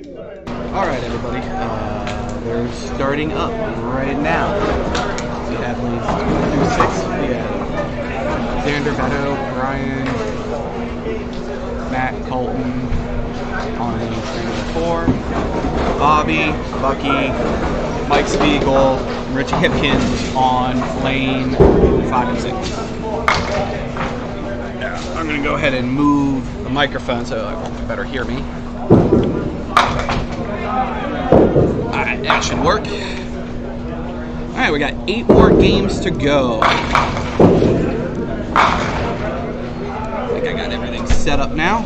Alright, everybody. They're starting up right now. We have lanes 2 through 6. We have Xander, Beto, Brian, Matt, Colton on lanes 3 to 4. Bobby, Bucky, Mike Spiegel, and Richie Hipkins on lane 5 and 6. Yeah, I'm going to go ahead and move the microphone so everyone can better hear me. Alright, that should work. Alright, we got 8 more games to go. I think I got everything set up now.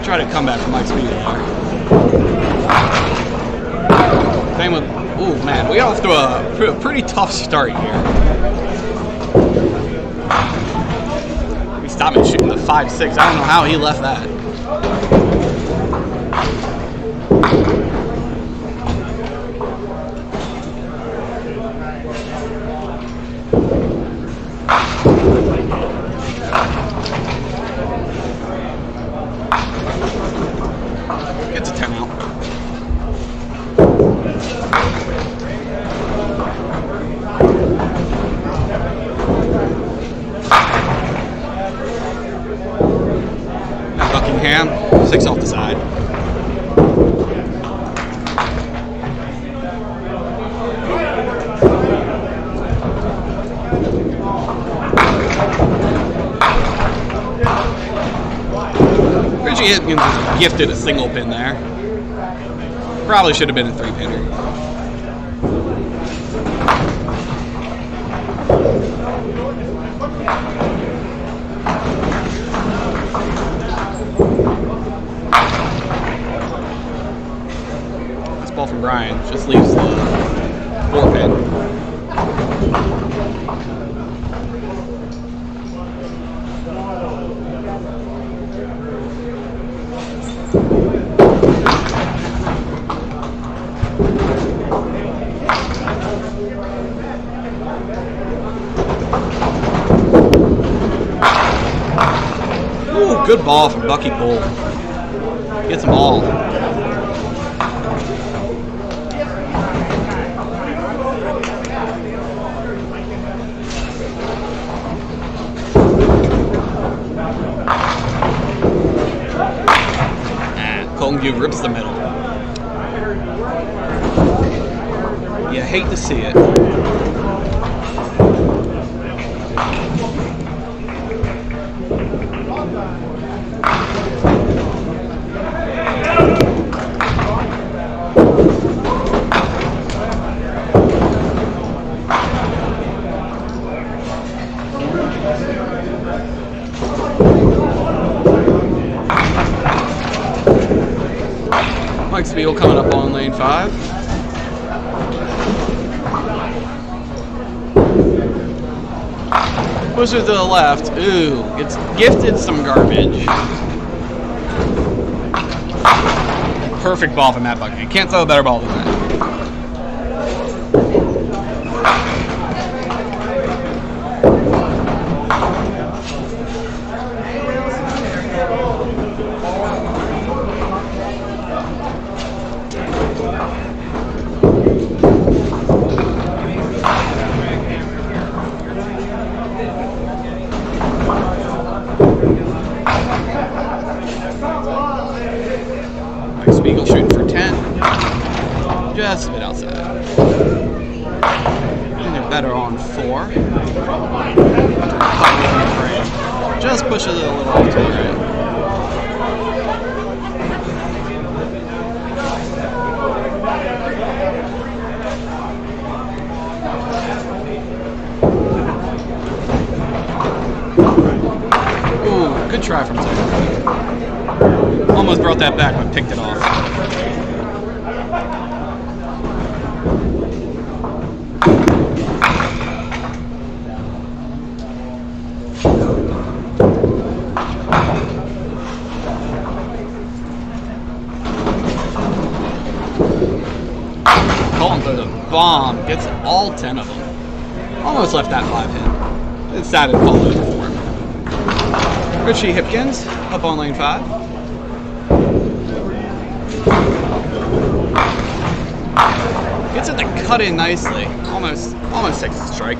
Try to come back from Mike Spiegel there. Same with, ooh man, we got off to a pretty tough start here. We stopped him shooting the 5-6. I don't know how he left that. It's a 10 out. Buckingham, 6 off the side. Richie Hipkins was gifted a single pin there. Probably should have been a 3-pinner. This ball from Brian just leaves the 4-pin. Ooh, good ball from Bucky Bull. Gets them all. Colton Gu rips the middle. You hate to see it. Mike Spiegel coming up on lane 5. Pushes to the left. Ooh, gets gifted some garbage. Perfect ball from Matt Bucky. You can't throw a better ball than that. Spiegel shooting for 10. Just a bit outside. And they're better on 4. Just pushes it a little off to the right. Ooh, good try from Zach. Almost brought that back, but picked it off. Colton throws a bomb, gets all 10 of them. Almost left that 5 hit. Decided to call it over for him. Richie Hipkins up on lane 5. Gets it to cut in nicely. Almost takes the strike.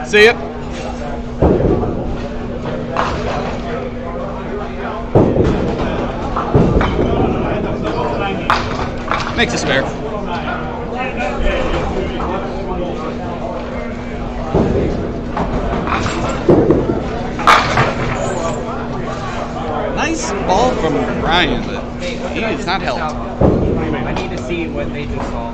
See ya. Makes a spare. Nice ball from Ryan, but he is not helped. I need to see what they just saw.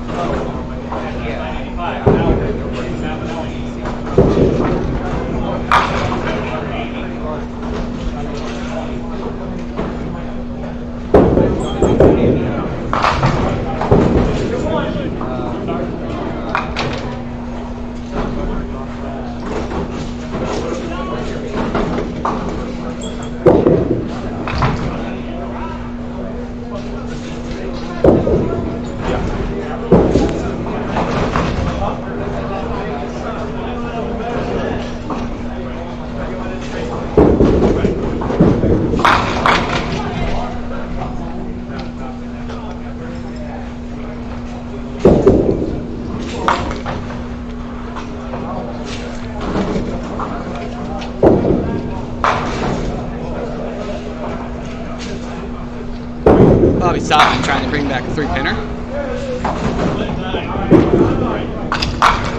Bobby Stockman trying to bring back a 3-pinner.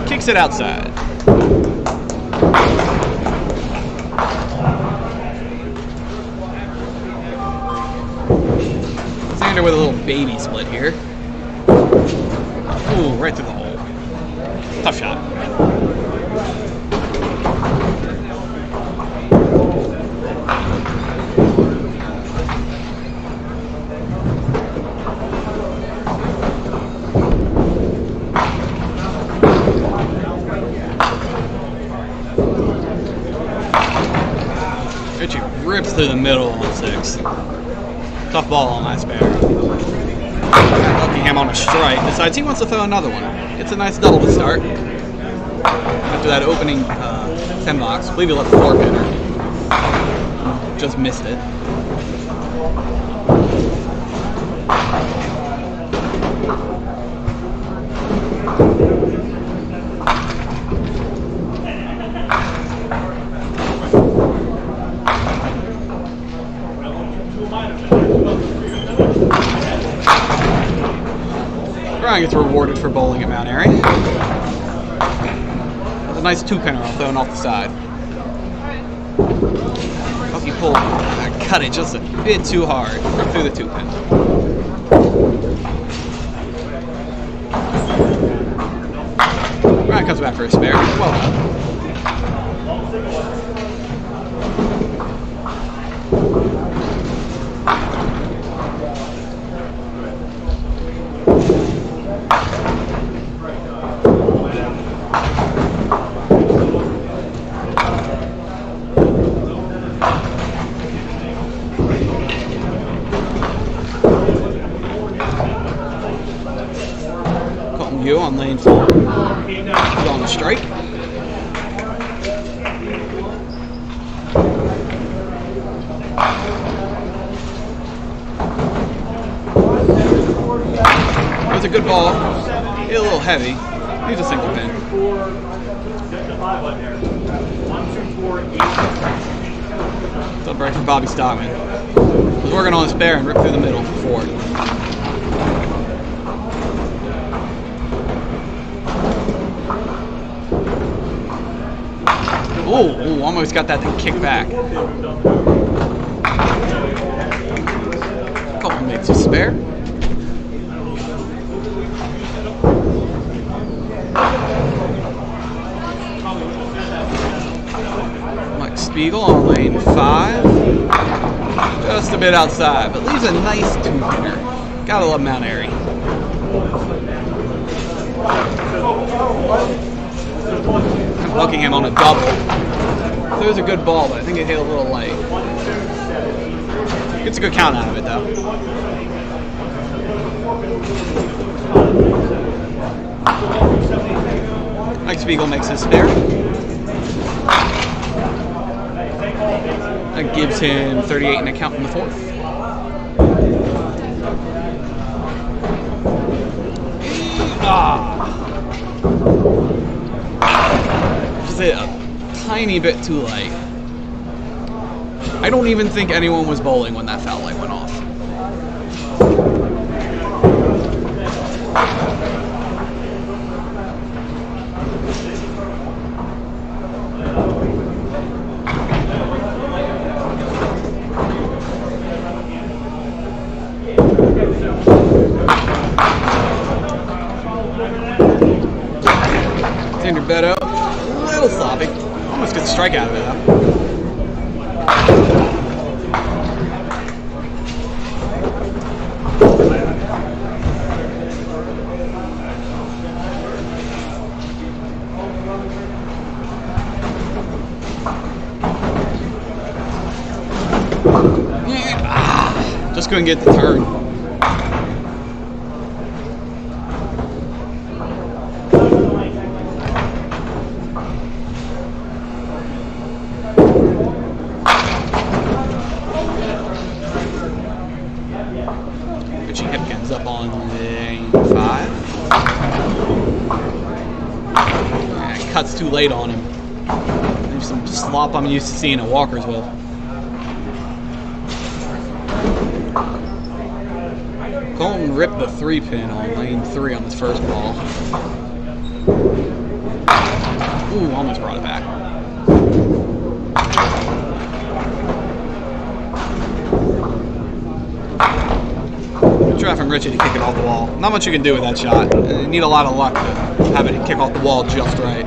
Kicks it outside. Xander with a little baby split here. Ooh, right through the hole. Tough shot. Richie rips through the middle on 6. Tough ball on that spare. Buckingham on a strike. Decides he wants to throw another one. It's a nice double to start. After that opening 10 box. I believe he left the 4-pinner. Just missed it. Ryan gets rewarded for bowling at Mount Airy. A nice 2-pinner thrown off the side. Oh, he pulled, cut it just a bit too hard through the 2-pin. Ryan comes back for a spare. Well done. On lane 4. He's on the strike. It was a good ball. Hit a little heavy. He's a single pin. It's up right for Bobby Stockman. Was working on his spare and ripped through the middle for 4. Oh, almost got that to kick back. Couple makes a spare. Mike Spiegel on lane 5. Just a bit outside, but leaves a nice 2-pinner. Gotta love Mount Airy. Buckingham on a double. It was a good ball, but I think it hit a little light. Gets a good count out of it, though. Mike Spiegel makes his spare. That gives him 38 and a count in the fourth. Just a tiny bit too late. I don't even think anyone was bowling when that foul light went off. Xander Beto, a little sloppy. Almost gets a strike out of it, though. Just couldn't get the turn. Richie Hipkins up on lane 5. Yeah, cuts too late on him. There's some slop I'm used to seeing at Walker's with. Colton ripped the 3-pin on lane 3 on his first ball. Ooh, almost brought it back. Good try from Richie to kick it off the wall. Not much you can do with that shot. You need a lot of luck to have it kick off the wall just right.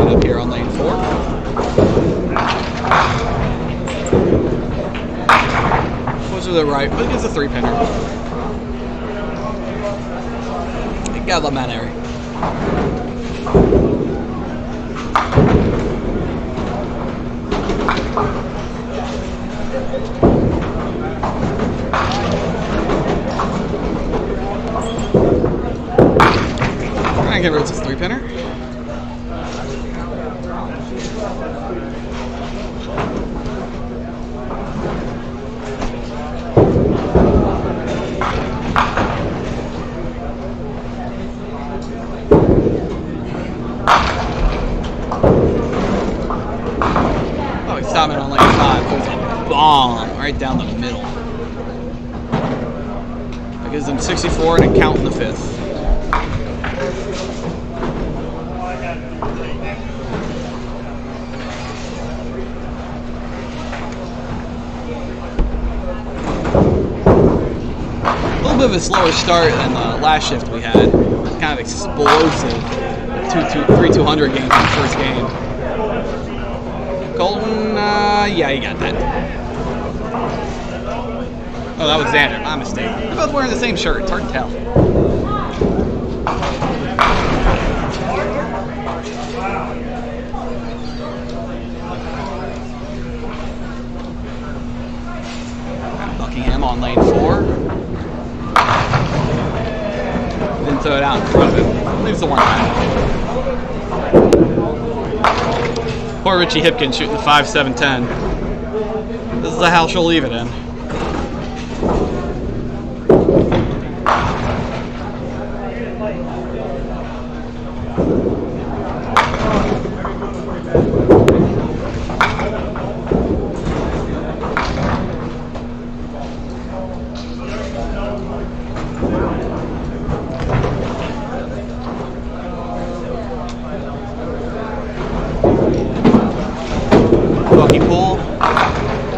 Up here on lane 4. Goes to the right, but it gets a 3-pinner. You gotta love Matt Airy. Try and get rid of this 3-pinner. Stopping on lane 5, goes a bomb right down the middle. That gives them 64 and a count in the 5th. A little bit of a slower start than the last shift we had. It was kind of explosive. 3-200 games in the first game. Colton, yeah, you got that. Oh, that was Xander. My mistake. They're both wearing the same shirt. It's hard to tell. Buckingham on lane 4. Didn't throw it out in front of him. Leaves the one line. Poor Richie Hipkins shooting the 5-7-10. This is the house she'll leave it in.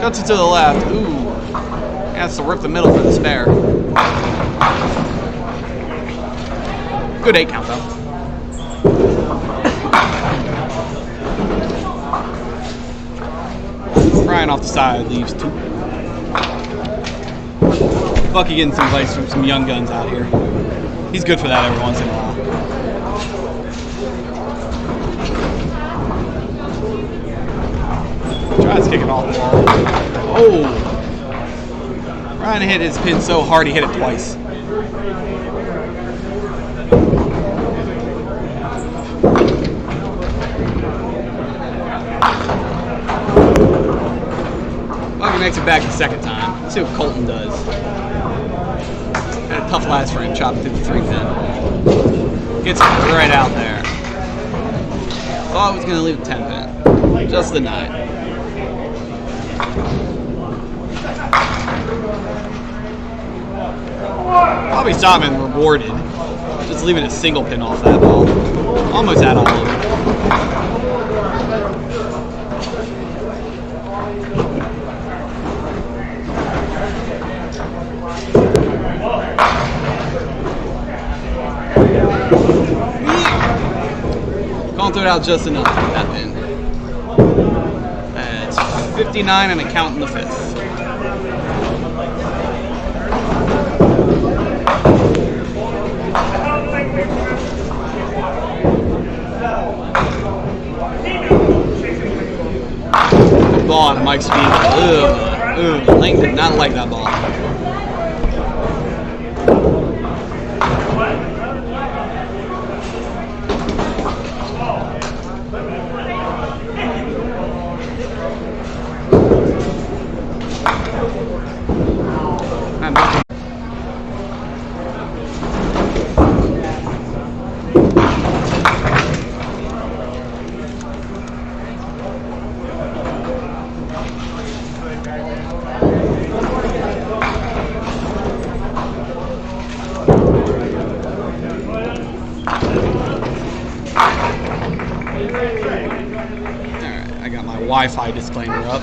Cuts it to the left. Ooh. Has to rip the middle for the spare. Good 8 count, though. Ryan off the side leaves 2. Bucky getting some advice from some young guns out here. He's good for that every once in a while. off the ball. Oh! Ryan hit his pin so hard he hit it twice. Well, he makes it back the second time. Let's see what Colton does. Had a tough last frame, chopping through the 3-pin. Gets it right out there. Thought I was going to leave the 10-pin. Just the 9. Probably Stockman rewarded. Just leaving a single pin off that ball. Almost had all of it. Can't throw it out just enough with that pin. It's 59 and a count in the 5th. Good ball out of Mike's speed. Lane did not like that ball. Alright, I got my Wi-Fi disclaimer up.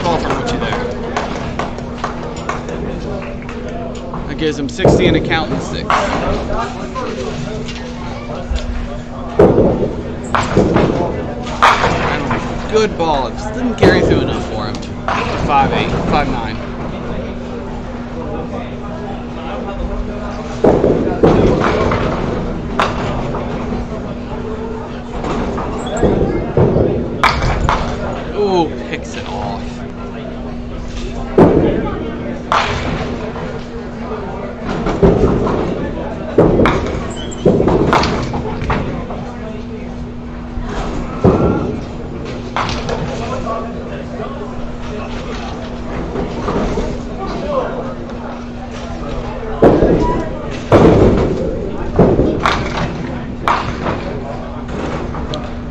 Ball from Richie there. That gives him 60 and a count in 6. Good ball. It just didn't carry through enough for him. 5'8", 5'9". Ooh, picks it off.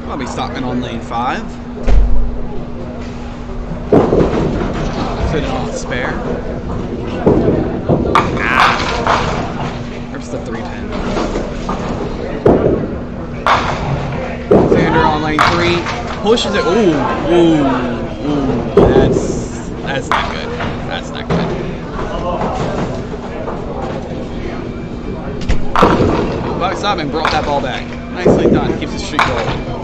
Probably Stockman on lane 5. Fit it off spare. Rips the 3-pin. Xander on lane 3. Pushes it. Ooh. That's not good. That's not good. Buck Stockman brought that ball back. Nicely done. Keeps the streak rolling.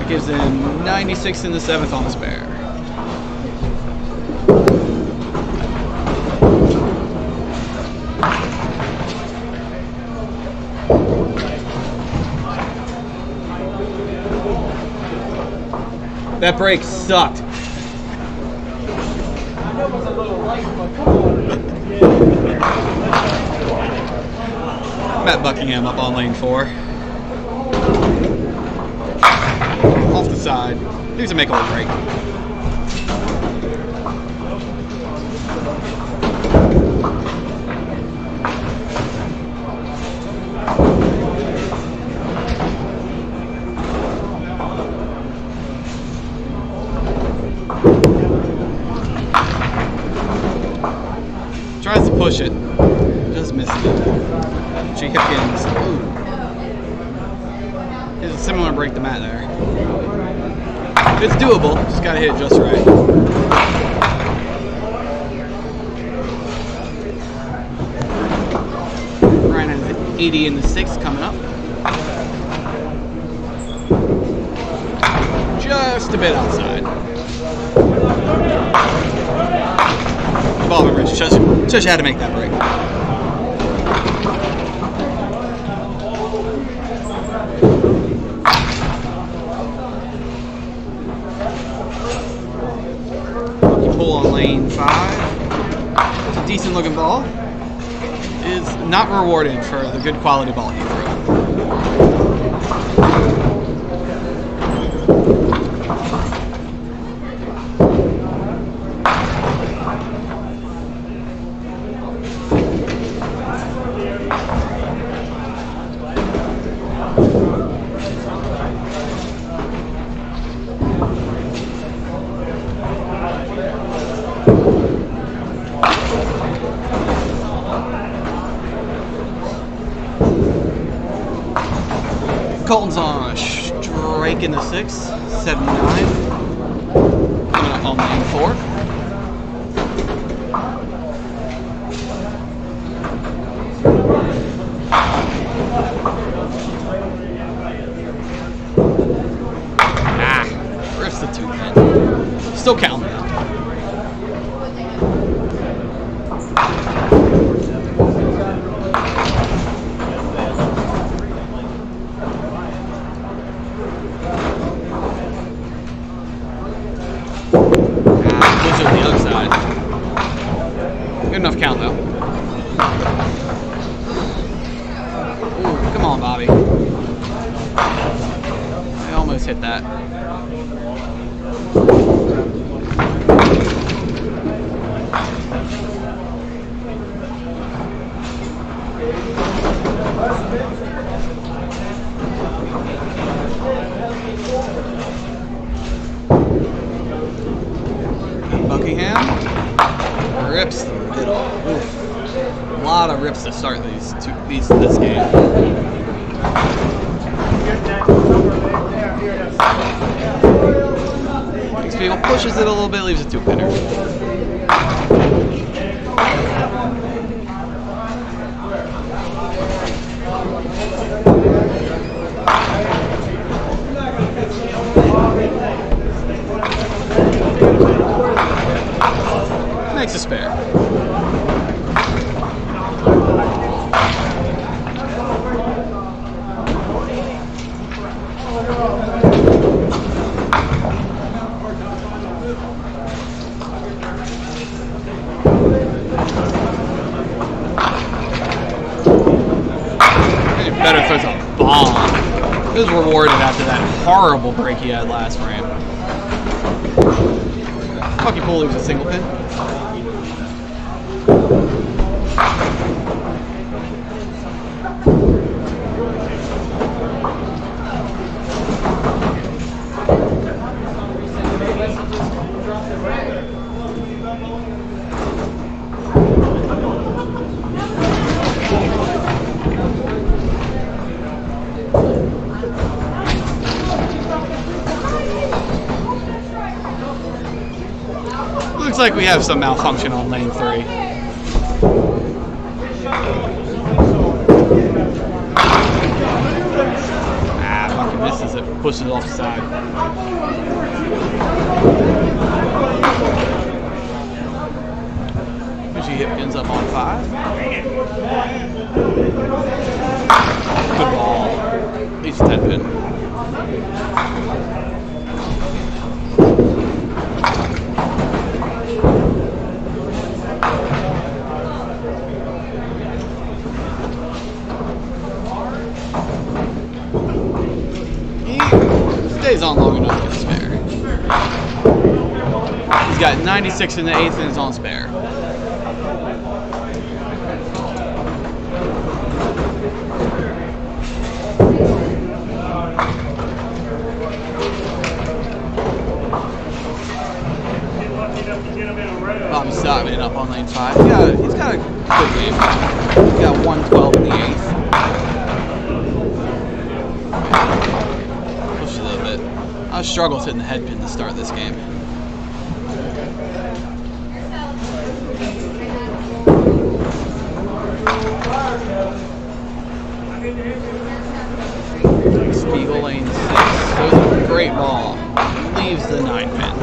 It gives him 96 in the 7th on the spare. That break sucked. Matt Buckingham up on lane 4. Off the side. Needs to make a little break. Tries to push it. Just misses it. She kept getting this. Ooh. It's a similar break to Matt there. It's doable, just gotta hit it just right. Ryan has an 80 in the 6th coming up. Just a bit outside. Ball and Rich shows you how to make that break. Pull on lane 5. It's a decent looking ball. Is not rewarded for the good quality ball he threw. Colton's on a strike in the 6, 7-9. Coming up on lane 4. Rips the 2-pin. Still counting. Good enough count though. Ooh, come on, Bobby. I almost hit that. Buckingham rips the middle. Oof. A lot of rips to start this game. Makes people pushes it a little bit, leaves a 2-pinner. Makes a spare. Better throws a bomb. It was rewarded after that horrible break he had last frame. Fucky pull leaves a single pin. Looks like we have some malfunction on lane 3. Fucking misses it, pushes it off the side. Fishy hip ends up on 5. Good ball. At least 10 pin. Stays on long enough to get spare. He's got 96 in the 8th and is on spare. Bobby Stockman up on lane 5. He's got a good game. He's got 112 in the 8th. Push a little bit. I struggled hitting the head pin to start this game. Spiegel lane 6. Throws a great ball. Leaves the 9 pin.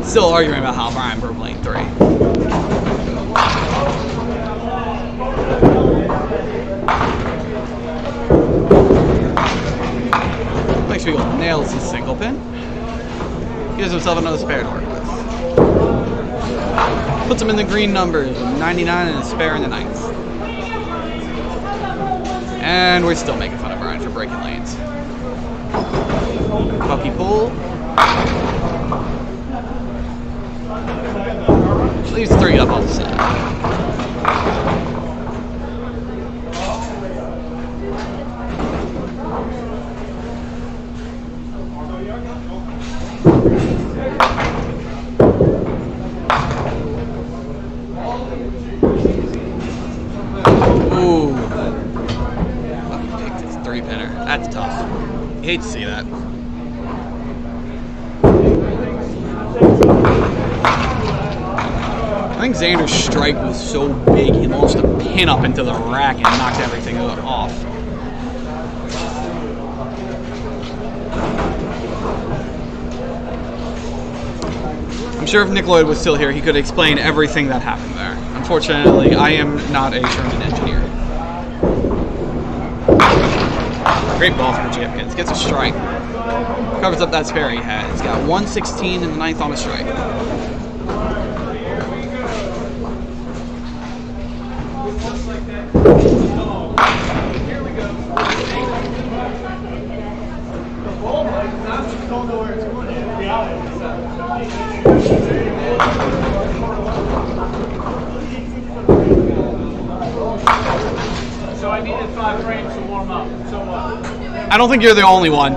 Still arguing about how Brian broke lane 3. Makes me go nails his single pin. Gives himself another spare to work with. Puts him in the green numbers with 99 and a spare in the 9th. And we're still making fun of Brian for breaking lanes. Bucky pull. Leaves 3 up on the side. Ooh. Bucky picked his 3-pinner. That's tough. You hate to see that. I think Xander's strike was so big he launched a pin up into the rack and knocked everything off. I'm sure if Nick Lloyd was still here, he could explain everything that happened there. Unfortunately, I am not a Sherman engineer. Great ball for Jipkins. Gets a strike. Covers up that spare he had. He's got 116 in the 9th on a strike. So I needed 5 frames to warm up. So what? I don't think you're the only one.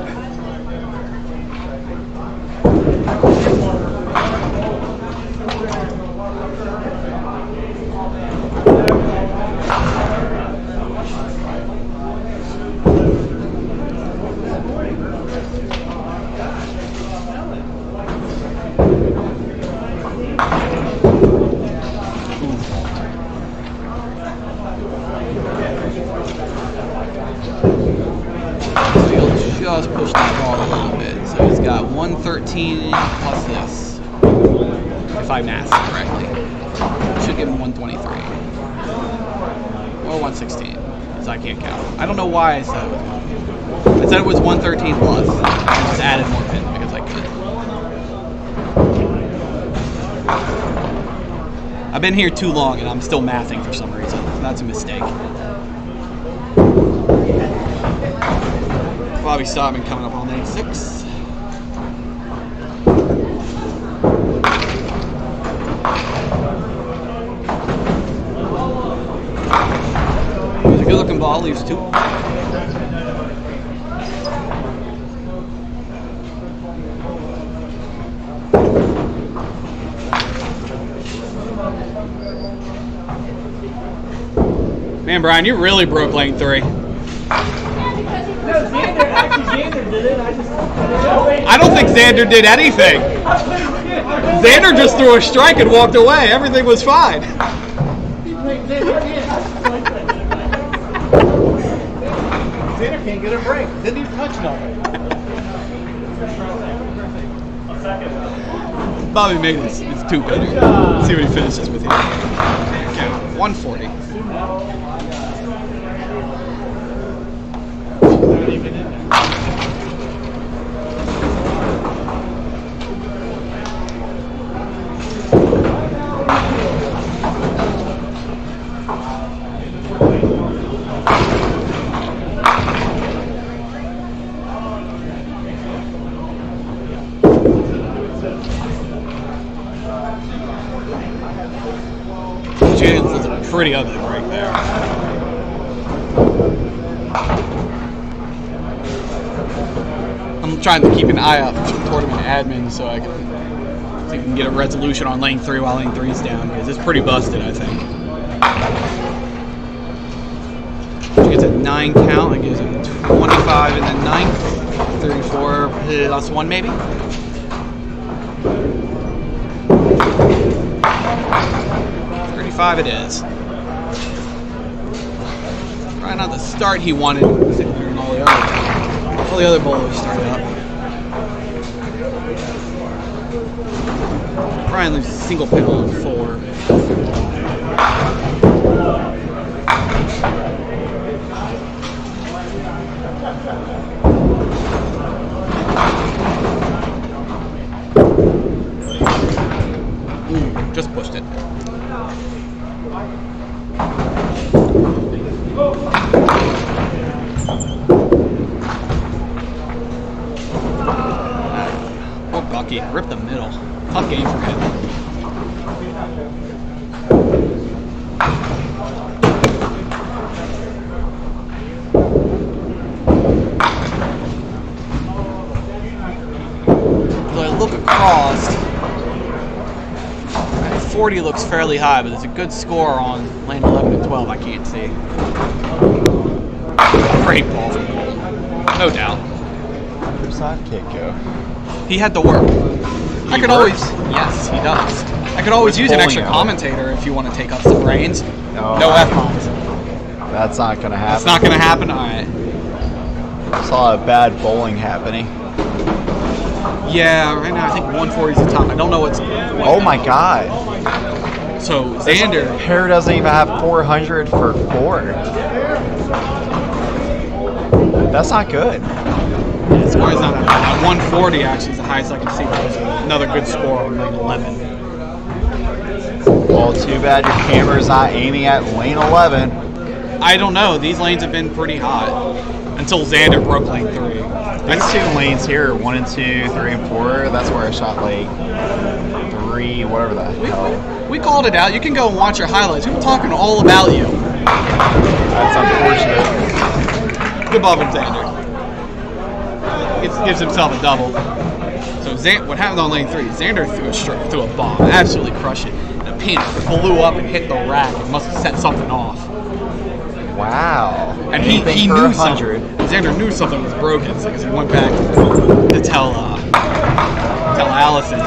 Just push that ball a little bit. So he's got 113 plus this. If I math correctly. Should give him 123. Or 116. Because I can't count. I don't know why I said it was 1. I said it was 113 plus. I just added more pins because I could. I've been here too long and I'm still mathing for some reason. That's a mistake. Bobby Stockman coming up on lane 6. It's a good looking ball, leaves 2. Man, Brian, you really broke lane 3. Xander did it. I don't think Xander did anything. Xander just threw a strike and walked away. Everything was fine. Xander can't get a break. Didn't even touch nothing. Bobby made his 2-pinner. Let's see what he finishes with here. Okay, 140. That's a pretty ugly break there. I'm trying to keep an eye out for tournament admin so I can get a resolution on lane 3 while lane 3's down, because it's pretty busted, I think. She gets a 9 count, it gives him 25 in the 9th, 34 plus 1 maybe? It is. Probably not the start he wanted with Xander and all the other bowlers started up. Brian loses a single pin on 4. Just pushed it. Oh, Bucky, rip the middle. Tough game for him. As I look across, 40 looks fairly high, but there's a good score on lane 11 and 12 I can't see. Great ball from Cole. No doubt. Where's that kick go? He had to work. He works? Yes, he does. I could always use an extra commentator if you want to take up some reins. No F-bombs. That's not going to happen. That's not going to happen? Alright. Saw a bad bowling happening. Yeah, right now I think 140 is the top. I don't know what's... Oh my god. So, Xander... Pair doesn't even have 400 for 4. That's not good. The score is not that high. 140 actually is the highest I can see. That was another good score on lane 11. Well, too bad your camera's not aiming at lane 11. I don't know. These lanes have been pretty hot. Until Xander broke lane 3. These 2 lanes here, 1 and 2, 3 and 4, that's where I shot like 3, whatever the hell. We called it out. You can go and watch your highlights. We were talking all about you. That's unfortunate. Good ball from Xander. Gives himself a double. So what happened on lane 3? Xander threw a bomb, absolutely crushed it. The pin flew up and hit the rack. It must have set something off. Wow. And he knew something. Xander knew something was broken because he went back to tell Allison.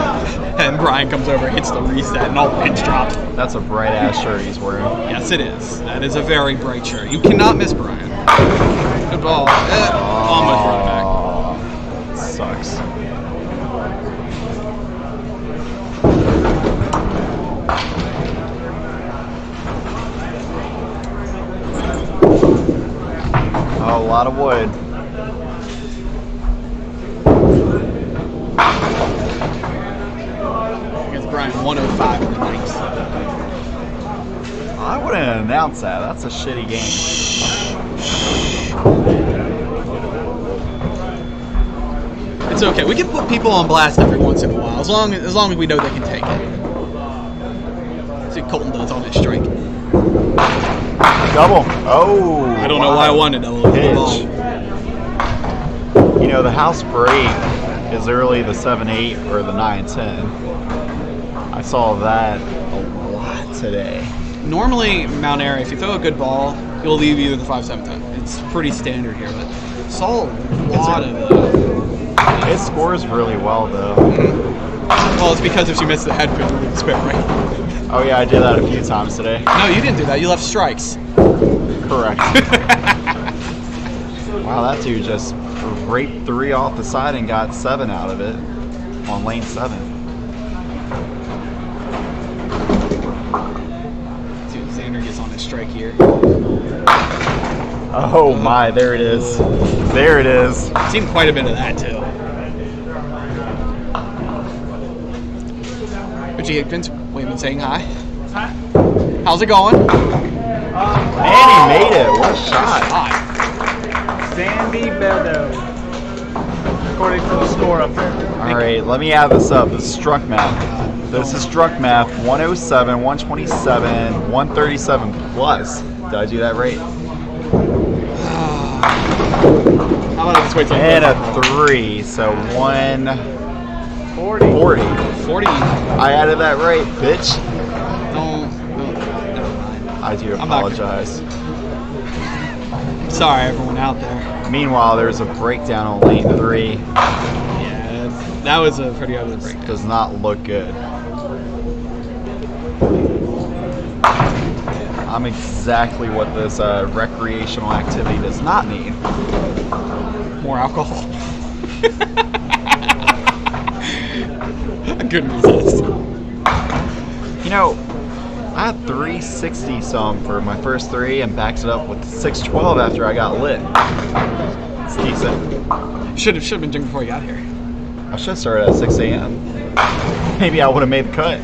And Brian comes over, hits the reset, and all the pins dropped. That's a bright ass shirt he's wearing. Yes, it is. That is a very bright shirt. You cannot miss Brian. Good ball. Almost right back. Sucks. Oh, a lot of wood. Against Brian, 105 in the 9th. I wouldn't announce that. That's a shitty game. It's okay. We can put people on blast every once in a while, as long as we know they can take it. See what Colton does on his strike. Double. Oh. I don't know why I wanted double. Pitch. You know, the house break is early the 7-8 or the 9-10. I saw that a lot today. Normally, Mount Airy, if you throw a good ball, you'll leave either the 5-7-10. It's pretty standard here, but saw a lot of it scores really well, though. Well, it's because if you miss the head pin, you leave the spare, right? Oh, yeah, I did that a few times today. No, you didn't do that. You left strikes. Correct. Wow, that dude just raped 3 off the side and got 7 out of it on lane 7. See what Xander gets on his strike here. Oh my, there it is. There it is. Seen quite a bit of that too. Richie Higgins, we've been saying hi. Hi. How's it going? And he made it. What a shot. Sandy Beldo. According to the score up there. All right, let me add this up. This is struck math. This is struck math. 107, 127, 137 plus. Did I do that right? How about I just wait till And a 3, so 140. 40. I added that right, bitch. No, never mind. I do apologize. Sorry, everyone out there. Meanwhile, there's a breakdown on lane 3. Yeah, that was a pretty ugly breakdown. Does not look good. I'm exactly what this recreational activity does not need. More alcohol. I couldn't resist. You know, I had 360 some for my first 3 and backed it up with 612 after I got lit. It's decent. Should have been drinking before you got here. I should have started at 6 a.m. Maybe I would have made the cut.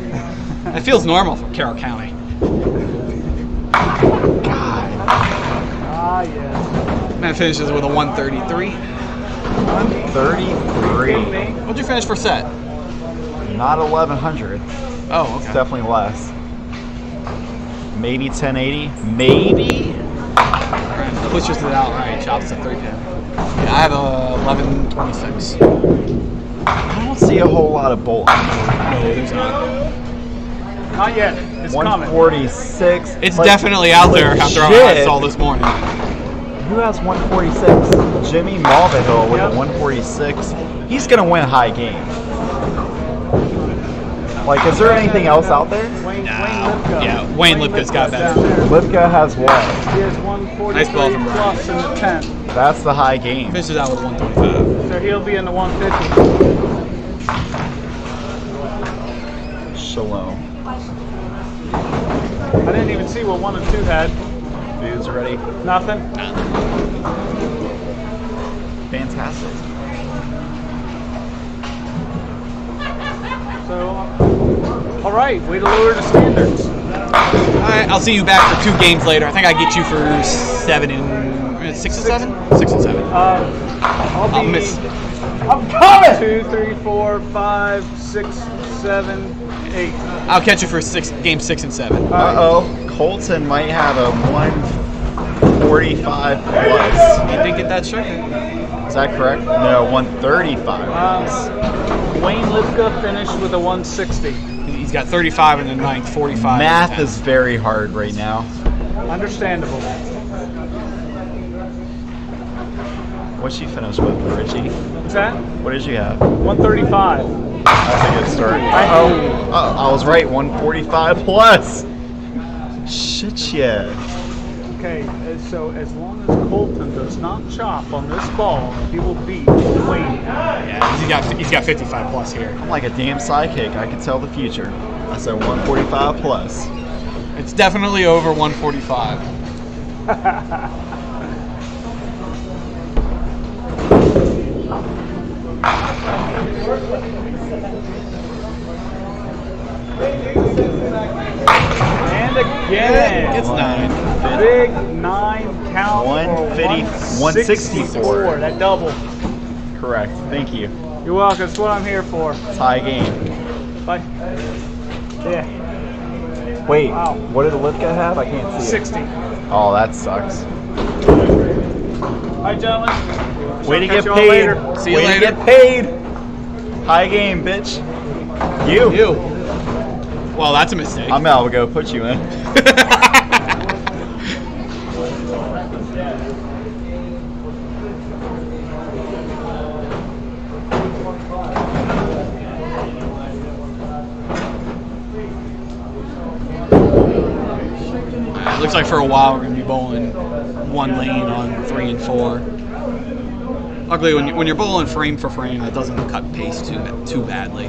That feels normal for Carroll County. God. Ah, yes. And that finishes with a 133. 33. What'd you finish for set? Not 1100. Oh, It's okay. definitely less. Maybe 1080. Maybe. Alright, pushes it out. Alright, chops a 3-pin. Yeah, I have a 1126. I don't see a whole lot of bolt. No, there's not. Not yet. It's coming. 146. It's Like, definitely out there after I legit. saw this morning. Who has 146? Jimmy Malvahill with Yep. a 146. He's gonna win high game. Like, is there anything else out there? Wayne No. Lipka. Yeah, Wayne Lipka's got better. down there. Lipka has what? He has 143 Nice ball from Brian. plus in the 10. That's the high game. Finishes out with 125. So he'll be in the 150. Shalom. I didn't even see what 1 and 2 had. Dude's ready. Nothing. Fantastic. So, all right, way to lower the standards. Alright, I'll see you back for 2 games later. I think I get you for 6 and 7? 6 and 7. I'll be. miss. I'm coming. 2, 3, 4, 5, 6, 7, 8. I'll catch you for game 6 and 7. Uh-oh. Colton might have a 145 plus. You didn't get that straight. Is that correct? No, 135 plus. Wayne Lipka finished with a 160. He's got 35 in the 9th, 45. Math in the 10th. is very hard right now. Understandable. What'd she finish with, Richie? What's that? What did you have? 135. That's a good start. Uh-oh. I was right, 145 plus. Shit, yeah. Okay, so as long as Colton does not chop on this ball, he will beat Wayne. Yeah, he's got 55 plus here. I'm like a damn sidekick. I can tell the future. I said 145 plus. It's definitely over 145. And again, It's 9. big 9 count. 150 164. That double. Correct. Thank you. You're welcome. That's what I'm here for. Tie game. Bye. Yeah, Wait, Wow. what did Lipka have? I can't see 60. it. Oh, that sucks. All right, gentlemen. Way to Catch get you all paid. later. See you Way later. to get paid. High game, bitch. You. Well, that's a mistake. I'm out. We'll go put you in. Looks like for a while we're going to be bowling one lane on 3 and 4. Luckily, when you're bowling frame for frame, that doesn't cut pace too badly.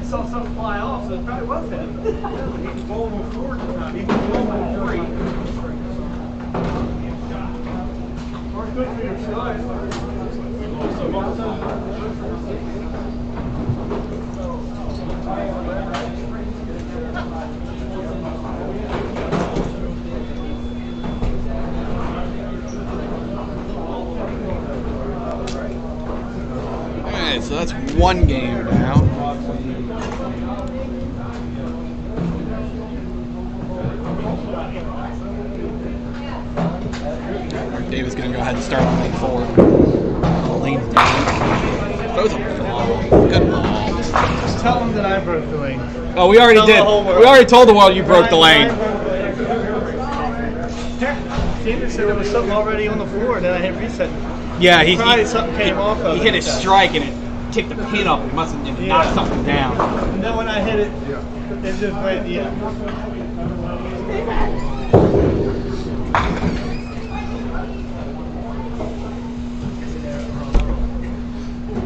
Saw something fly off, so it probably was him. He's bowling on 4 tonight. He's bowling on 3. Good for your size. Alright, so that's one game now. David's going to go ahead and start on lane 4. Lane 3. Throws a ball. Good ball. Just tell them that I broke the lane. Oh, we already Tell did. the whole world. We already told the world you broke the lane. David said there was something already on the floor, then I hit reset. Yeah, he Something came off of he it. hit his strike and it kicked the pin up. He must have knocked something down. And then when I hit it, it just went, yeah.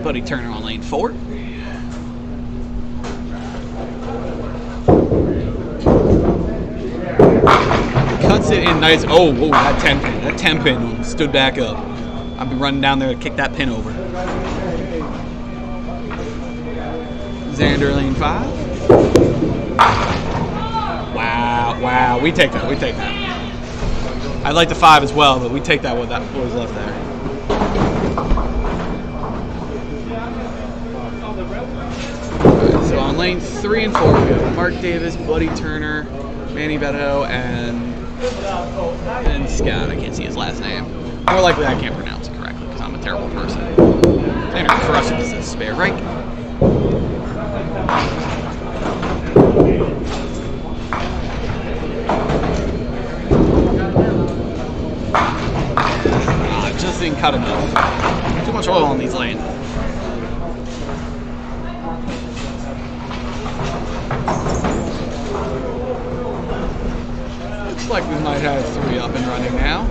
Buddy Turner on lane 4. Cuts it in nice. Oh, whoa, that 10 pin. That 10 pin stood back up. I'll be running down there to kick that pin over. Xander lane 5. Wow. We take that. I'd like the 5 as well, but we take that what was left there. So on lane 3 and 4, we have Mark Davis, Buddy Turner, Manny Beto, and Scott. I can't see his last name. More likely I can't pronounce it correctly because I'm a terrible person. Xander crushes this spare right. Just didn't cut enough. Too much oil on these lanes. Looks like we might have 3 up and running now.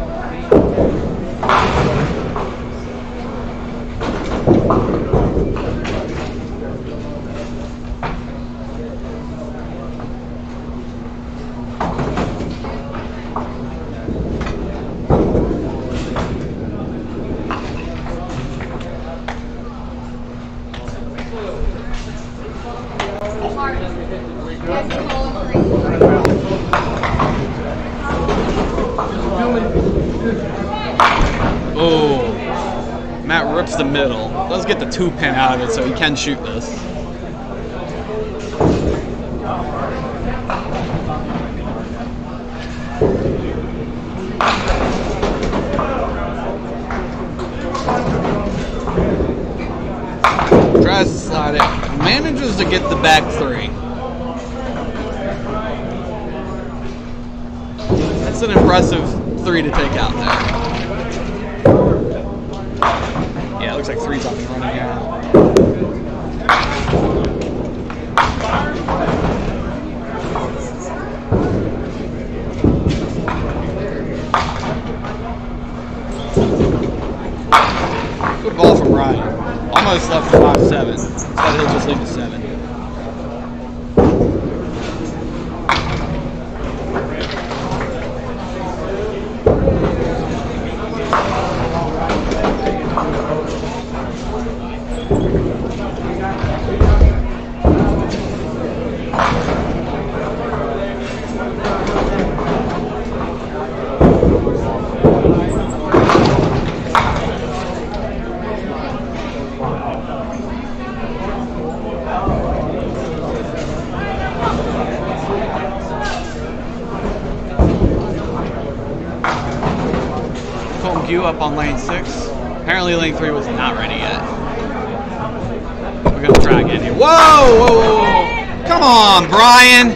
Oh, Matt rips the middle. Let's get the 2 pin out of it so he can shoot this. Tries to slide it. Manages to get the back 3. That's an impressive 3 to take out there. Yeah, it looks like 3's up and running now. Good ball from Ryan. Almost left for 5-7. Thought he'll just leave the 7. Up on lane 6. Apparently lane 3 was not ready yet. We're gonna try again here. Whoa! Come on, Brian!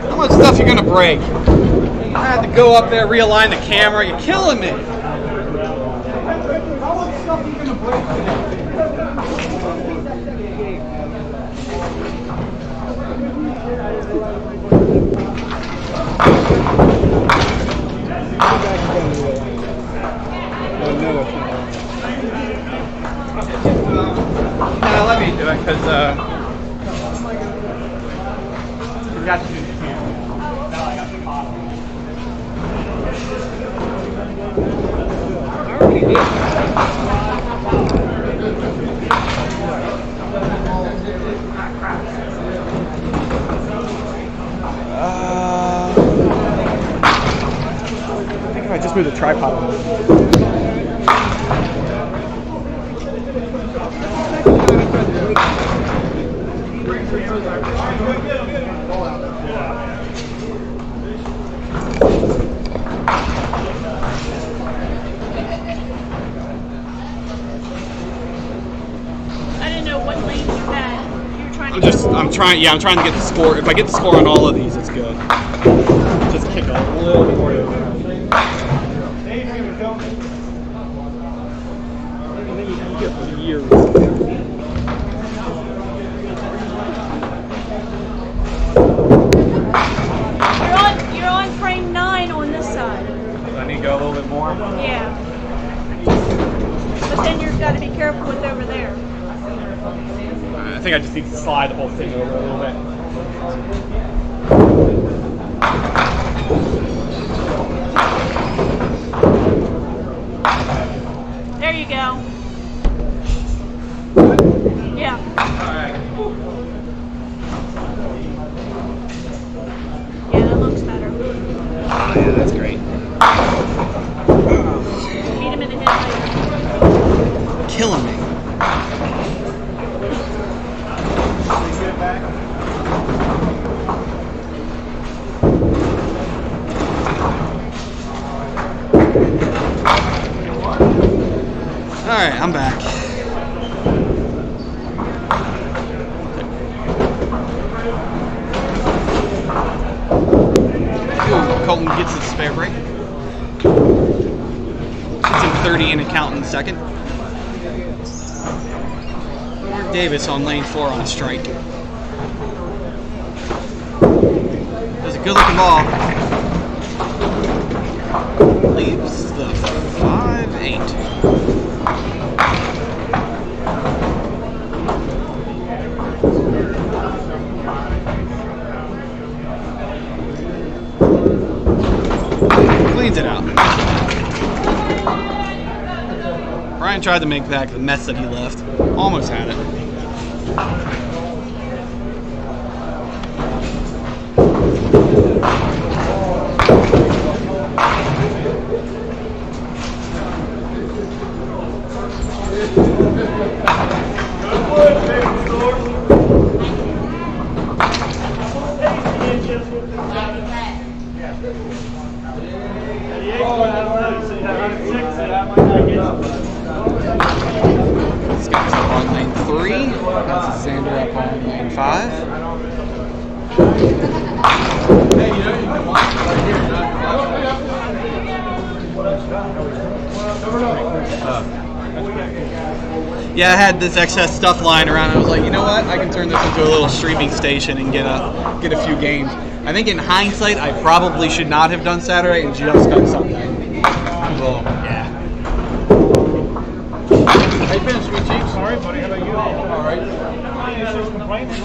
How much stuff you gonna break? I had to go up there, realign the camera. You're killing me. How much stuff you gonna break today? No, let me do it because we got to do the camera. Now I got the bottom. I already did. I think if I just move the tripod a little. I'm trying to get the score. If I get the score on all of these, it's good. Just kick a little bit more. You're on frame 9 on this side. I need to go a little bit more. Yeah. But then you've got to be careful with over there. I think I just need to slide the whole thing over a little bit. There you go. Yeah. Yeah, that looks better. Oh, yeah, that's great. Beat him in the head later. Killing me. Alright, I'm back. Ooh, Colton gets his spare break. It's in 30 and a count in the second. Davis on lane 4 on a strike. There's a good looking ball. Leaves the 5-8. Cleans it out. Brian tried to make back the mess that he left. Almost had it. Scott's up on lane 3. That's Xander up on lane 5. Yeah, I had this excess stuff lying around. I was like, you know what? I can turn this into a little streaming station and get a few games. I think in hindsight, I probably should not have done Saturday and just done Sunday. Well, yeah. Hey, Ben, sweet cheeks. All right, buddy. How about you? All right. Any issues, complaints?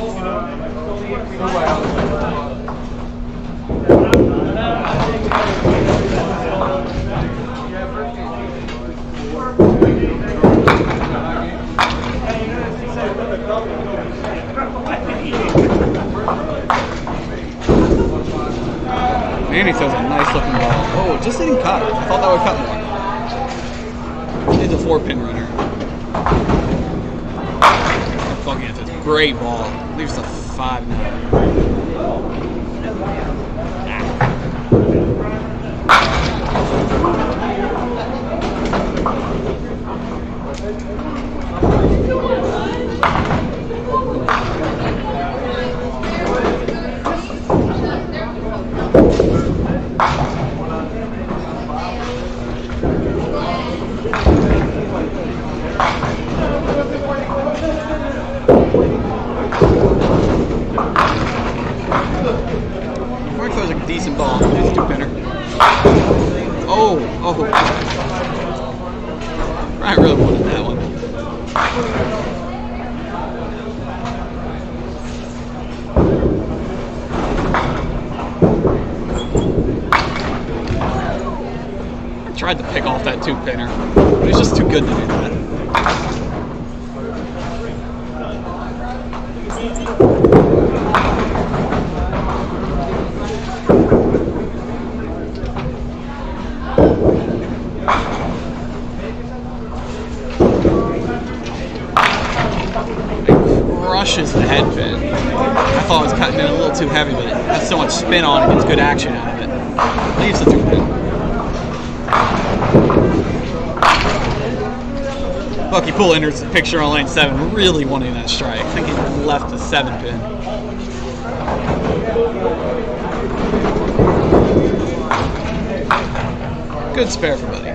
Manny throws a nice looking ball. Oh, it just didn't cut. I thought that would cut more. It's a 4-pin runner. Fucking, it's a great ball. Leaves the 5-9. Mark throws a decent ball. He's a 2-pinner. Oh. Ryan really wanted that one. I tried to pick off that 2-pinner, but he's just too good to do that. Crushes the head pin. I thought I was cutting it a little too heavy, but it has so much spin on it, gets good action out of it. Leaves the 2-pin. Bucky Poole enters the picture on lane 7, really wanting that strike. I think he left the 7 pin. Good spare for Buddy.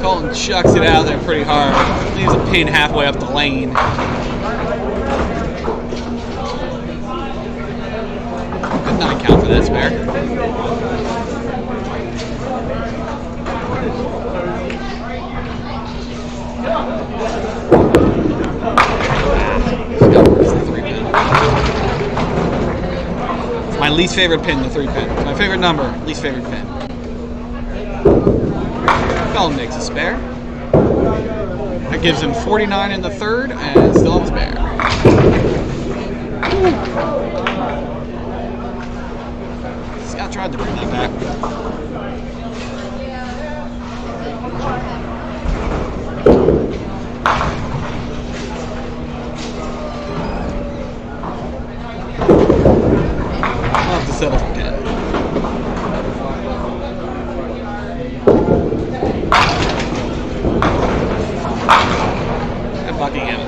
Colton chucks it out there pretty hard. Leaves a pin halfway up the lane. Good 9 count for that spare. It's my least favorite pin, the 3 pin. My favorite number, least favorite pin. Felon makes a spare. That gives him 49 in the 3rd and still on spare. Scott tried to bring that back. I'll have to settle for 10. Buckingham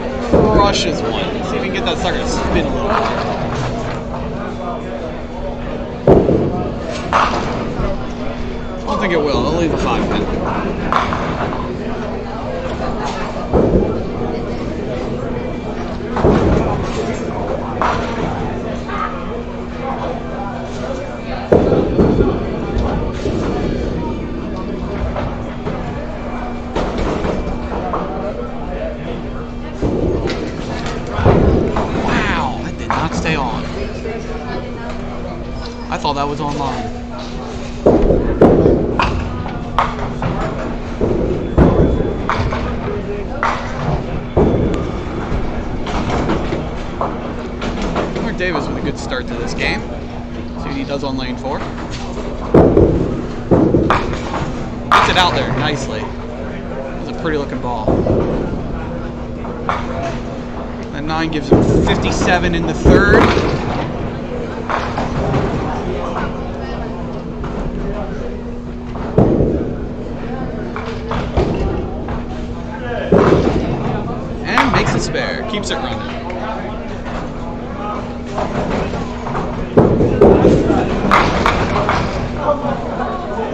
crushes one. See if we can get that sucker to spin a little bit. I don't think it will. I'll leave the 5 pin. Stay on. I thought that was online. Mark Davis with a good start to this game. See what he does on lane 4. Gets it out there nicely. It's a pretty looking ball. That 9 gives him 57 in the 3rd. And makes a spare. Keeps it running.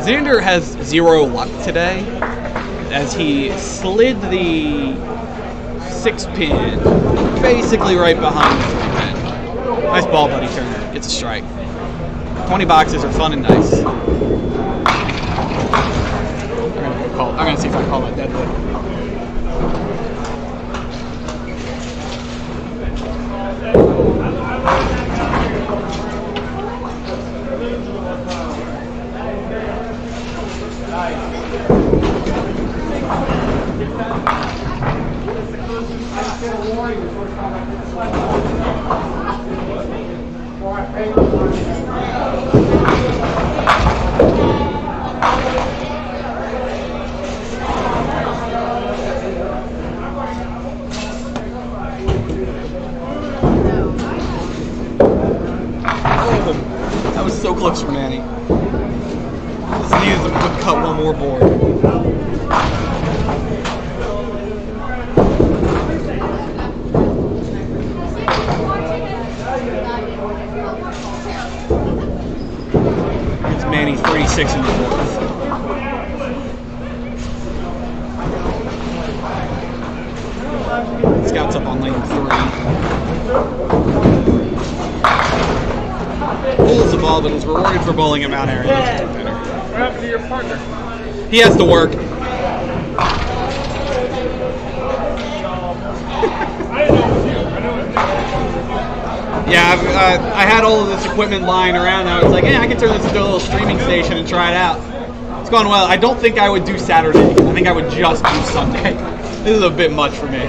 Xander has 0 luck today as he slid the 6 pin basically right behind the 3 pin. Nice ball, Buddy Turner. Gets a strike. 20 boxes are fun and nice. I'm gonna see if I can call that dead wood. That was so close for Manny. Just needed to cut one more board. It's Manny 36 in the 4th. Scout's up on lane 3. Pulls the ball, but is rewarded for bowling him out, Airy. What happened to your partner? He has to work. Yeah, I had all of this equipment lying around. And I was like, hey, I can turn this into a little streaming station and try it out. It's gone well. I don't think I would do Saturday. I think I would just do Sunday. This is a bit much for me.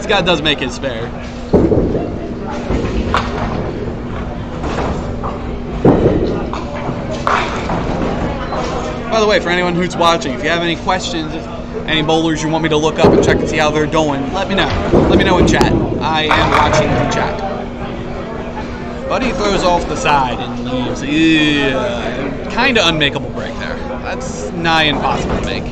Scott does make his spare. By the way, for anyone who's watching, if you have any questions, any bowlers you want me to look up and check and see how they're doing, let me know. Let me know in chat. I am watching the chat. Buddy throws off the side and leaves. Yeah, kind of unmakeable break there. That's nigh impossible to make.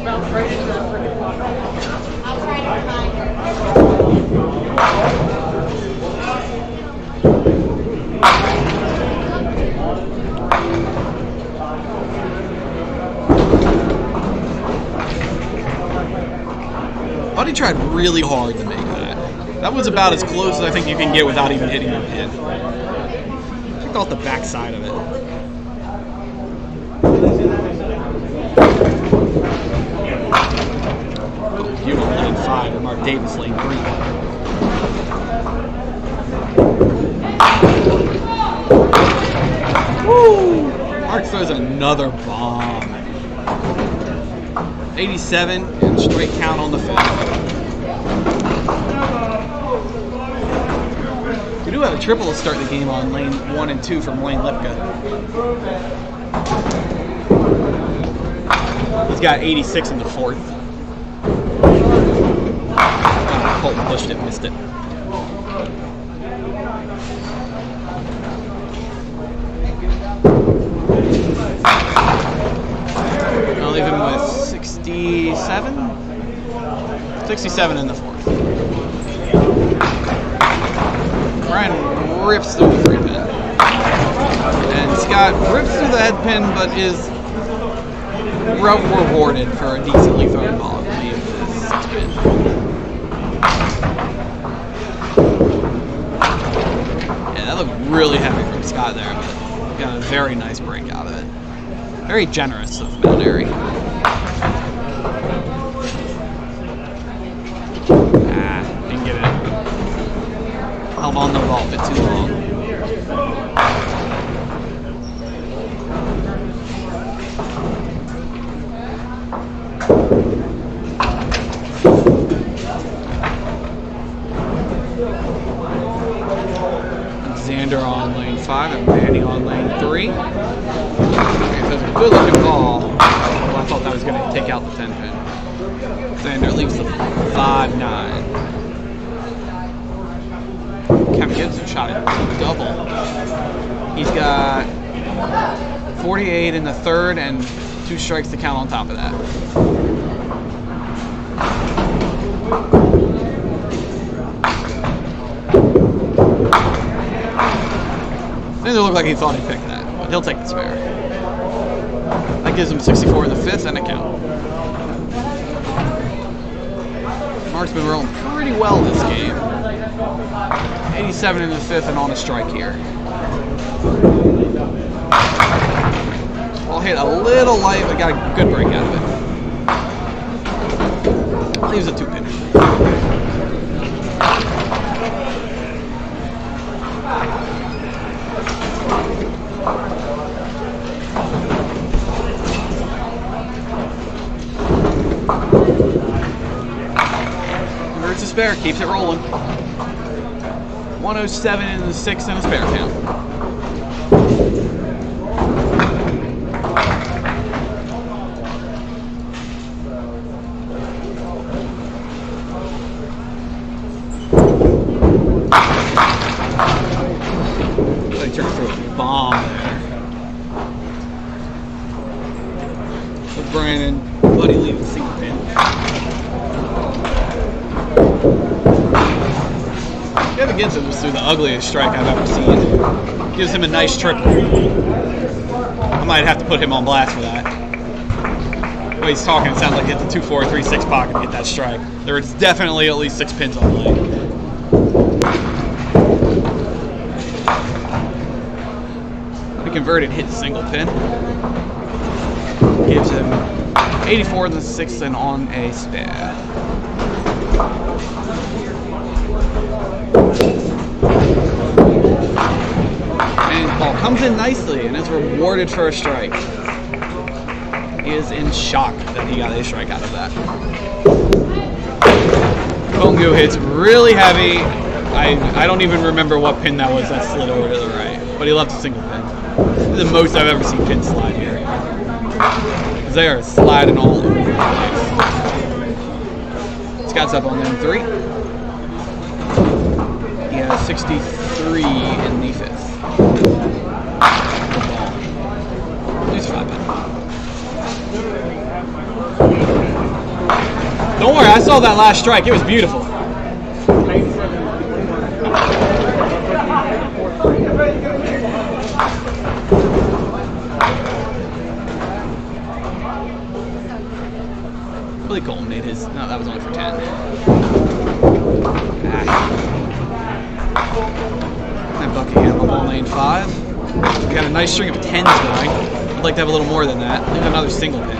Buddy tried really hard to make that. That was about as close as I think you can get without even hitting the pin. Check out the back side of it. Beautiful lane 5 and Mark Davis lane 3. Woo! Mark throws another bomb. 87 and straight count on the 5th. We do have a triple to start the game on lane 1 and 2 from Wayne Lipka. He's got 86 in the 4th. Colton pushed it, missed it. I'll leave him with 67? 67 in the 4th. Brian rips through the 3 pin. And Scott rips through the head pin, but is rewarded for a decently thrown ball. I believe it's 6 pin. Yeah, that looked really heavy from Scott there, but got a very nice break out of it. Very generous of Mount Airy. Didn't get it. Held on the ball a bit too long. Xander on lane 5 and Manny on lane 3. Okay, so it's a good looking ball. Well, I thought that was going to take out the 10 pin. Xander leaves the 5-9. Kevin Gibson shot it double. He's got 48 in the 3rd and 2 strikes to count on top of that. Didn't look like he thought he picked that, but he'll take the spare. That gives him 64 in the 5th and a count. Mark's been rolling pretty well this game. 87 in the 5th and on a strike here. Ball hit a little light, but got a good break out of it. Leaves a 2 pin. Converts a spare, keeps it rolling. 107 in the 6th and a spare count. They turned through a bomb there. With Brandon, Buddy leaving the single pin. Kevin Gibson just threw the ugliest strike I've ever seen. Gives him a nice triple. I might have to put him on blast for that. The way he's talking, it sounds like he hit the 2-4, 3-6 pocket to get that strike. There's definitely at least 6 pins on the lane. He converted, hit single pin. Gives him 84 in the 6th and on a spare. And ball comes in nicely and is rewarded for a strike. He is in shock that he got a strike out of that. Kongu hits really heavy. I don't even remember what pin that was that slid over to the right, but he left a single pin. This is the most I've ever seen pin slide here. they are sliding all over the place. Scott's up on lane 3. He has 63 in the 5th. He's 5 men. Don't worry, I saw that last strike. It was beautiful. Billy Colton made his. No, that was only for 10. And Buckingham up on lane 5. We got a nice string of 10s going. I'd like to have a little more than that. Leave another single pin.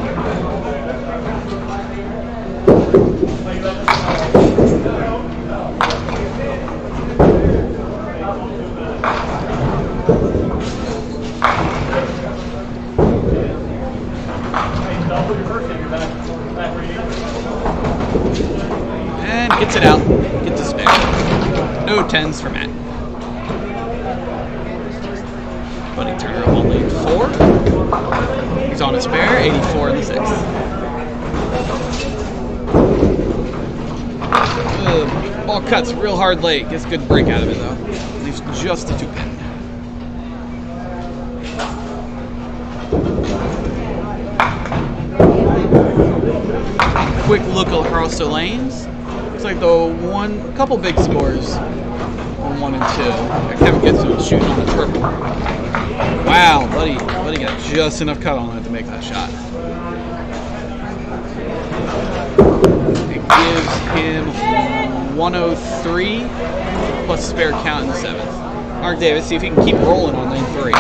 And gets it out. Gets a spare. No 10s for Matt. Buddy Turner up on lane 4. He's on a spare. 84 in the 6th. Ball cuts real hard late. Gets a good break out of it though. Leaves just a 2-pin. Quick look across the lanes. Looks like the couple big scores on 1 and 2. Kevin Gibson shooting on the triple. Wow, buddy got just enough cut on it to make that shot. It gives him 103 plus spare count in the 7th. Mark Davis, see if he can keep rolling on lane 3.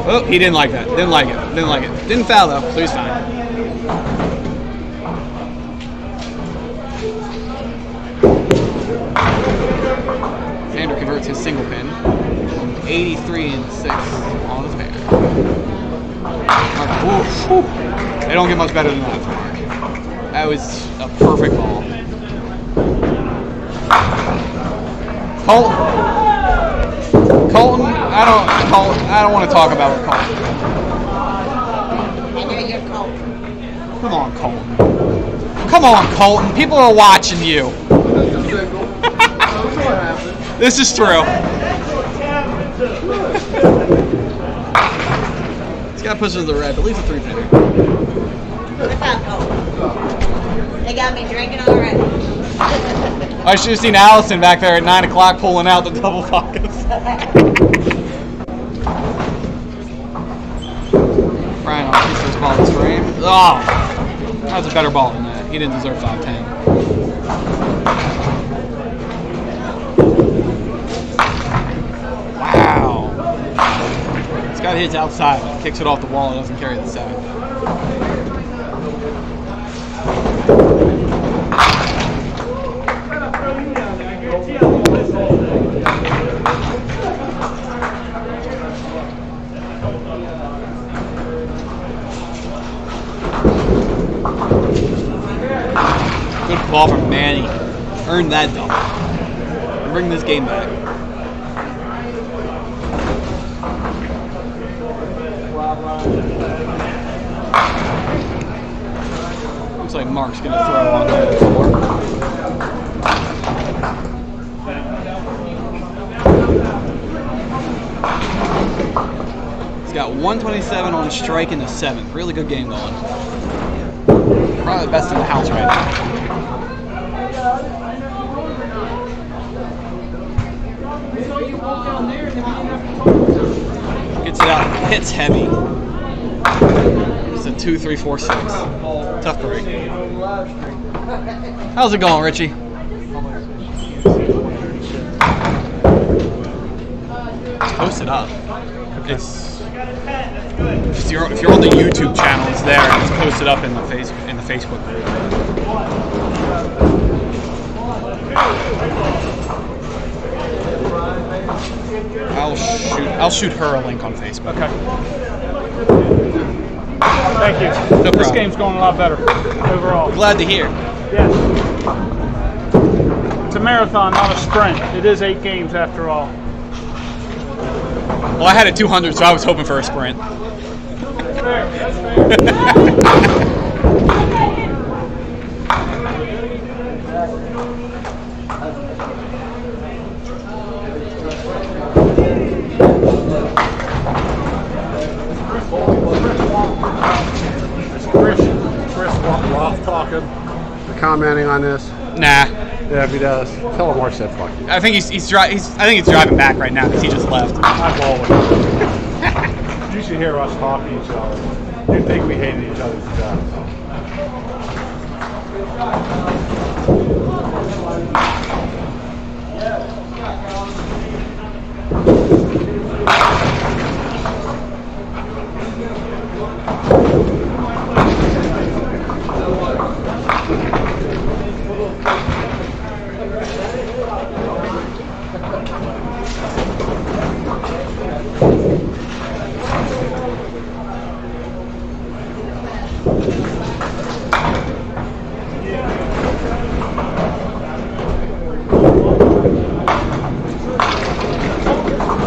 Oh, he didn't like that. Didn't like it. Didn't foul though, so he's fine. Xander converts his single pin. 83 and 6 on his pair. Mark, whew. They don't get much better than that for Mark. That was a perfect ball. Colton, I don't want to talk about Colton. Come on, Colton. People are watching you. This is true. This guy pushes the red, but leaves a 3-pinner. They got me drinking already. I should have seen Allison back there at 9 o'clock pulling out the double pockets. Brian on his first ball in this frame. Oh, that was a better ball than that. He didn't deserve 5-10. Wow. This guy hits outside, kicks it off the wall, and doesn't carry the 7. Good ball from Manny. Earned that double. Bring this game back. Looks like Mark's going to throw on that 4. He's got 127 on strike in the 7th. Really good game going. Probably the best in the house right now. Gets it out, hits heavy. It's a 2, 3, 4, 6. Tough break. How's it going, Richie? Post it up. It's if you're on the YouTube channel, it's there and it's posted up in the Facebook group. I'll shoot her a link on Facebook. Okay. Thank you. No This problem. game's going a lot better overall. Glad to hear. Yes. It's a marathon, not a sprint. It is 8 games after all. Well, I had a 200, so I was hoping for a sprint. Chris Roth talking, commenting on this. Nah. Yeah, if he does, tell him Mark said fuck you. I think he's driving back right now because he just left. I'm bowling. You should hear us talk to each other. You'd think we hated each other to death.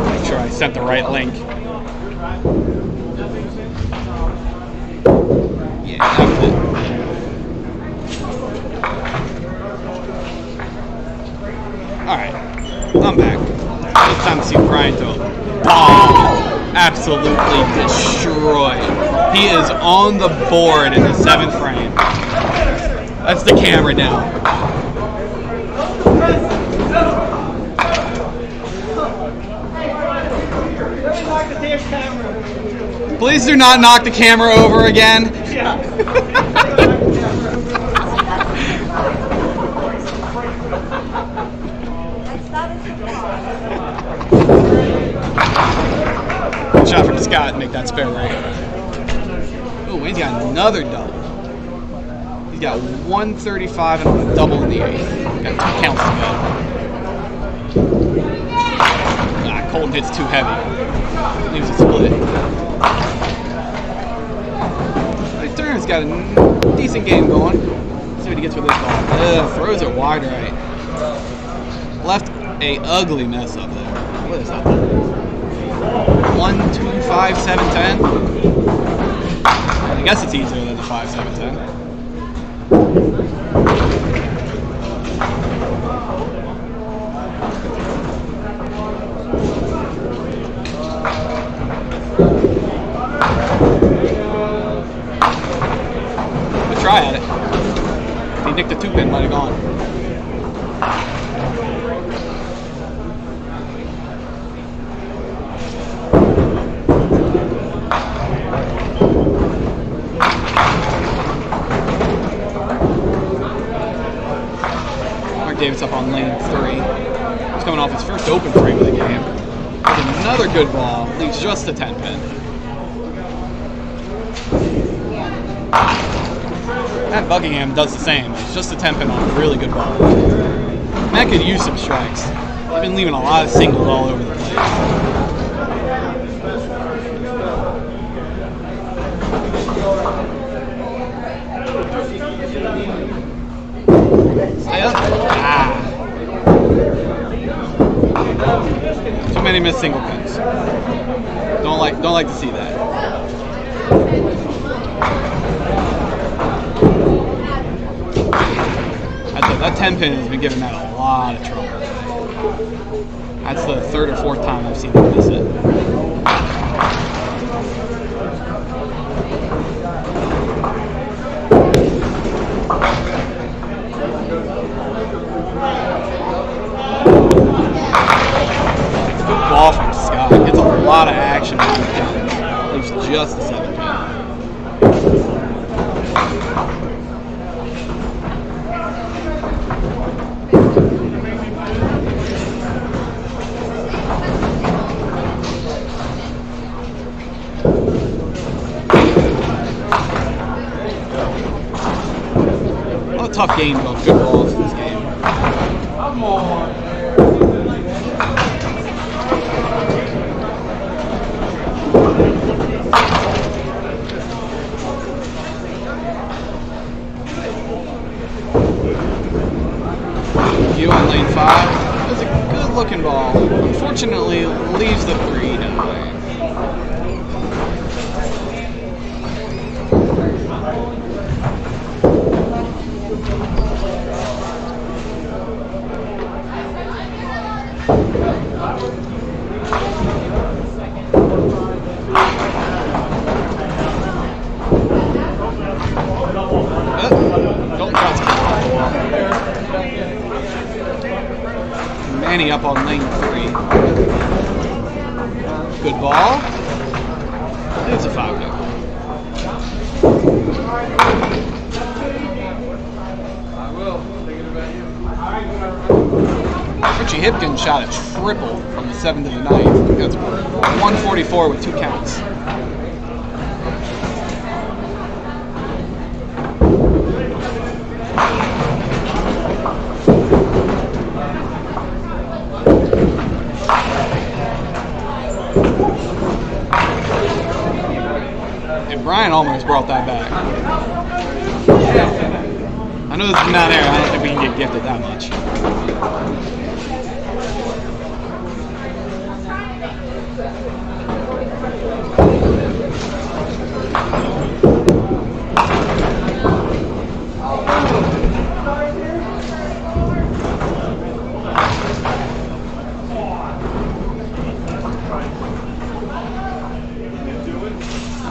Make sure I sent the right link. Yeah, that was it. Alright, I'm back. It's time to see Brian to bomb. Absolutely destroyed. He is on the board in the 7th frame. That's the camera down. Please do not knock the camera over again. Good shot from Scott to make that spare right. Oh, he's got another double. He's got 135 and a double in the 8th. Got 2 counts to go. Colton hits too heavy. Leaves it split. Turner's got a decent game going. Let's see what he gets with this ball. Throws it wide right. Left a ugly mess up there. What is that? 1, 2, 5, 7, 10. I guess it's easier than the 5, 7, 10. Try at it. If he nicked the 2-pin, might have gone. Mark Davis up on lane 3. He's coming off his first open frame of the game. With another good ball, leaves just a 10-pin. Matt Buckingham does the same. It's just a 10-pin on a really good ball. Matt could use some strikes. They've been leaving a lot of singles all over the place. Too many missed single pins. Don't like to see that. That 10-pin has been giving Matt a lot of trouble. That's the 3rd or 4th time I've seen him miss it. Good ball from Scott. Gets a lot of action on the pins. Leaves just a 7-pin. Tough game, but good balls in this game. Come on. You on lane 5. It was a good looking ball. Unfortunately, Unfortunately, leaves the 3-9. Manny up on lane 3. Good ball. It's a foul kick. Richie Hipkins shot a triple from the 7th to the 9th. That's 144 with 2 counts. Brian almost brought that back. I know this is not air. I don't think we can get gifted that much.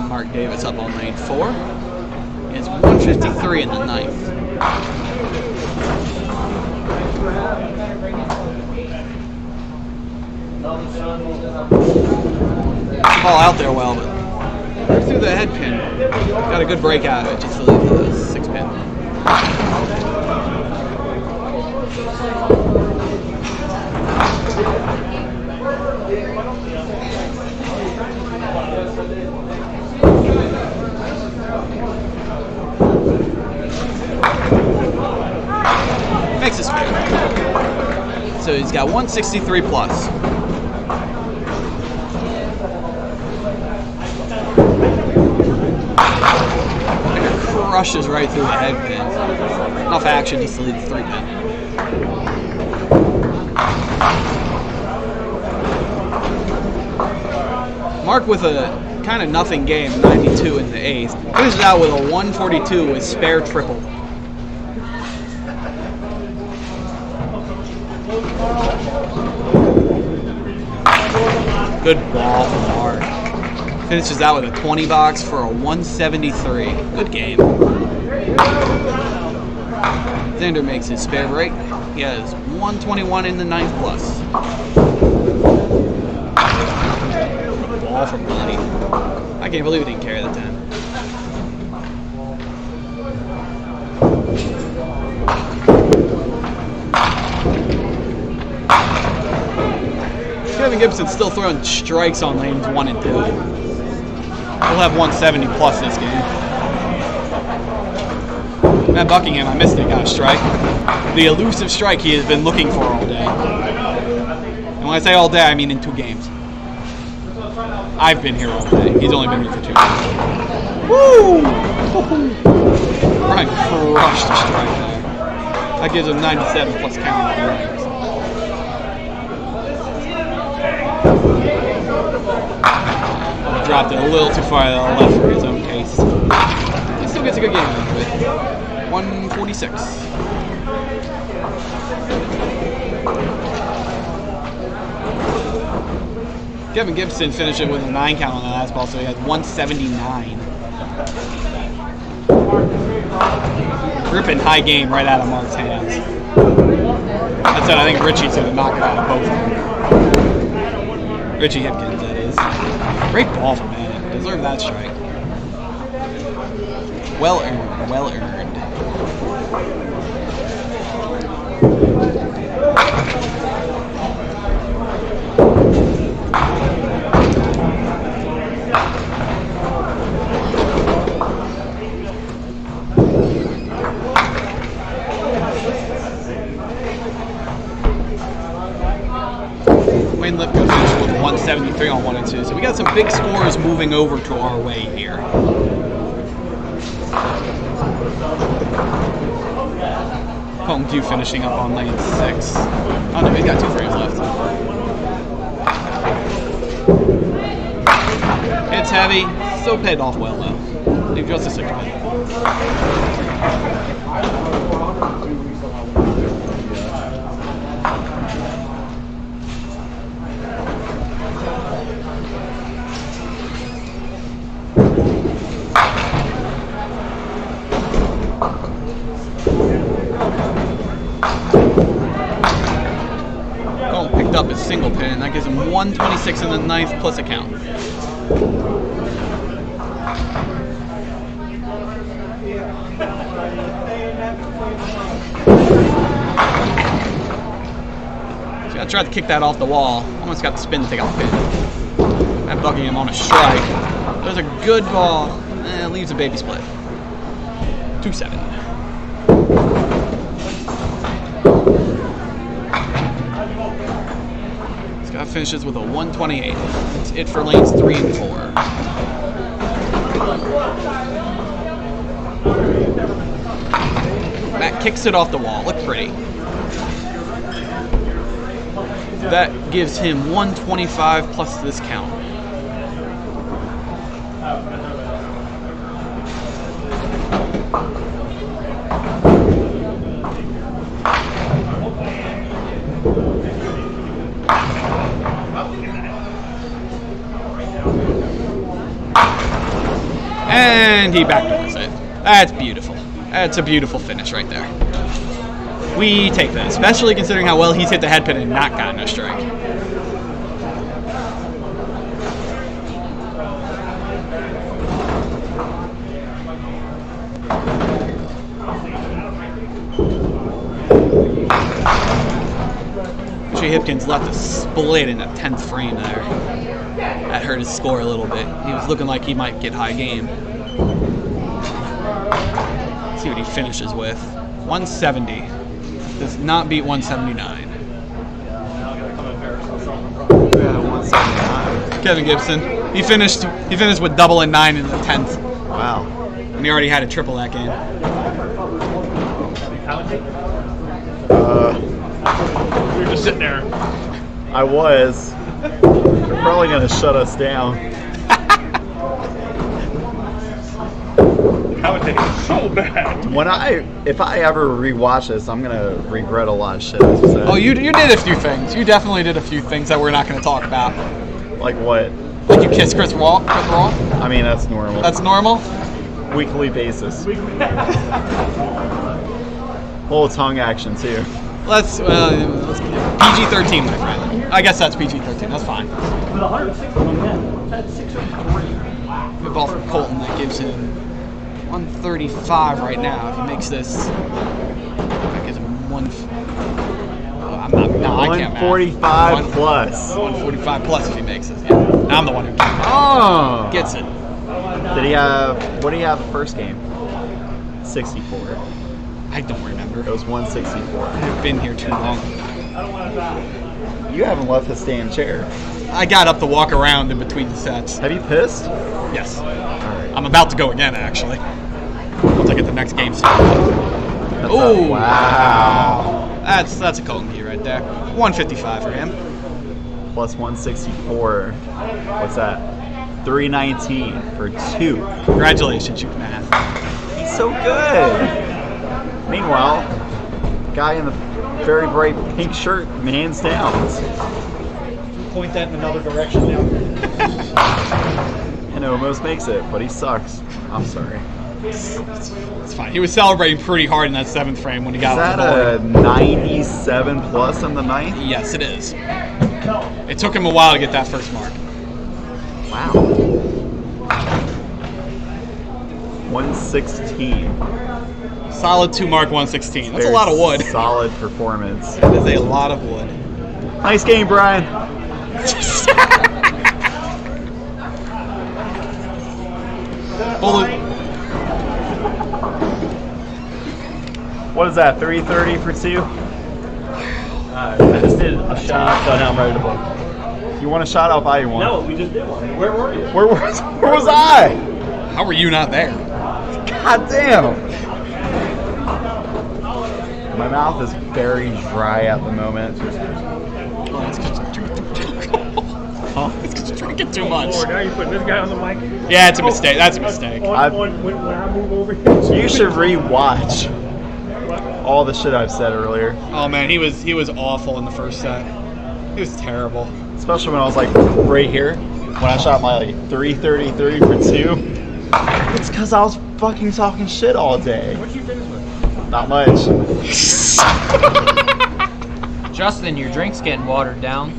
Mark Davis up on lane 4. It's 153 in the 9th. Ball out there well, but right through the head pin. Got a good break out of it just to leave the 6 pin. Makes it spare. So he's got 163 plus. Crushes right through the head pin. Enough action just to leave the 3 pin. Mark with a kind of nothing game, 92 in the 8th. Finishes out with a 142 with spare triple. Good ball from Mark. Finishes out with a 20 box for a 173. Good game. Xander makes his spare break. He has 121 in the 9th plus. Ball from Money. I can't believe he didn't carry the 10. Kevin Gibson's still throwing strikes on lanes 1 and 2. We'll have 170 plus this game. Matt Buckingham, I missed it, got a strike. The elusive strike he has been looking for all day. And when I say all day, I mean in 2 games. I've been here all day. He's only been here for 2 games. Woo! Brian crushed the strike there. That gives him 97 plus count on the lanes. Dropped it a little too far to the left for his own taste. He still gets a good game out of it. 146. Kevin Gibson finished it with a 9 count on the last ball, so he had 179. Ripping high game right out of Mark's hands. That said, I think Richie's going to knock it out of both of them. Richie Hipkins, that is. Great ball from Manning. Deserved that strike. Well earned. Well earned. Wayne Lipko finished with 173 on 1 and 2. So we got some big scores moving over to our way here. Home 2 finishing up on lane 6. Oh no, he's got 2 frames left. heavy. Still paid off well, though. Leave just a 6 pin. Colton picked up his single pin. That gives him 126 in the 9th plus a count. See, I tried to kick that off the wall. Almost got the spin to take out the pin. I'm bugging him on a strike. There's a good ball. Leaves a baby split. 2-7. Scott finishes with a 128. That's it for lanes 3 and 4. Matt kicks it off the wall. Look pretty. That gives him 125 plus this count. And he backdoors it. That's beautiful. That's a beautiful finish right there. We take that, especially considering how well he's hit the head pin and not gotten a strike. Actually, Hipkins left a split in the 10th frame there. That hurt his score a little bit. He was looking like he might get high game. Let's see what he finishes with. 170. Does not beat 179. Yeah, 179. Kevin Gibson. He finished with double and 9 in the 10th. Wow. And he already had a triple that game. You're just sitting there. I was. They're probably gonna shut us down. Commentating so bad. If I ever rewatch this, I'm gonna regret a lot of shit. So. Oh, you did a few things. You definitely did a few things that we're not going to talk about. Like what? Like you kissed Chris Raw? I mean, that's normal. That's normal? Weekly basis. Little tongue action too. Let's PG-13, my friend. I guess that's PG-13. That's fine. With 160 on that, that's 603. Good ball from Colton. That gives him 135 right now. If he makes this, that gives him I can't math. 145 plus. 145 plus if he makes this. Yeah. I'm the one who gets it. Did he have? What did he have the first game? 64. I don't remember. It was 164. I've been here too long. You haven't left the stand chair. I got up to walk around in between the sets. Have you pissed? Yes. All right. I'm about to go again, actually. Once I get the next game started. Oh, wow. That's a Colton key right there. 155 for him. Plus 164. What's that? 319 for 2. Congratulations, you man. He's so good. Meanwhile, guy in the very bright pink shirt, hands down. Point that in another direction now. And almost makes it, but he sucks. I'm sorry. It's fine. He was celebrating pretty hard in that 7th frame when he got Is on that the board. a 97 plus on the 9th? Yes, it is. It took him a while to get that first mark. Wow. 116. Solid 2-mark 116. That's a lot of wood. Solid performance. That is a lot of wood. Nice game, Brian. Bullet. What is that, 330 for 2? I just did a shot, so now I'm ready to play. You want a shot? I'll buy you one. No, we just did one. Where were you? Where was I? How were you not there? God damn. My mouth is very dry at the moment. Huh? It's because you're drinking too much. Lord, now you put this guy on the mic. Yeah, it's a mistake. That's a mistake. When I move over here. You should rewatch all the shit I've said earlier. Oh man, he was awful in the first set. He was terrible. Especially when I was like right here. When I shot my like 333 for 2. It's because I was fucking talking shit all day. What you finish with? Not much. Justin, your drink's getting watered down.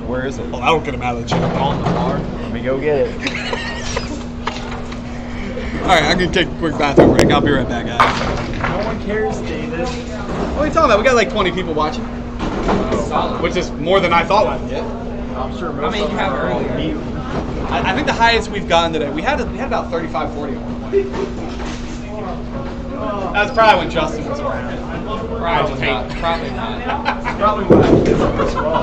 Where is it? Oh, that'll get him out of the gym. On the bar. Let me go get it. Alright, I'm gonna take a quick bathroom break. I'll be right back, guys. No one cares, David. What are you talking about? We got like 20 people watching. Solid. Which is more than I thought we'd get. I'm sure How most many of you them have are all earlier? mute. I think the highest we've gotten today, we had about 35, 40 of them. That's probably when Justin was around. Probably not. Probably not. Probably what I did as well.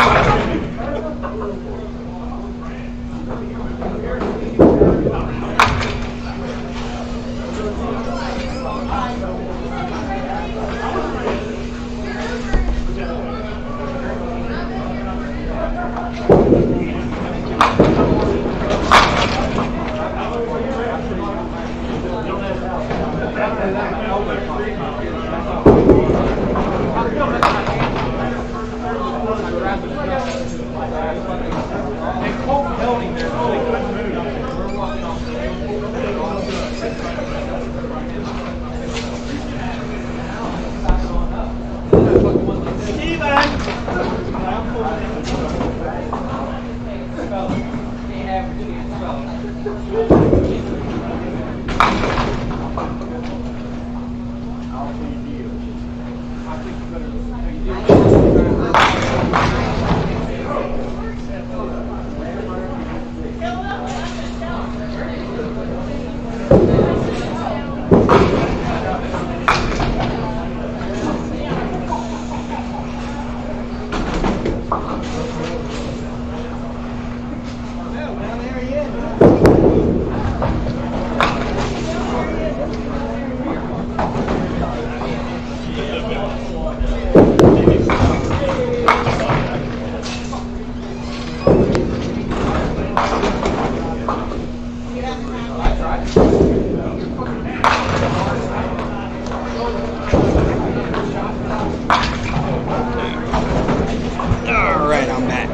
Alright, I'm back.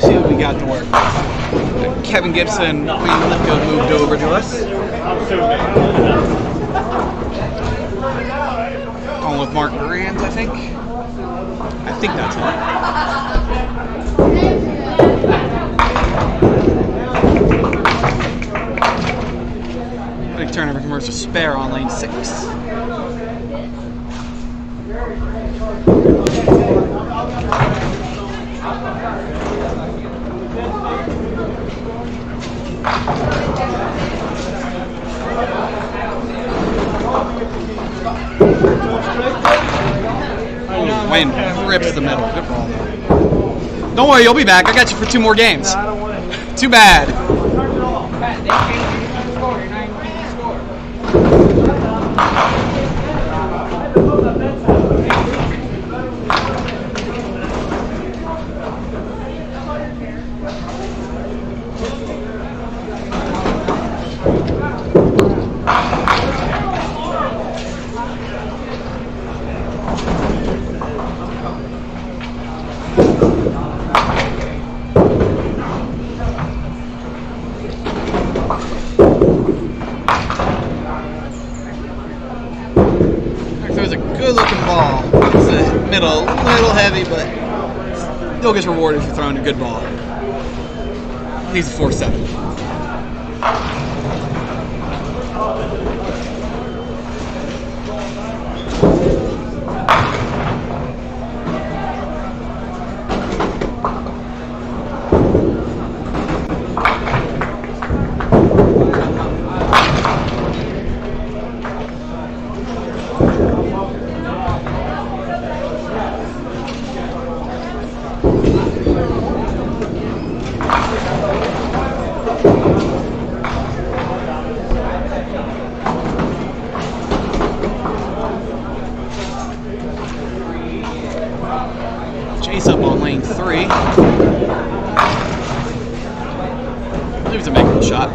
See what we got to work. Kevin Gibson, Queen Lithgow moved over to us. On with Mark Durant, I think. I think that's it. Big turnover commercial spare on lane 6. Oh, Wayne rips the middle. Good ball, though. Don't worry, you'll be back. I got you for 2 more games. Too bad. Matt, they changed the score. You're not even keeping the score. Throws a good-looking ball. It's a middle, a little heavy, but still gets rewarded for throwing a good ball. Needs a 4-7. Leaves a makeable shot.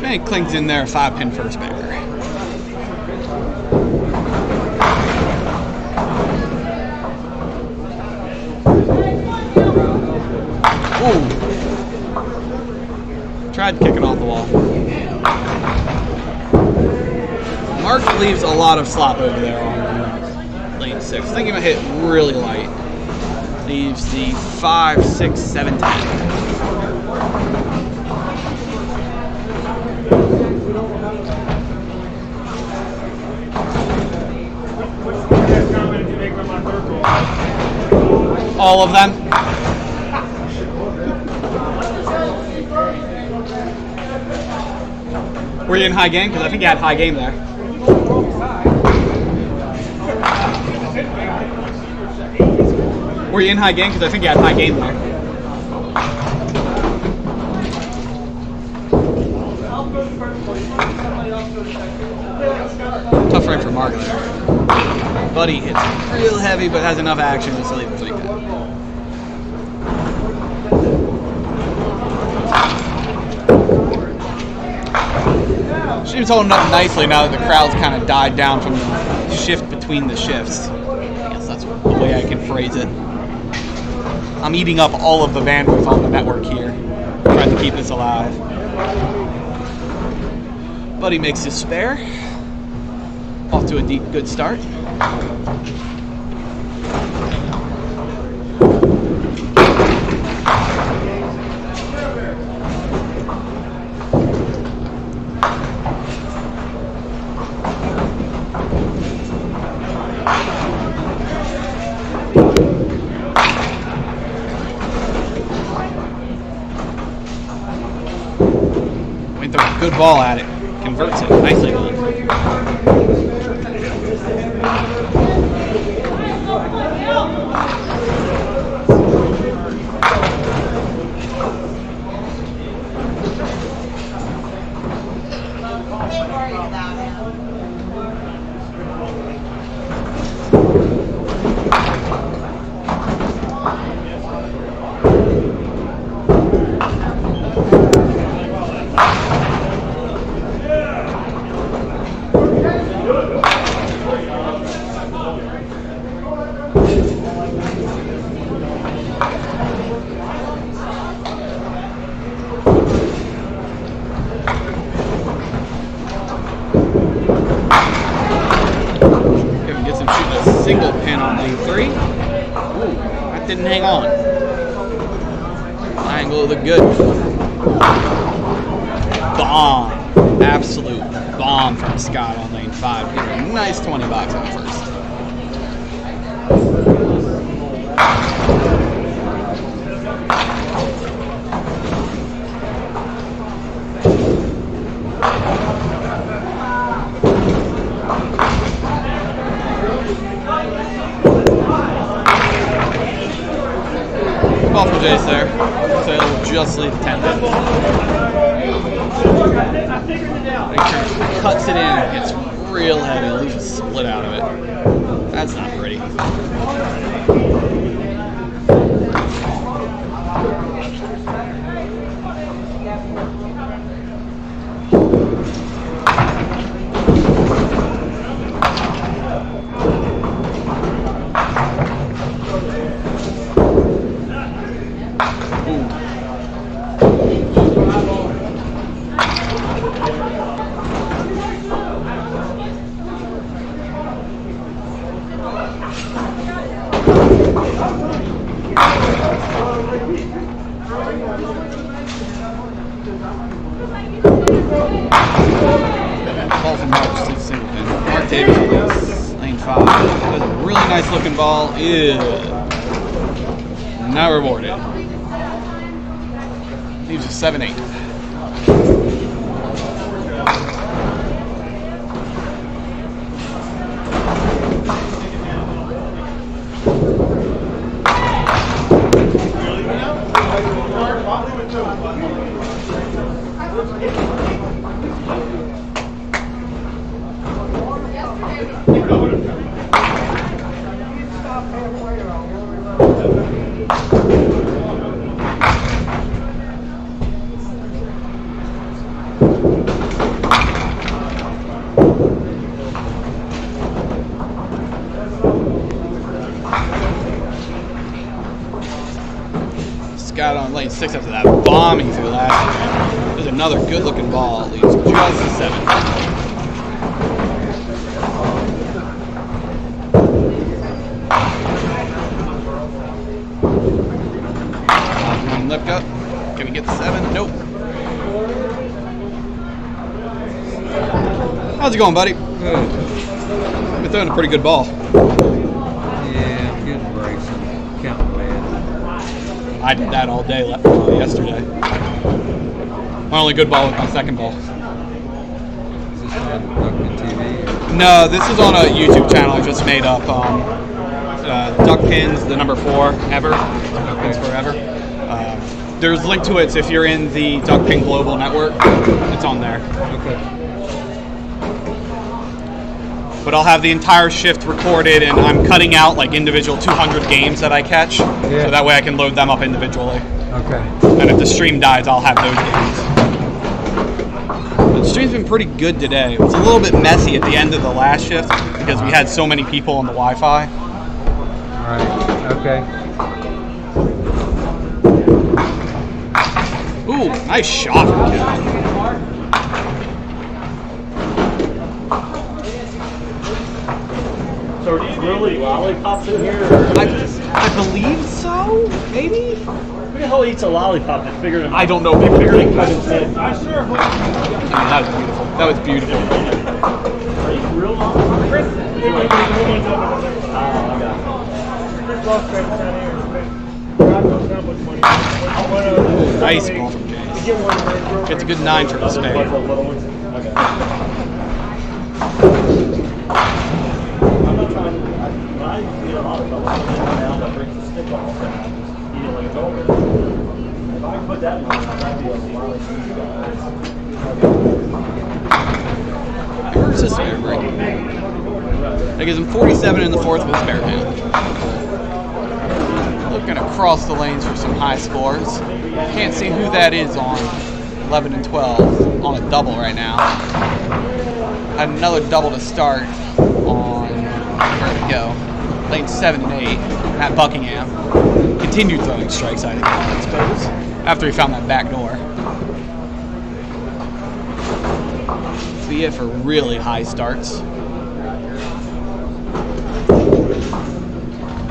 And it clings in there, 5-pin first backer. Ooh. Tried kicking off the wall. Mark leaves a lot of slop over there on lane 6. I think he might hit really light. Leaves the 5, 6, 7, 10. All of them. Were you in high game? Because I think you had high game there. Were you in high game? Because I think you had high game there. Tough frame for Mark there. Buddy hits real heavy, but has enough action to still leave it like that. She's holding up nicely now that the crowd's kind of died down from the shift between the shifts. I guess that's the way I can phrase it. I'm eating up all of the bandwidth on the network here, trying to keep this alive. Buddy makes his spare. Off to a deep, good start. Went a good ball at it. Converts it nicely. Single pin on lane 3. Ooh, that didn't hang on. Angle looked good. Bomb. Absolute bomb from Scott on lane 5. Give him a nice 20 bucks on first. Buffalo Jace there, so he'll just leave 10 minutes. Make sure he cuts it in and gets real heavy, leaves a split out of it. That's not pretty. Ball from Mark to single pin. Mark Davis, lane 5. That was a really nice looking ball. Ew. Not rewarded. Leaves a 7-8. Got on lane 6 after that bomb he threw last time. There's another good-looking ball, at least. Just a 7. Lip up. Can we get the 7? Nope. How's it going, buddy? Good. You're throwing a pretty good ball. Yeah, I'm getting breaks and counting bad. I did that all day yesterday. My only good ball was my second ball. Is this on Duckman TV? No, this is on a YouTube channel I just made up. Duck Pins, the number 4 ever. Duck Pins Forever. There's a link to it, so if you're in the Duck Pin Global Network, it's on there. Okay. But I'll have the entire shift recorded, and I'm cutting out like individual 200 games that I catch, so that way I can load them up individually. Okay. And if the stream dies, I'll have those games. The stream's been pretty good today. It was a little bit messy at the end of the last shift because we had so many people on the Wi-Fi. Alright. Okay. Ooh, nice shot from Kevin. So are these really lollipops in here? I believe so, maybe? Who the hell eats a lollipop that's bigger than I don't know. bigger than Kevin's head? That was beautiful. That was beautiful. Are you real lollipops? Chris, I got Nice ball from James. Gets a good 9 for the spade. I'm not trying to. I eat a lollipop now that brings the stick off, and I just eat it like it's over. If I can put that in my mouth, that'd be a lollipop. Where's this spare break? That gives him 47 in the 4th with a spare hand. Looking across the lanes for some high scores. Can't see who that is on 11 and 12 on a double right now. Had another double to start on, where we go, lane 7 and 8 at Buckingham. Continued throwing strikes, I think, I suppose, after he found that back door. Be it for really high starts.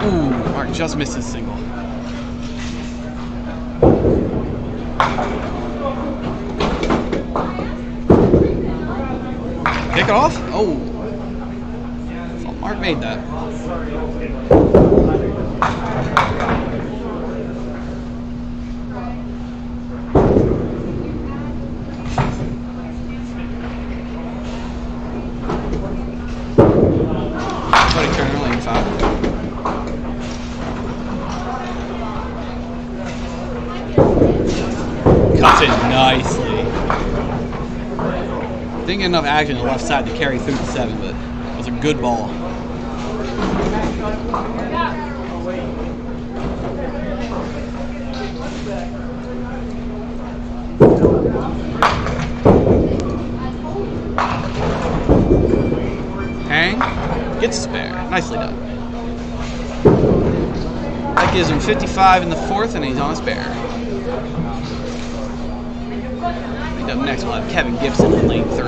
Ooh, Mark just missed his single. Kick it off? Oh. I thought Mark made that. Buddy Turner, lane 5. Cuts it nicely. Didn't get enough action on the left side to carry through the 7, but it was a good ball. Hang, gets a spare. Nicely done. That gives him 55 in the 4th, and he's on a spare. Up next, we'll have Kevin Gibson in lane 3.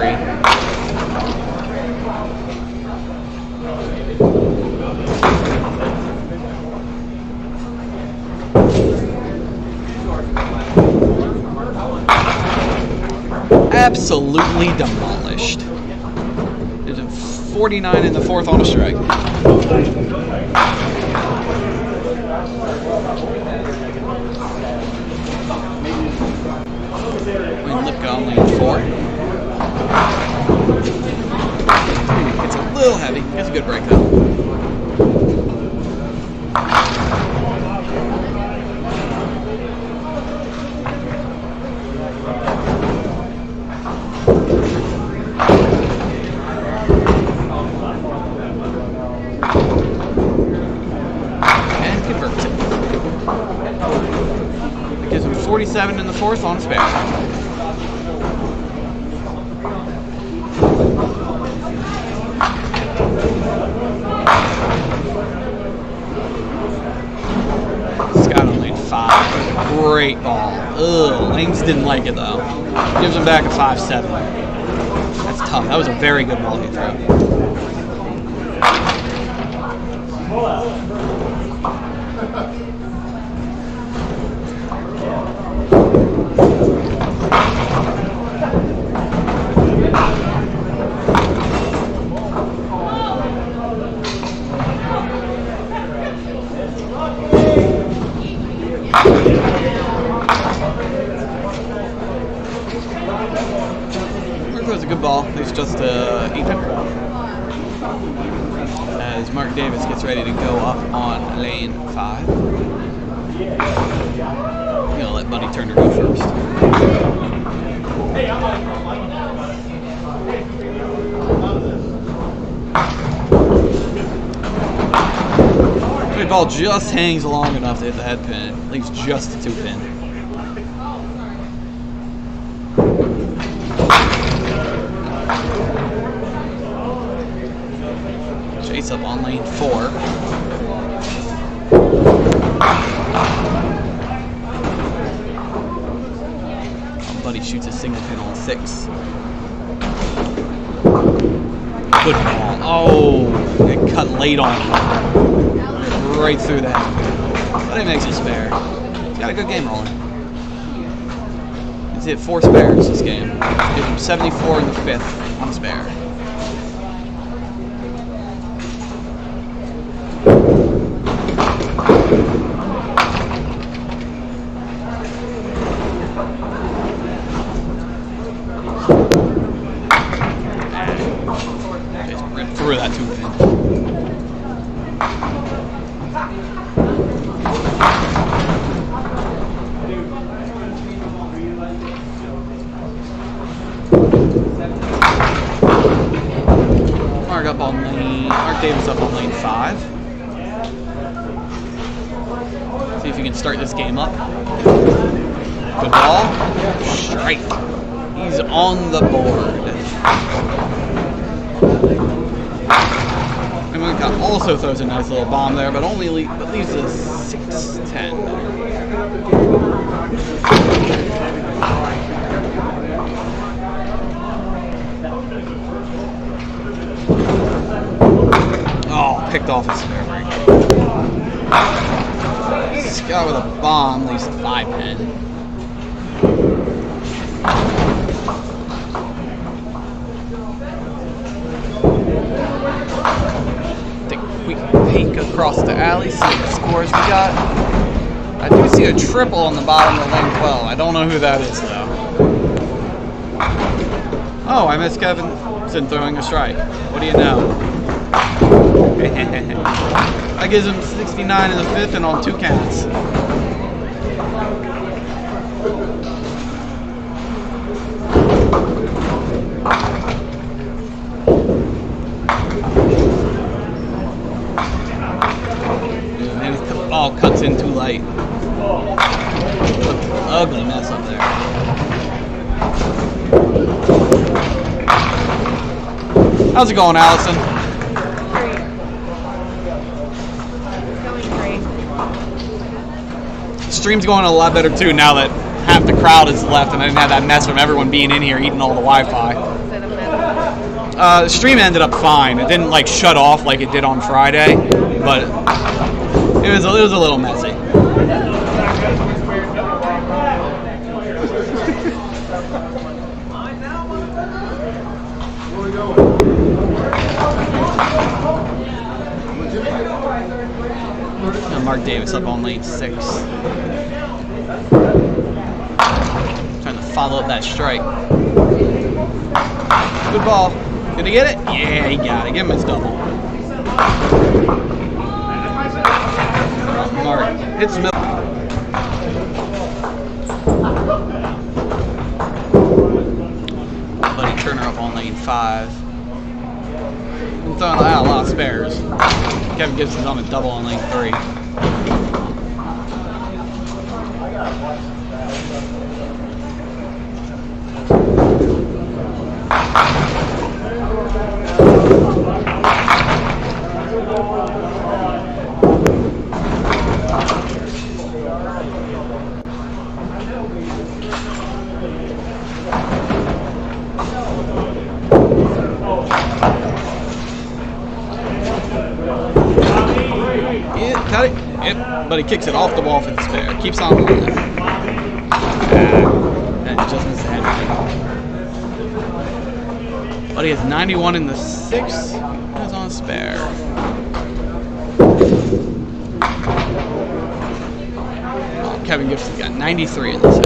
Absolutely demolished. There's a 49 in the 4th on a strike. Lipka on lane 4. It's a little heavy. It's a good break though. 7 in the 4th on a spare. Scott on lane 5. Great ball. Ugh, Lanes didn't like it though. Gives him back a 5-7. That's tough. That was a very good ball he threw. That was a good ball. It's just even. As Mark Davis gets ready to go up on lane 5. I'm gonna let Buddy Turner go first. The ball just hangs long enough to hit the head pin. Leaves just a 2 pin. Chase up on lane 4. Buddy shoots a single pin on 6. Good ball. Oh, it cut late on him. Right through that. But it makes a spare. He's got a good game rolling. He's hit 4 spares this game. Gives him 74 in the 5th on spare. Through that 2 pin. Mark Davis up on lane 5. See if he can start this game up. Good ball. Strike. He's on the board. And also throws a nice little bomb there, but only leaves a 6-10. Oh, picked off his spare break. Scott with a bomb leaves 5 pin. Peek across the alley, see what scores we got. I do see a triple on the bottom of lane 12. I don't know who that is though. Oh, I missed Kevinson throwing a strike. What do you know? That gives him 69 in the 5th and on 2 counts. Ball cuts in too late. Ugly mess up there. How's it going, Allison? Great. Going great. The stream's going a lot better too now that half the crowd is left and I didn't have that mess from everyone being in here eating all the Wi-Fi. The stream ended up fine. It didn't like shut off like it did on Friday, but it was a little messy. Mark Davis up on lane 6. Trying to follow up that strike. Good ball. Did he get it? Yeah, he got it. Give him his double. Mark hits middle. Buddy Turner up on lane 5. I'm throwing out a lot of spares. Kevin Gibson's on a double on lane 3. Yeah, cut it. Yep, but he kicks it off the wall for the spare. Keeps on going. And just missed the head. But he has 91 in the 6. He's on spare. Oh, Kevin Gibson's got 93 in the 6.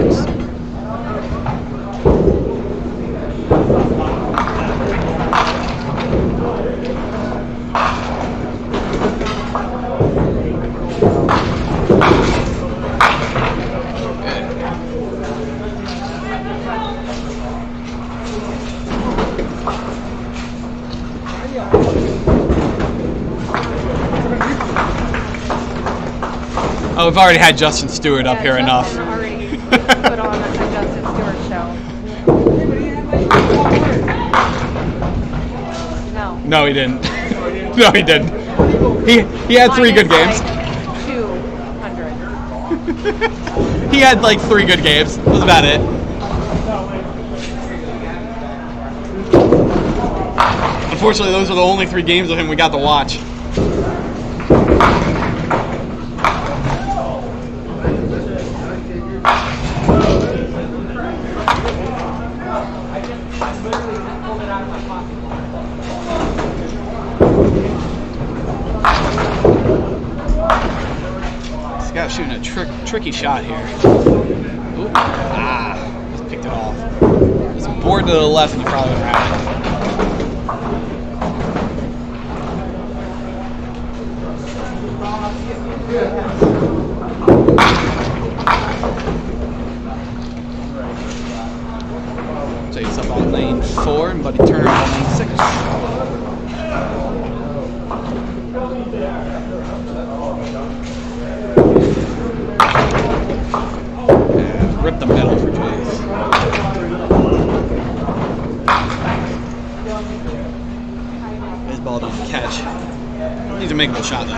Oh, we've already had Justin Stewart up here enough. Already put on a Justin Stewart show. No. No, he didn't. No, he didn't. He had 3 good games. Like 200. He had like 3 good games. That was about it. Unfortunately, those were the only 3 games of him we got to watch. This guy's shooting a tricky shot here. Ooh. Just picked it off. There's a board to the left and you probably would have had it. So he's up on lane 4 and Buddy Turner on lane 6. And rip the middle for Jays. His ball doesn't catch. He's a makeable shot though.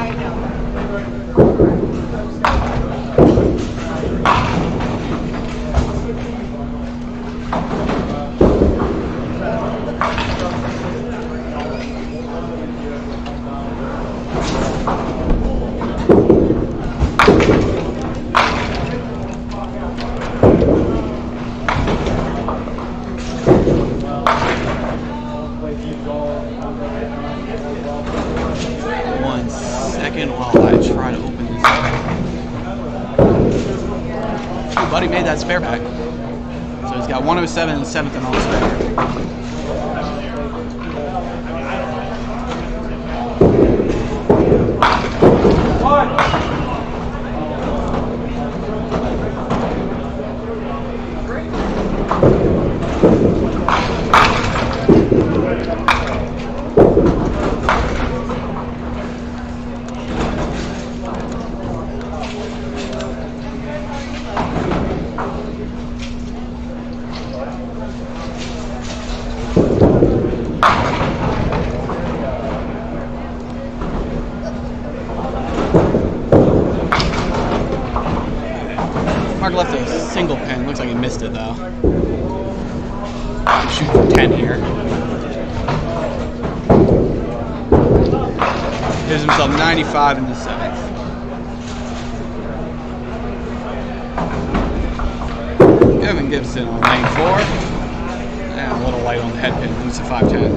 While I try to open this up. Buddy made that spare back. So he's got 107 and 7th and all spare. Mark left a single pin. Looks like he missed it though. Shoot for 10 here. Gives himself 95 in the 7th. Kevin Gibson on lane 4. And a little light on the head pin. Moves to 510.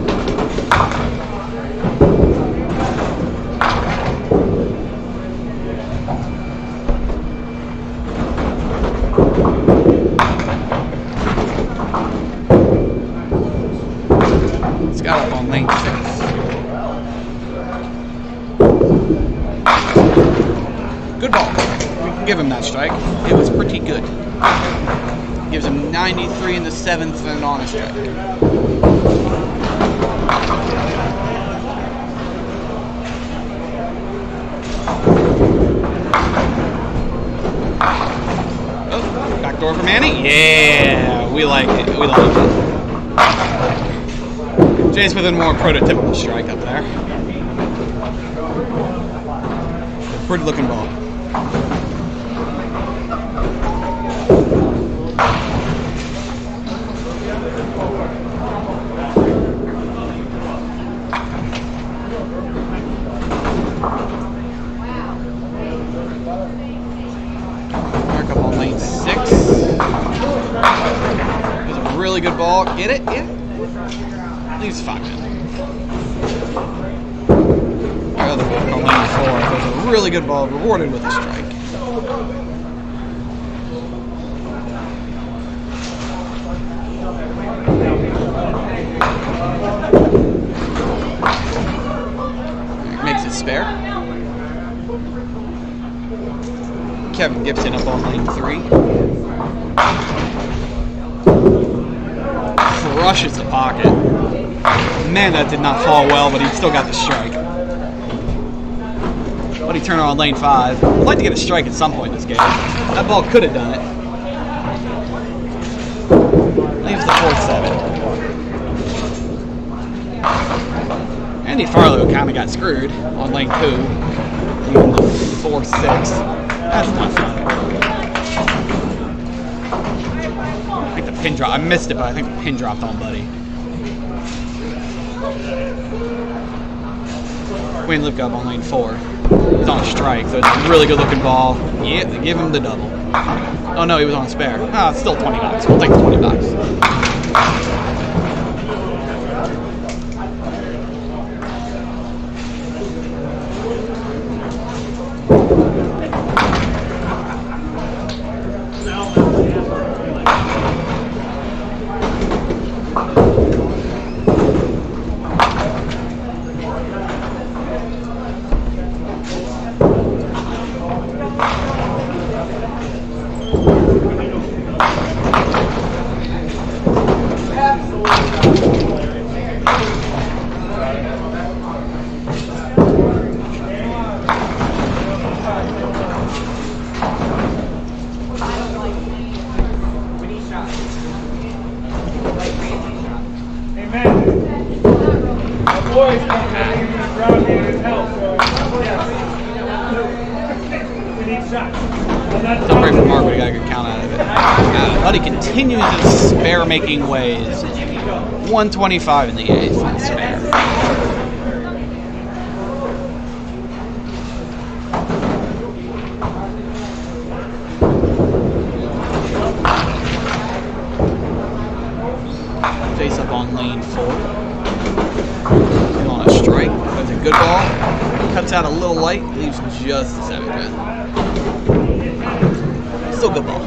Got up on lane 6. Good ball. We can give him that strike. It was pretty good. Gives him 93 in the 7th and on a strike. Oh, backdoor for Manny? Yeah, we like it. We like it. Jay's with a more prototypical strike up there. Pretty looking ball. really good ball. Get it? Get it? Leaves 5 in. Our other ball on lane 4. It was a really good ball, rewarded with a strike. Makes it spare. Kevin Gibson up on lane 3. Crushes the pocket. Man, that did not fall well, but he still got the strike. But he turned on lane 5. I'd like to get a strike at some point in this game. That ball could have done it. Leaves the 4-7. Andy Farlow kind of got screwed on lane 2. Leaving the 4-6. That's not fun. I think the pin drop. I missed it, but I think the pin dropped on Buddy. Wayne Lipka on lane 4. He's on a strike, so it's a really good looking ball. Yeah, they give him the double. Oh no, he was on spare. Ah, it's still $20. We'll take the $20. Celebrate for Mark, but he got a good count out of it. Buddy continues his spare-making ways. 125 in the 8th on spare. Face up on lane 4. On a strike. That's a good ball. Cuts out a little light, leaves just a 7-10. Still good ball.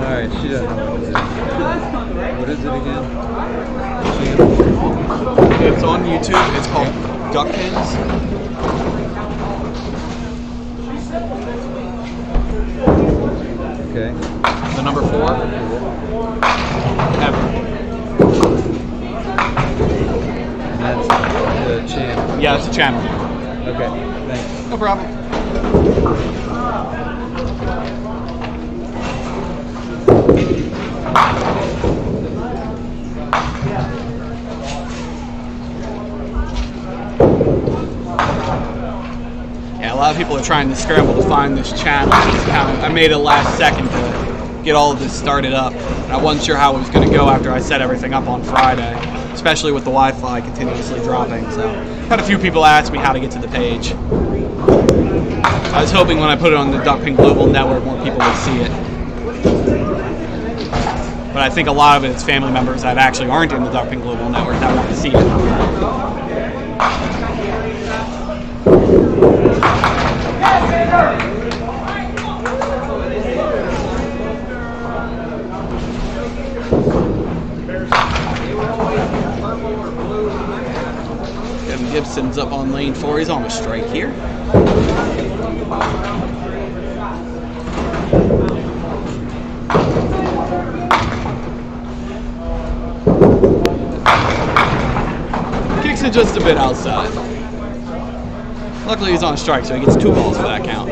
Alright, she doesn't know what is it again? It's on YouTube. It's called Duck Pins. Okay. The number 4. Ever. And that's the channel. Yeah, it's a channel. Okay, thanks. No problem. Yeah, a lot of people are trying to scramble to find this channel. I made it last second to get all of this started up. And I wasn't sure how it was going to go after I set everything up on Friday, especially with the Wi-Fi continuously dropping. So had a few people ask me how to get to the page. I was hoping when I put it on the Duckpin Global Network, more people would see it. But I think a lot of it is family members that actually aren't in the Duckpin Global Network that want to see it. Kevin Gibson's up on lane 4. He's on a strike here. Kicks it just a bit outside. Luckily he's on a strike, so he gets 2 balls for that count.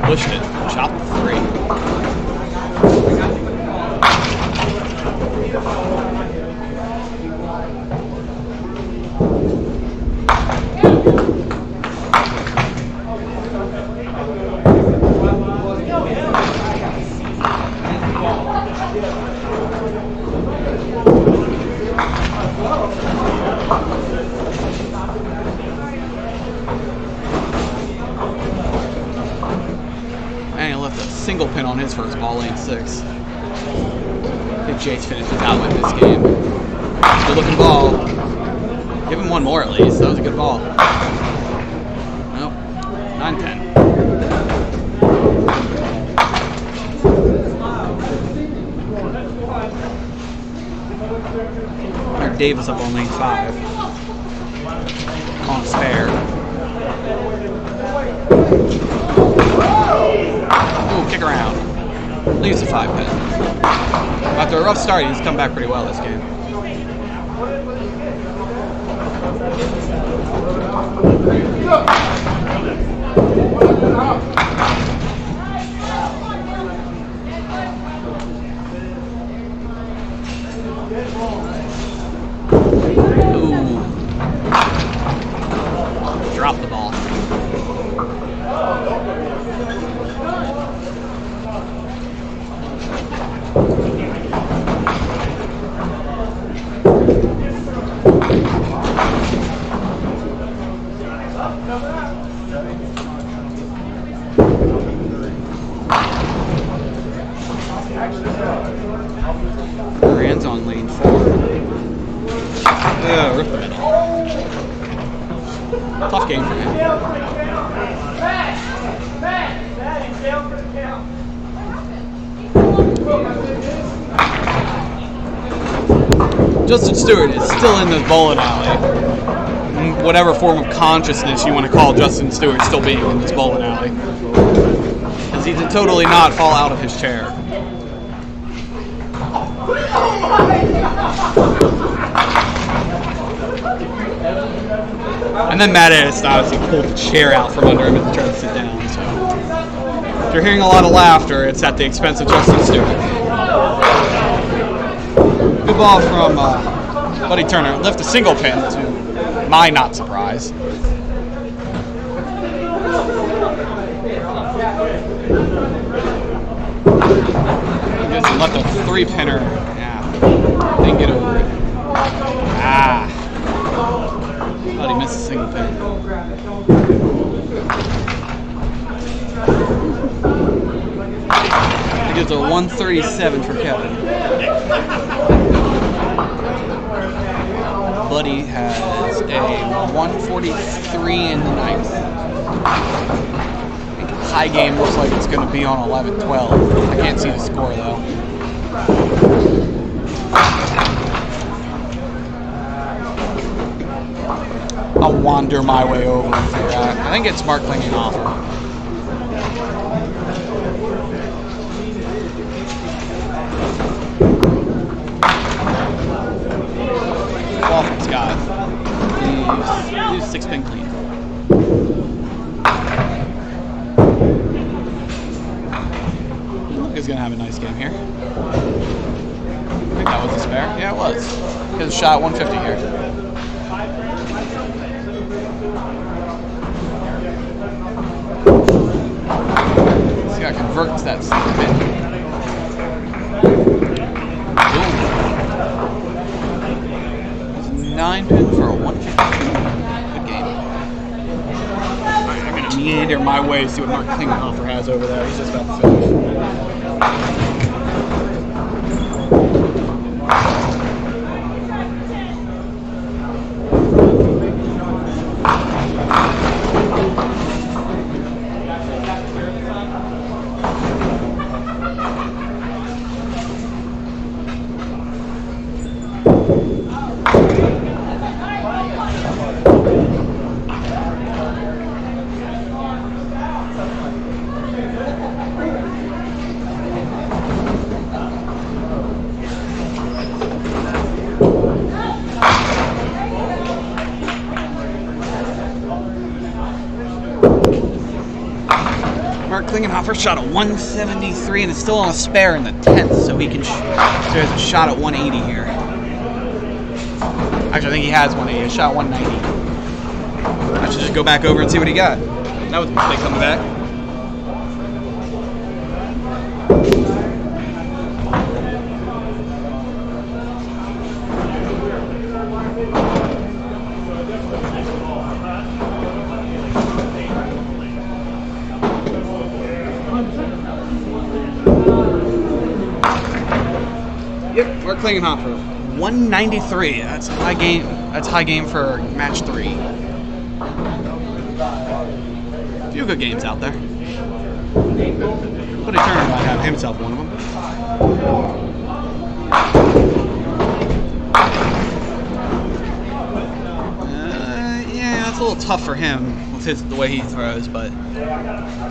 Pushed it. Shot 3. 1-6. I think Jace finishes out with this game. Good looking ball. Give him one more at least. That was a good ball. Nope. 9-10. Mark Davis up on lane 5. On a spare. Ooh, kick around. Leaves the 5 pin. After a rough start, he's come back pretty well this game. Ooh. Drop the ball. Rand's on lane 4. Rip the middle. Tough game for him. Justin Stewart is still in the bowling alley. Whatever form of consciousness you want to call Justin Stewart still being in this bowling alley. Because he did totally not fall out of his chair. And then Matt Ennis obviously pulled the chair out from under him and tried to sit down. So if you're hearing a lot of laughter, it's at the expense of Justin Stewart. Good ball from Buddy Turner. Left a single pin to my not surprise. Left a 3-pinner. Yeah. Didn't get over it. Ah. Thought he missed a single pin. It gives a 137 for Kevin. Buddy has a 143 in the ninth. High game looks like it's going to be on 11-12. I can't see the score though. I'll wander my way over and figure out. I think it's Mark Klingenhofer. Ball from Scott. He's 6-pin clean. He's gonna have a nice game here. I think that was a spare. Yeah, it was. He has a shot at 150 here. See how it converts that spin. Boom. 9 pin for a 150. Good game. Alright, I'm gonna meander my way to see what Mark Klingenhofer has over there. He's just about to finish. Klingenhofer shot at 173 and is still on a spare in the 10th, so he can. So he has a shot at 180 here. Actually, I think he has 180. A shot at 190. I should just go back over and see what he got. That was a mistake coming back. Yep, we're clinging hot for 193. That's high game. That's high game for match 3. A few good games out there. But Turner might have himself one of them. Yeah, that's a little tough for him with the way he throws, but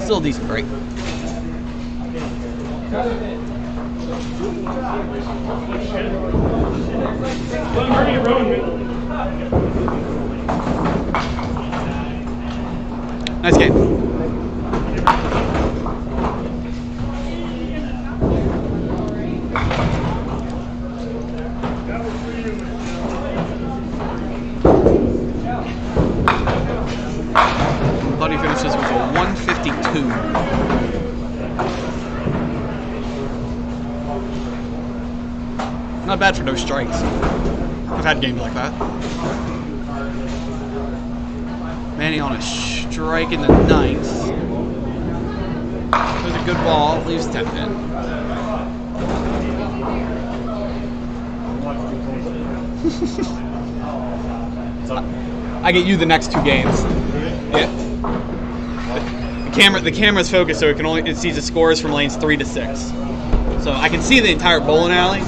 still a decent break. Nice game. Buddy finishes with a 152. Not bad for no strikes. I've had games like that. Manny on a strike in the 9th. There's a good ball, leaves 10 pin. I get you the next 2 games. Yeah. The camera's focused, so it sees the scores from lanes 3 to 6. So I can see the entire bowling alley.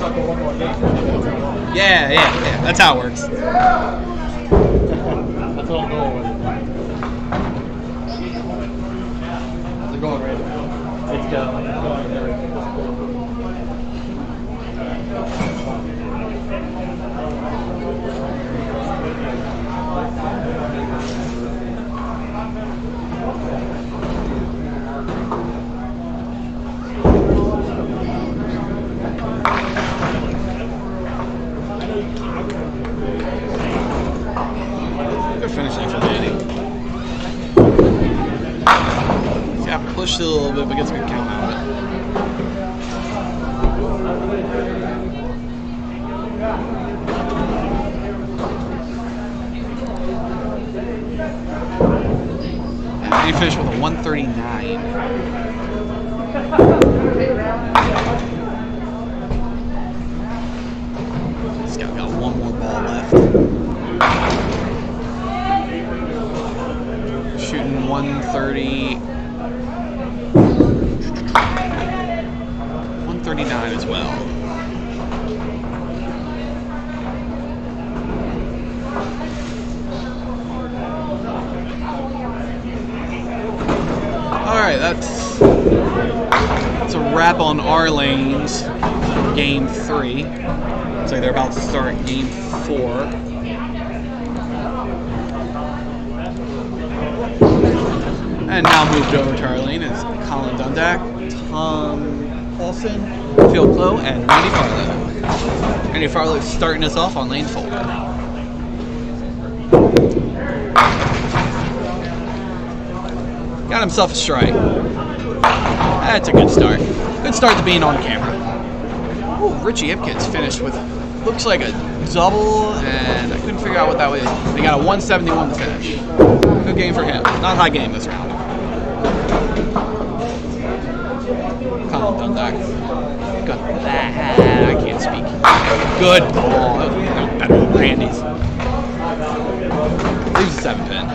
Yeah. That's how it works. That's what I'm going with. They're going right now. It's going. Good finish there for Manny. He's got pushed it a little bit, but gets a good count out of it. And he finished with a 139. He's got one more ball left. Shooting 130. 139 as well. Alright, that's a wrap on our lanes. Game 3. Looks like they're about to start game 4. And now moved over to our lane is Colin Dundak, Tom Paulson, Phil Clough, and Randy Farlow. Randy Farlow starting us off on lane 4. Got himself a strike. That's a good start. Good start to being on camera. Ooh, Richie Ipkiss finished with, looks like a double, and I couldn't figure out what that was. They got a 171 to finish. Good game for him. Not high game this round. Colin Dundak. Got that. I can't speak. Good ball. That was better than Randy's. Leaves a 7 pin.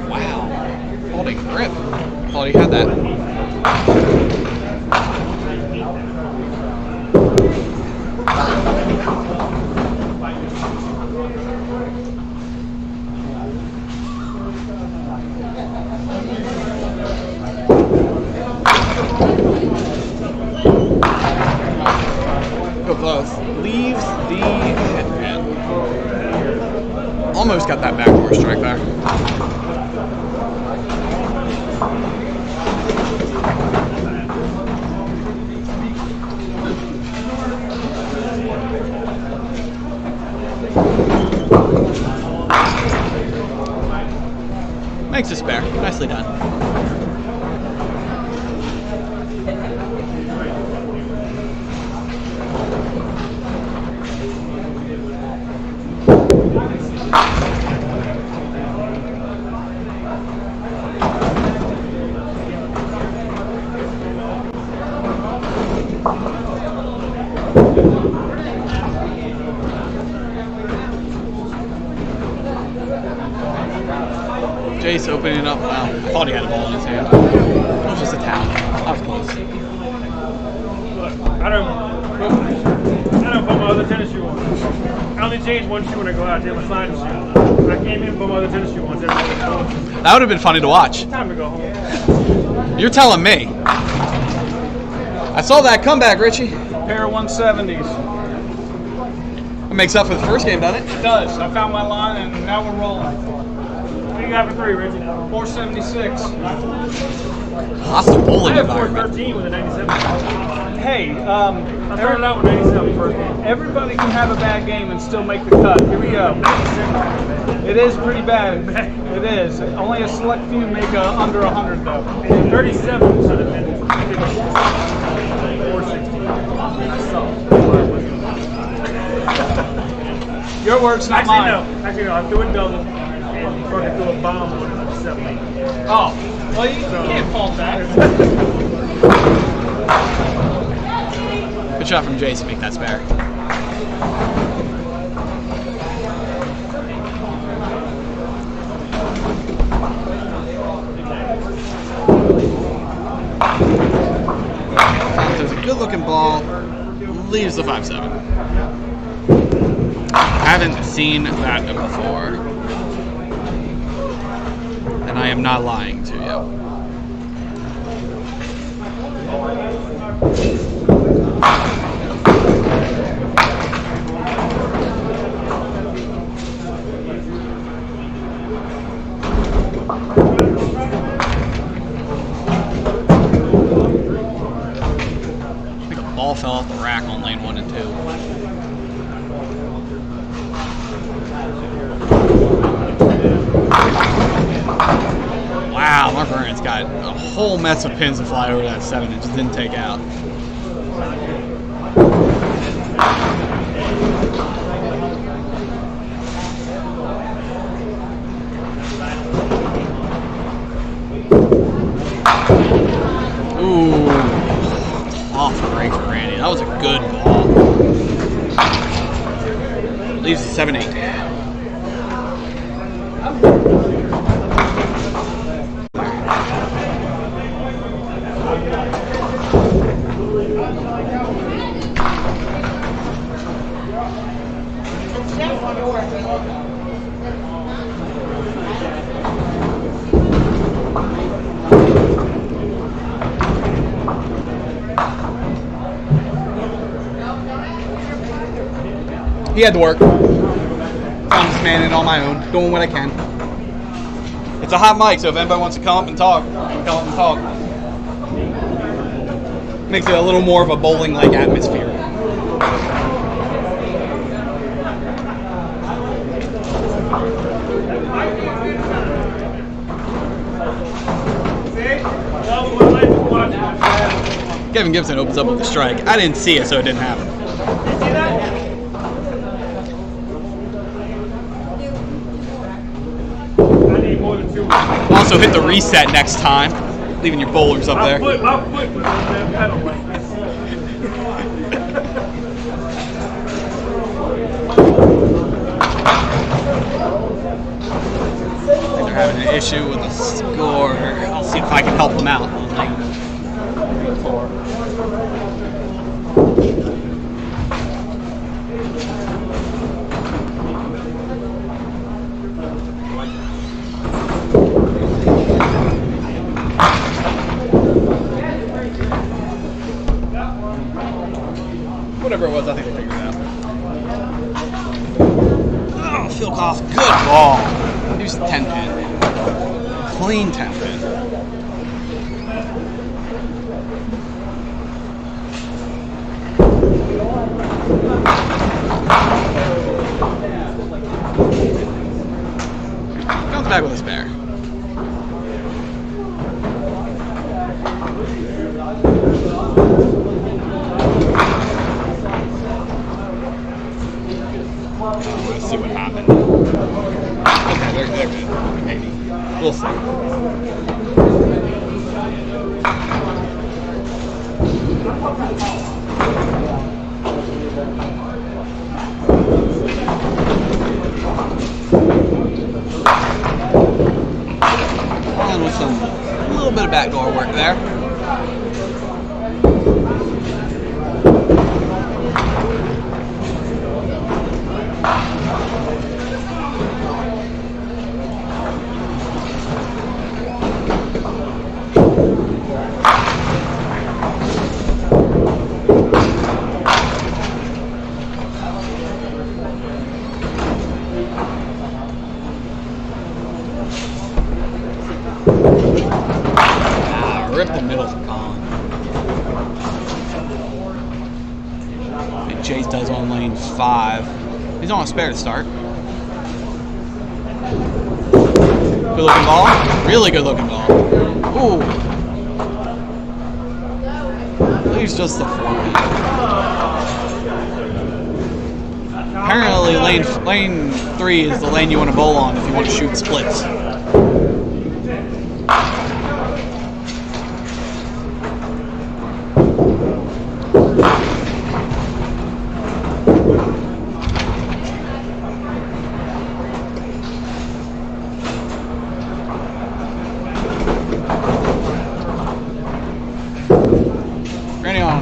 Wow. Holding grip. Thought he had that. Go close. Leaves the hit pin. Almost got that backdoor strike there. Makes a spare. Nicely done. Jace opening up. Wow, I thought he had a ball in his hand. It was just a towel. I was close. I don't put my other tennis shoe on. I only change one shoe when I go out. I take my sliding shoe. I came in and put my other tennis shoe on. That would have been funny to watch. Time to go home. You're telling me. I saw that comeback, Richie. Pair of 170s. It makes up for the first game, doesn't it? It does. I found my line and now we're rolling. What do you got for 3, Richie? 476. Hostile I bowling have environment. 413 with a 97. Hey, I started out with 97 first game. everybody can have a bad game and still make the cut. Here we go. It is pretty bad. It is. Only a select few make under 100 though. And 37 should have been 416. I saw. Your words, not Actually, mine. no. Actually, no. I threw a double and fucking threw a bomb on it at 7. Oh, well, you can't fault that. Good shot from Jace to make that spare. There's a good looking ball. Leaves the 5-7. Haven't seen that before. And I am not lying to you. I think a ball fell off the rack on lane 1 and 2. Wow, Mark Vernon's got a whole mess of pins to fly over that 7 and just didn't take out. Ooh, tough break for Randy. That was a good ball. Leaves the 7-8. He had to work. I'm just manning it on my own, doing what I can. It's a hot mic, so if anybody wants to come up and talk, come up and talk. Makes it a little more of a bowling-like atmosphere. Kevin Gibson opens up with a strike. I didn't see it, so it didn't happen. Also hit the reset next time, leaving your bowlers up there. My foot was on that pedal like this. They're having an issue with the score. I'll see if I can help them out. Whatever it was, I think they figured it out. Oh, Phil Goff, good ball. He was 10 pin. Clean 10 pin. Comes back with a spare. Let's see what happened. Okay, they're good. Maybe. We'll see. a little bit of backdoor work there. Rip the middle for Colin. And Chase does on lane 5. He's on a spare to start. Good looking ball. Really good looking ball. Ooh. Leaves just the 4. Apparently lane 3 is the lane you want to bowl on if you want to shoot splits.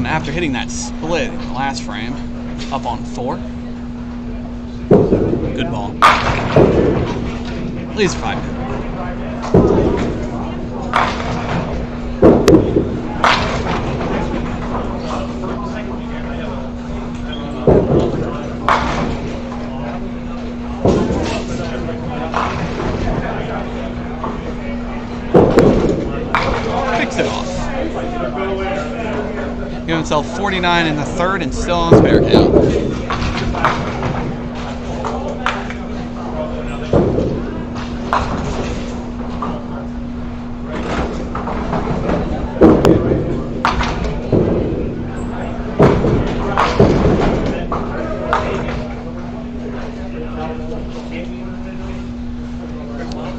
After hitting that split in the last frame, up on 4. Good ball. At least 5. Fix it off. Give himself 49 in the 3rd and still on spare count.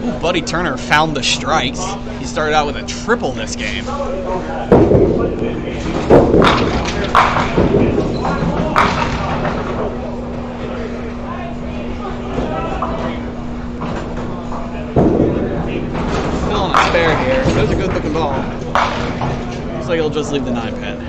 Ooh, Buddy Turner found the strikes. He started out with a triple this game. Still on a spare here. That's a good looking ball. Looks like he'll just leave the 9 pin.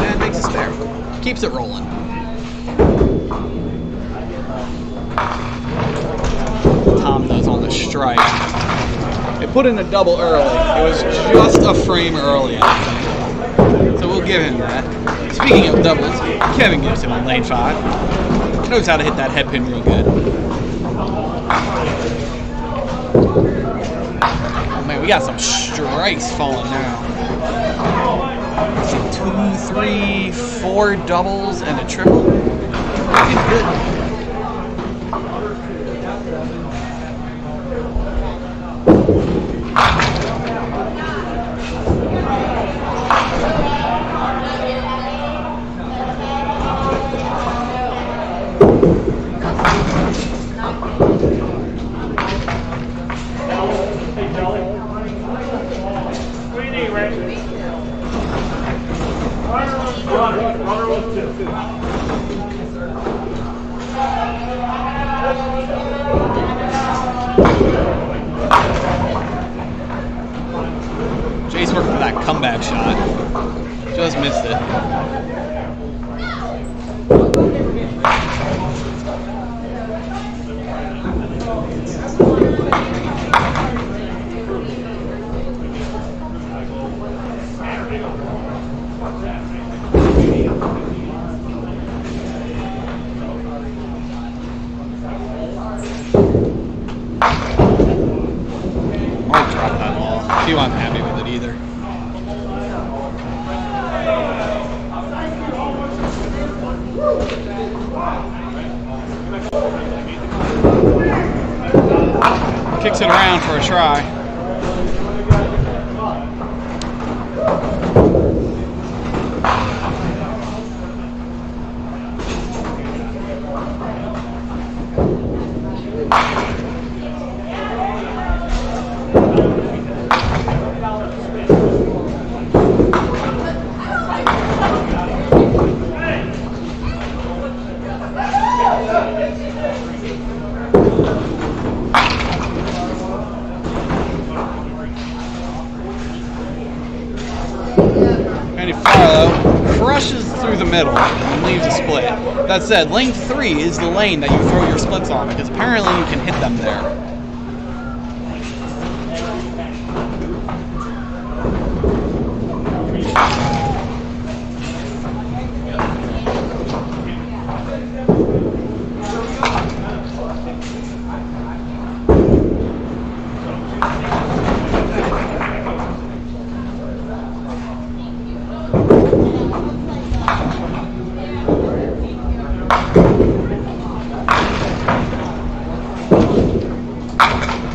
And makes a spare. Keeps it rolling. Tom does on the strike. They put in a double early. It was just a frame early, I think. So we'll give him that. Speaking of doubles, Kevin gives him on lane 5. Knows how to hit that head pin real good. Oh man, we got some strikes falling now. 2, 3, 4 doubles and a triple. It's good. Jay's working for that comeback shot. Just missed it. Mark dropped that ball. He wasn't happy with it either. Kicks it around for a try. Randy Farlow crushes through the middle and leaves a split. That said, lane 3 is the lane that you throw your splits on because apparently you can hit them there.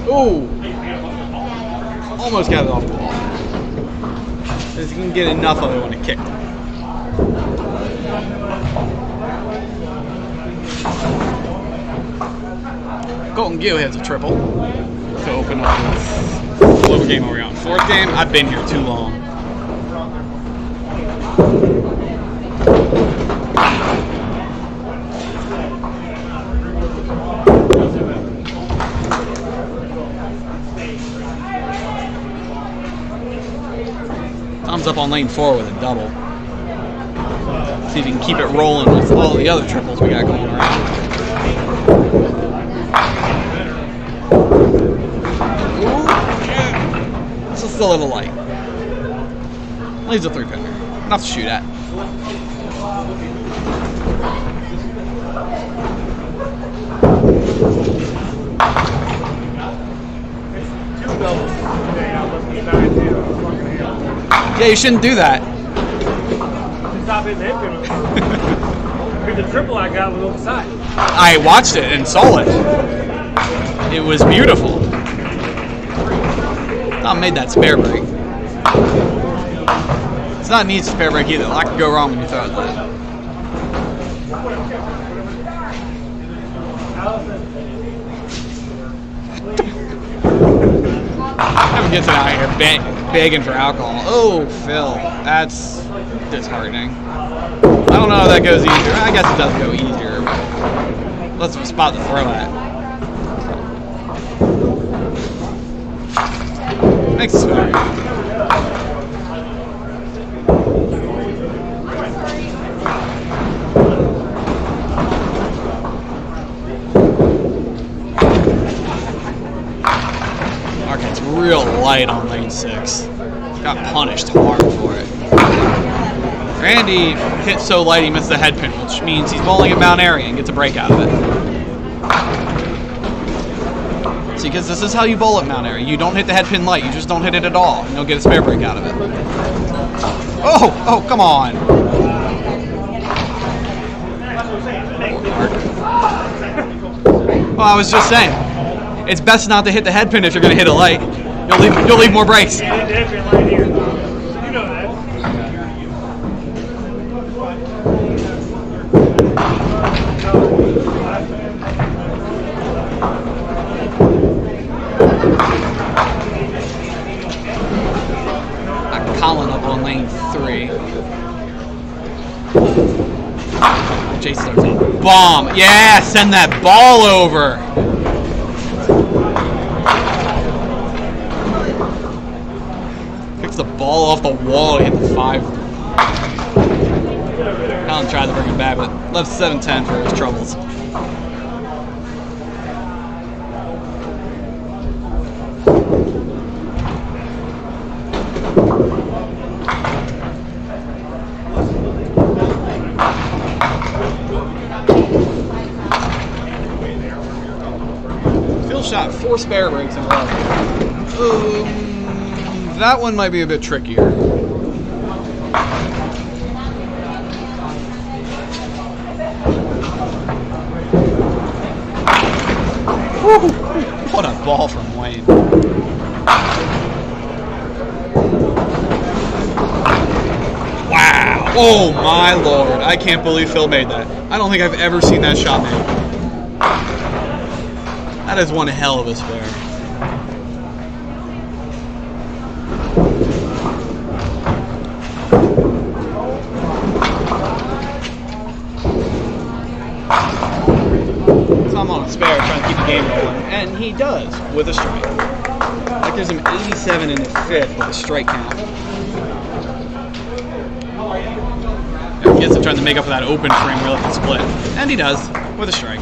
Ooh! Almost got it off the wall. Because you can get enough of it when it kicked. Golden Gill hits a triple to open up this. What game are we on? 4th game? I've been here too long. Thumbs up on lane 4 with a double. See if you can keep it rolling with all the other triples we got going around. It's just a little light. Leaves a 3-pinner. Enough to shoot at. Yeah, you shouldn't do that. Stop hitting the hip pin. The triple I got was on the side. I watched it and saw it. It was beautiful. Tom made that spare break. It's not a neat spare break either. A lot could go wrong when you throw it like that. Never gets it out here begging for alcohol. Oh, Phil, that's disheartening. I don't know how that goes easier. I guess it does go easier. Let's spot the throw at. Makes it better. It's real light on lane 6. Got punished hard for it. Randy hit so light he missed the head pin, which means he's bowling at Mount Airy and gets a break out of it. See, because this is how you bowl at Mount Airy. You don't hit the head pin light, you just don't hit it at all, and you'll get a spare break out of it. Oh, come on. Well, I was just saying. It's best not to hit the head pin if you're going to hit a light. You'll leave more breaks. You hit the head pin right here. You know that. Colin up on lane 3. Chase starts a bomb. Yeah, send that ball over. Picks the ball off the wall to hit the 5. Colin tried to bring it back, but left 7-10 for his troubles. Shot 4 spare breaks in a row. That one might be a bit trickier. Woo! What a ball from Wayne. Wow! Oh my lord! I can't believe Phil made that. I don't think I've ever seen that shot made. That is one hell of a spare. So I'm on a spare trying to keep the game rolling, and he does with a strike. That gives him 87 in the 5th with a strike count. Yeah, Gibson trying to make up for that open frame wheel at the split. And he does, with a strike.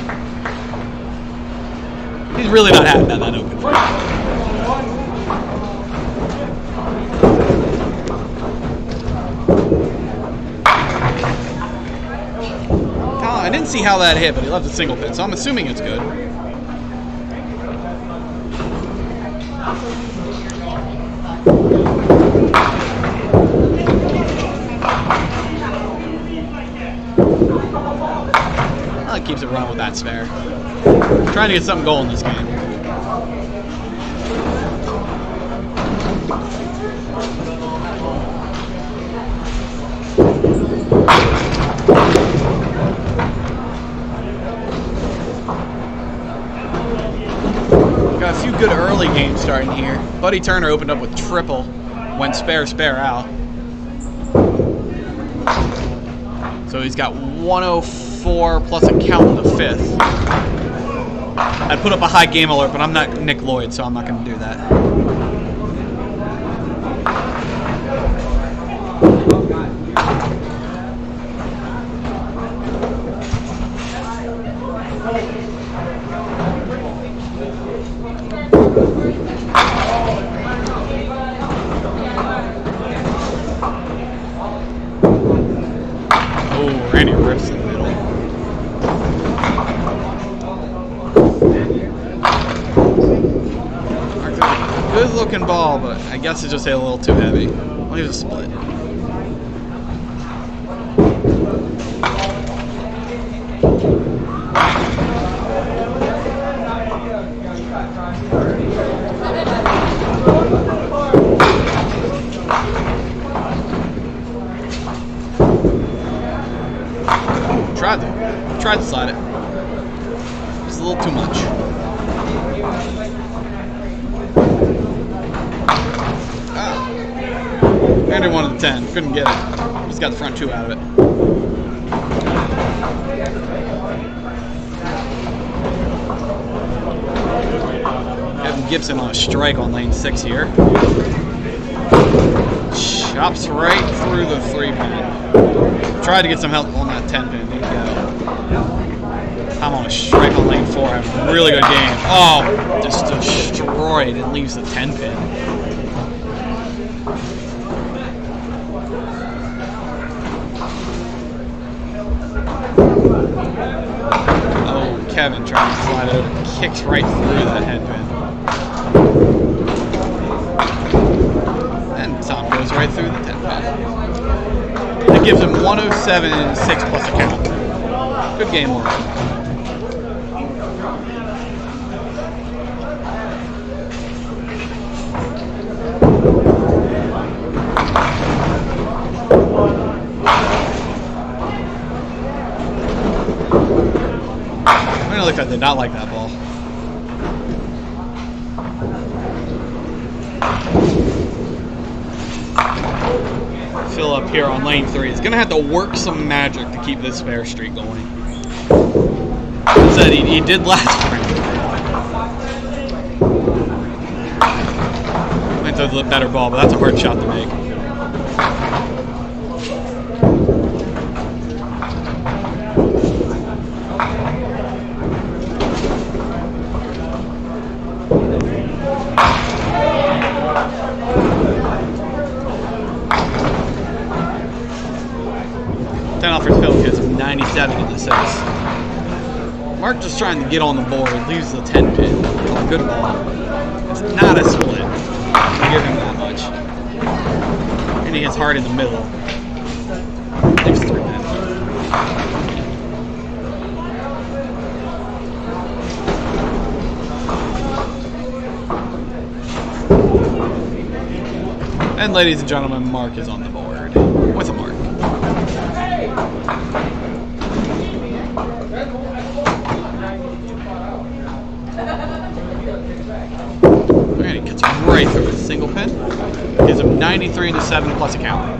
He's really not happy about that open frame. I didn't see how that hit, but he left a single pin, so I'm assuming it's good. Well, it keeps it running with that spare. Trying to get something going in this game. Got a few good early games starting here. Buddy Turner opened up with triple, went spare out. So he's got 104 plus a count in the fifth. I'd put up a high game alert, but I'm not Nick Lloyd, so I'm not going to do that. Randy rips in the middle. Good looking ball, but I guess it just hit a little too heavy. Well, he was a split. Tried to slide it. It's a little too much. Ah. Andrew wanted the 10. Couldn't get it. Just got the front two out of it. Kevin Gibson on a strike on lane 6 here. Chops right through the 3-pin. Tried to get some help on that 10-pin. Didn't get it. I'm on a strike on lane 4. I have a really good game. Oh, just destroyed. It leaves the 10-pin. Oh, Kevin trying to slide it over. Kicks right through that headpin. And Tom goes right through the 10-pin. It gives him 107 and 6 plus a count. Good game work. I really did not like that ball. Phil up here on lane 3 is going to have to work some magic to keep this spare streak going. He said he did last spring. Might have a better ball, but that's a hard shot to make. For Phil gives him 97 to the 6. Mark just trying to get on the board, leaves the 10-pin. Oh, good ball. It's not a split. I'll give him that much. And he hits hard in the middle. Leaves 3-pin. And ladies and gentlemen, Mark is on the board with a mark. And he gets right through a single pin. Gives him 93 to 7 plus a count.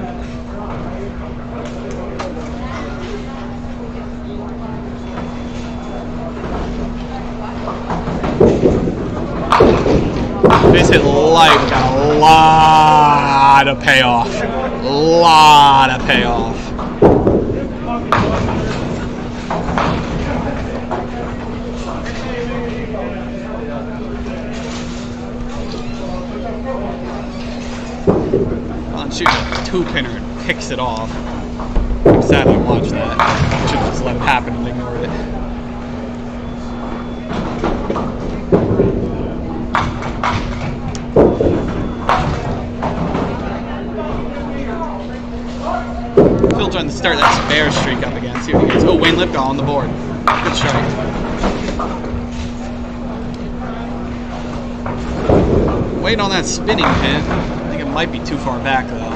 Base hit light got a lot of payoff. A lot of payoff. On shooting a 2-pinner and picks it off. I'm sad I watched that. I should have just let it happen and ignored it. Phil trying to start that spare streak up again. See what he gets. Oh, Wayne Lipko on the board. Good strike. Waiting on that spinning pin. I think it might be too far back though.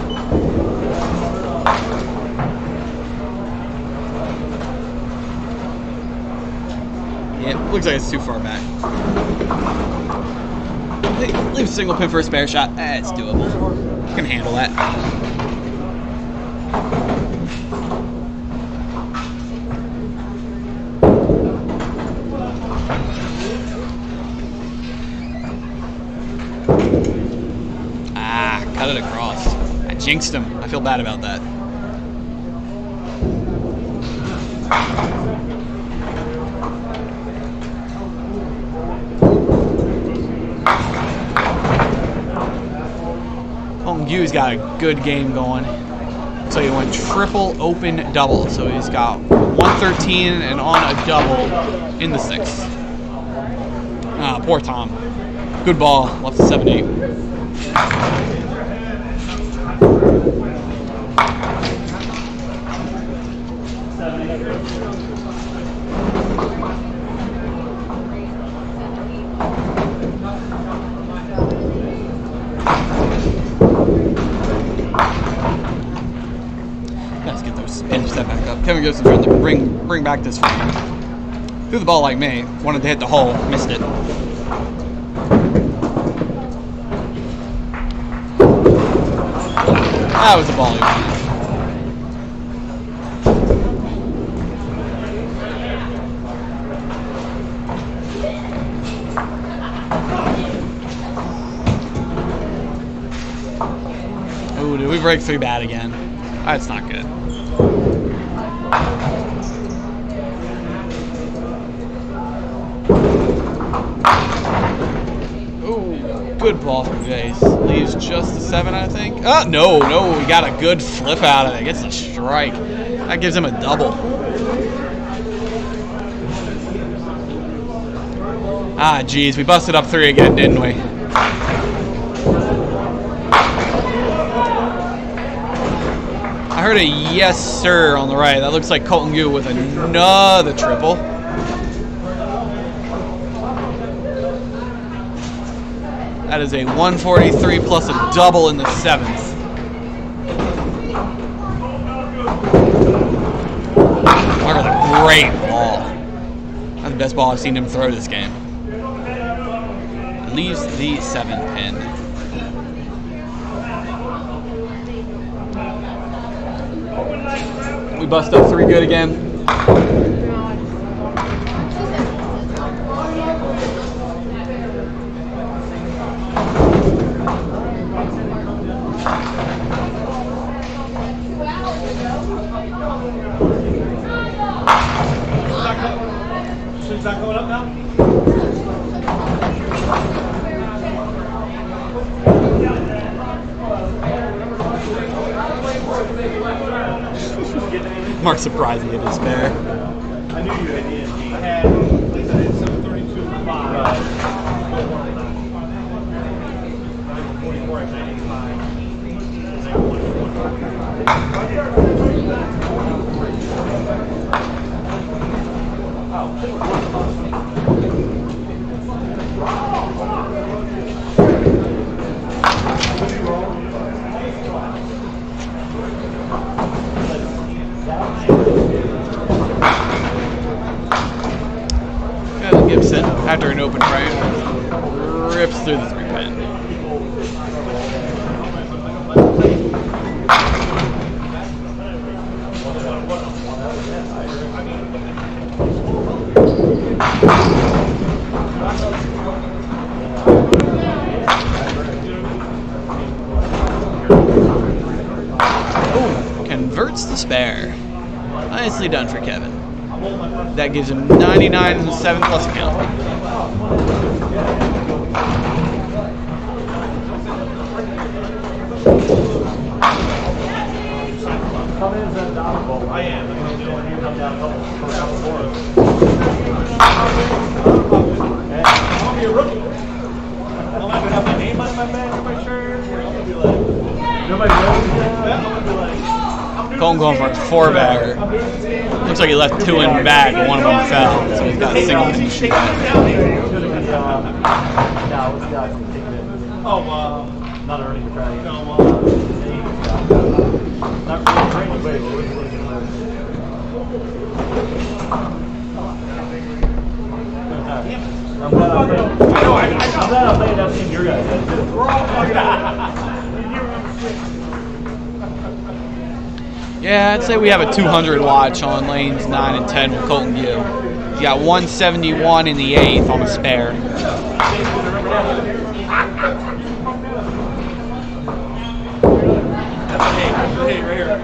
Yeah, looks like it's too far back. Leave a single pin for a spare shot. It's doable. Can handle that. Cut it across. I jinxed him. I feel bad about that. Hong Yu's got a good game going. So he went triple open double. So he's got 113 and on a double in the 6th. Ah, poor Tom. Good ball. Left 7-8. Let's get those spins set back up. Kevin Gibson trying to bring back this frame. Threw the ball like me. Wanted to hit the hole. Missed it. That was a ball he wanted. Ooh, did we break 3 bad again? That's not good. Ooh, good ball from Jace. Leaves just a 7, I think. Oh, no, we got a good flip out of it. Gets a strike. That gives him a double. Ah, geez, we busted up 3 again, didn't we? I heard a yes, sir on the right. That looks like Colton Gu with another triple. That is a 143 plus a double in the 7th. That was a great ball. That's the best ball I've seen him throw this game. Leaves the 7th pin. We bust up 3 good again. Is that going up now? Mark's surprising at his spare. I knew you had ENG. I had 732 5. 44 at 95. Gibson, after an open frame, rips through the 3 pin. converts the spare. Nicely done for Kevin. That gives him 99 and 7 plus account. Come in as a dodgeball. I am. I'm going to come down a couple doors. And I'm going to be a rookie. I'm going to have my name on my back and my shirt. I'm going to be like, nobody knows me. I'm going to be like, Colton going for a 4-bagger. Looks like he left 2 in the bag, but one of them fell, so he's got a single finish. Not earning credit. Not really training, but we're looking at I'm glad I played that team your guys. We're all fucking out. Yeah, I'd say we have a 200 watch on lanes 9 and 10 with Colton Yu. He's got 171 in the 8th on a spare. Hey, right here.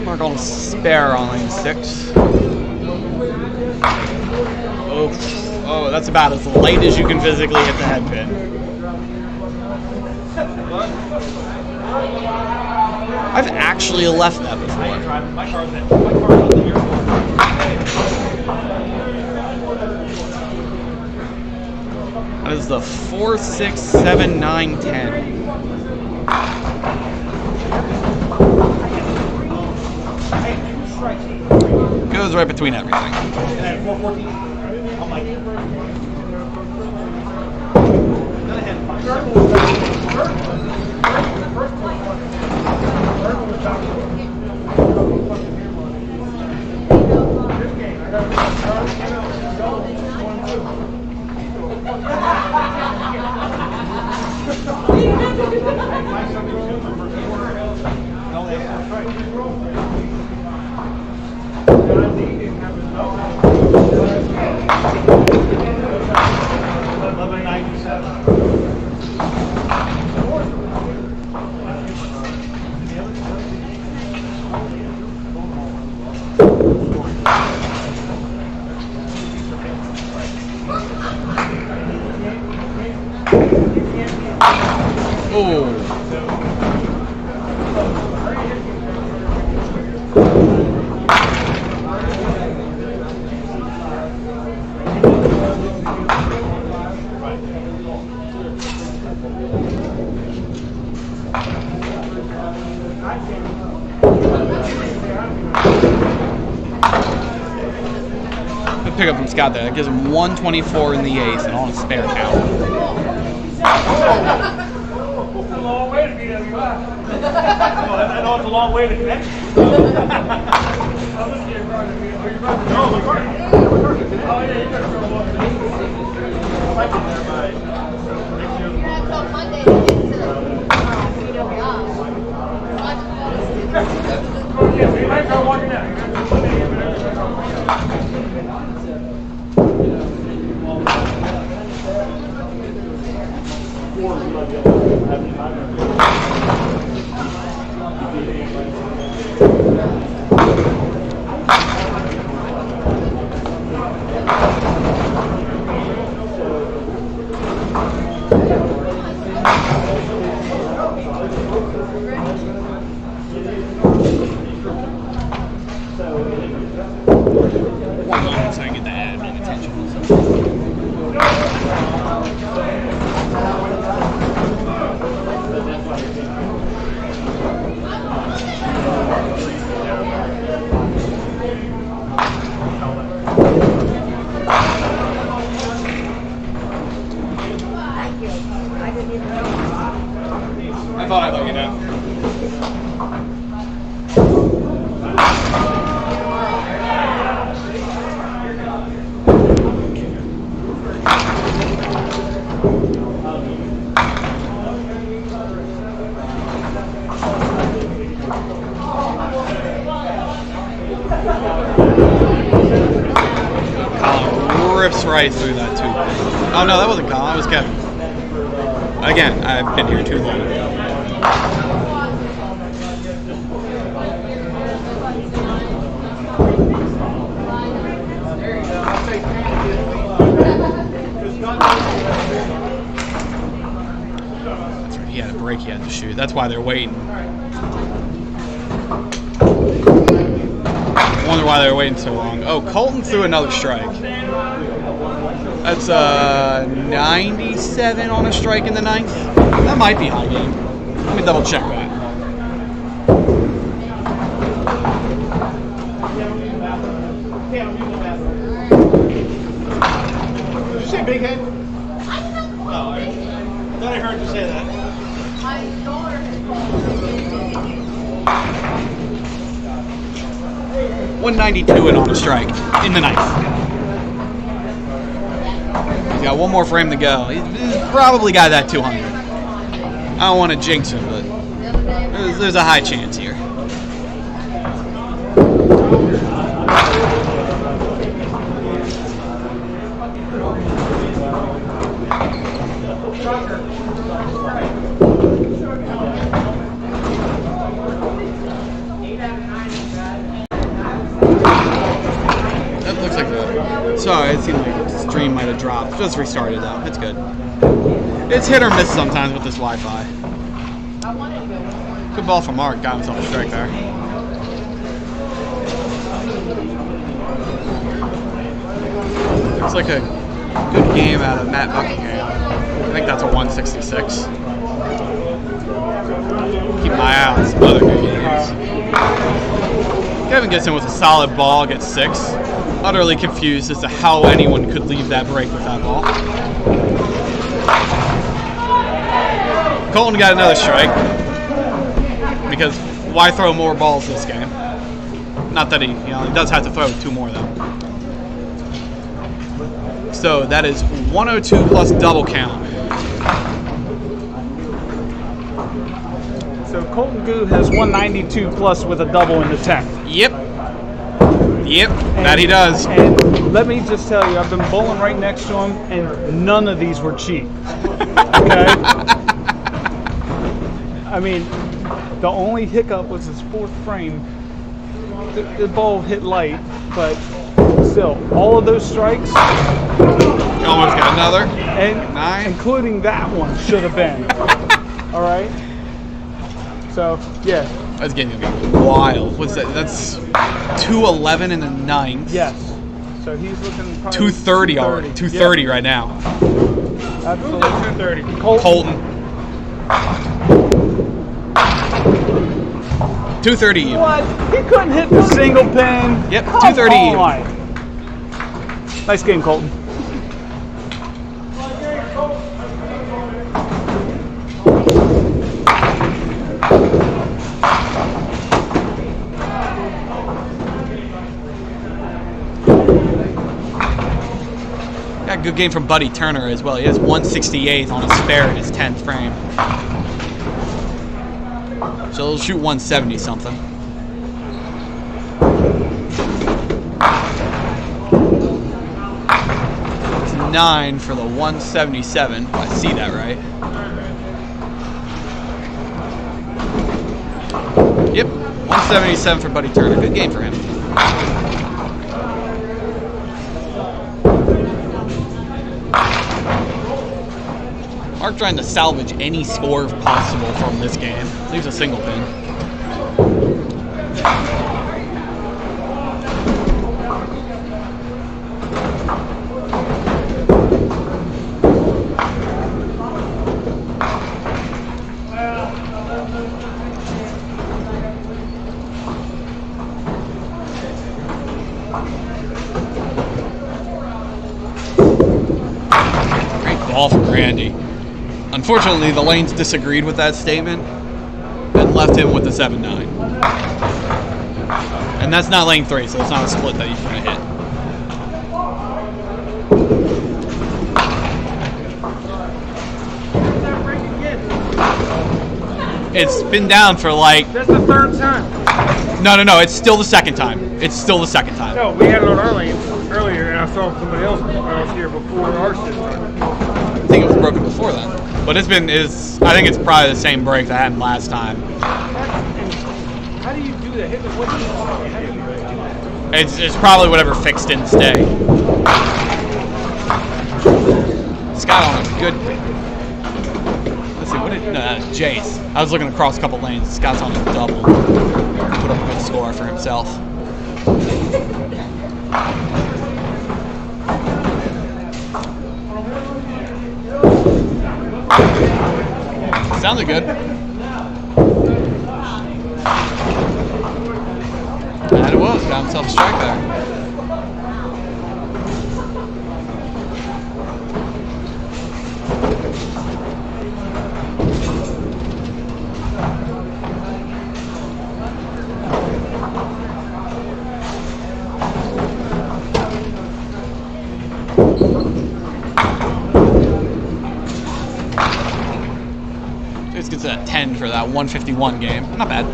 Mark on a spare on lane 6. Oh, that's about as late as you can physically hit the head pin. I've actually left that before. My car's on the airport. That is the 4, 6, 7, 9, 10. Goes right between everything. And then 414. I'm like, Pick up from Scott there. That gives him 124 in the 8th and on a spare count. it's a long way to be there. I know it's a long way to connect. So I can get the admin attention. I thought I'd let you know. rips right through that tube. Oh no, that wasn't Colin. That was Kevin. Again, I've been here too long. That's right. He had a break he had to shoot. That's why they're waiting. I wonder why they were waiting so long. Oh, Colton threw another strike. That's 97 on a strike in the ninth. That might be high game. Let me double check that. Did you say big head? Oh, I thought I heard you say that. 192 and on a strike in the ninth. He's got one more frame to go. He's probably got that 200. I don't want to jinx him, but there's a high chance here. Sorry, it seemed like the stream might have dropped. Just restarted though. It's good. It's hit or miss sometimes with this Wi-Fi. Good ball from Mark. Got himself a strike there. Looks like a good game out of Matt Buckingham. I think that's a 166. Keep my eye on some other good games. Kevin gets in with a solid ball, gets 6. Utterly confused as to how anyone could leave that break with that ball. Colton got another strike. Because why throw more balls this game? Not that he does have to throw 2 more though. So that is 102 plus double count. So Colton Goo has 192 plus with a double in the 10th. Yep, that he does. And let me just tell you, I've been bowling right next to him, and none of these were cheap. Okay? I mean, the only hiccup was his 4th frame. The ball hit light, but still, all of those strikes. Almost got another. And 9. including that one should have been. All right? So, yeah. That's getting wild. What's that? That's 211 in the 9th. Yes. So he's looking probably 230 already. 230 right now. Absolutely. 230. Colton. 230 even. What? He couldn't hit the single pin. Yep, Come 230 even. on. Nice game, Colton. Got a good game from Buddy Turner as well. He has 168 on a spare in his 10th frame. So he'll shoot 170 something. It's 9 for the 177. If I see that right. Yep, 177 for Buddy Turner. Good game for him. Mark trying to salvage any score possible from this game. Leaves a single pin. Great ball from Randy. Unfortunately, the lanes disagreed with that statement and left him with the 7-9. And that's not lane 3, so it's not a split that he's going to hit. It's been down for like... That's the 3rd time. No, it's still the 2nd time. It's still the 2nd time. No, we had it on early. earlier, and I saw somebody else when I was here before our shit started. I think it was broken before then. But I think it's probably the same break that happened last time. How do you do that? What do you do? It's probably whatever fix didn't stay. Scott on a good. Let's see, what did Jace? I was looking across a couple lanes. Scott's on a double. Put up a good score for himself. Sounded good. And it was. Got himself a strike there. Just gets a 10 for that 151 game. Not bad.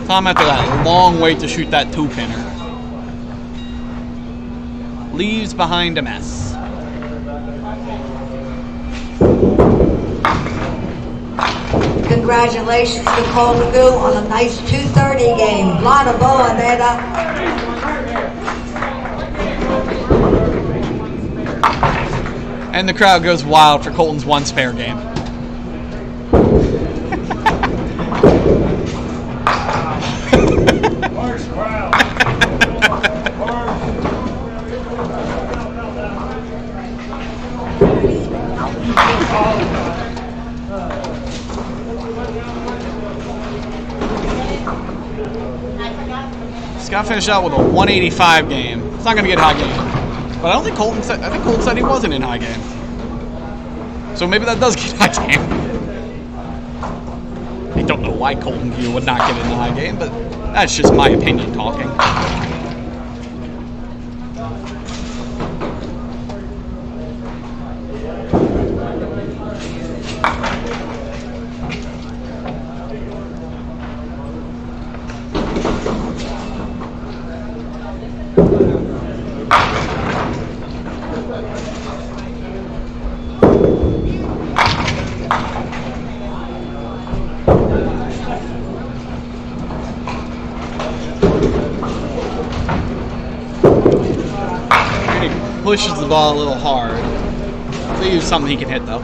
Tom after that long wait to shoot that 2-pinner. Leaves behind a mess. Congratulations to Cole Magoo on a nice 230 game. Lot of boa, neta. And the crowd goes wild for Colton's 1 spare game. Scott finished out with a 185 game. It's not going to get high game. But I don't think Colton said. I think Colton said he wasn't in high game. So maybe that does get high game. I don't know why Colton View would not get in the high game, but that's just my opinion talking. Pushes the ball a little hard. So he used something he can hit though.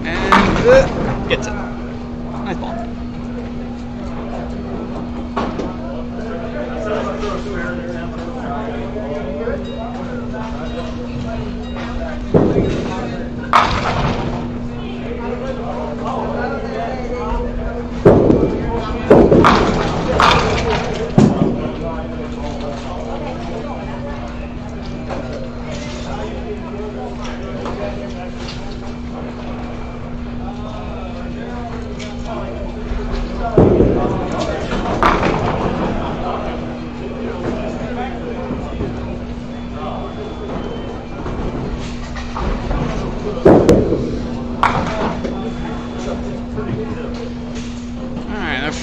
And gets it. Nice ball.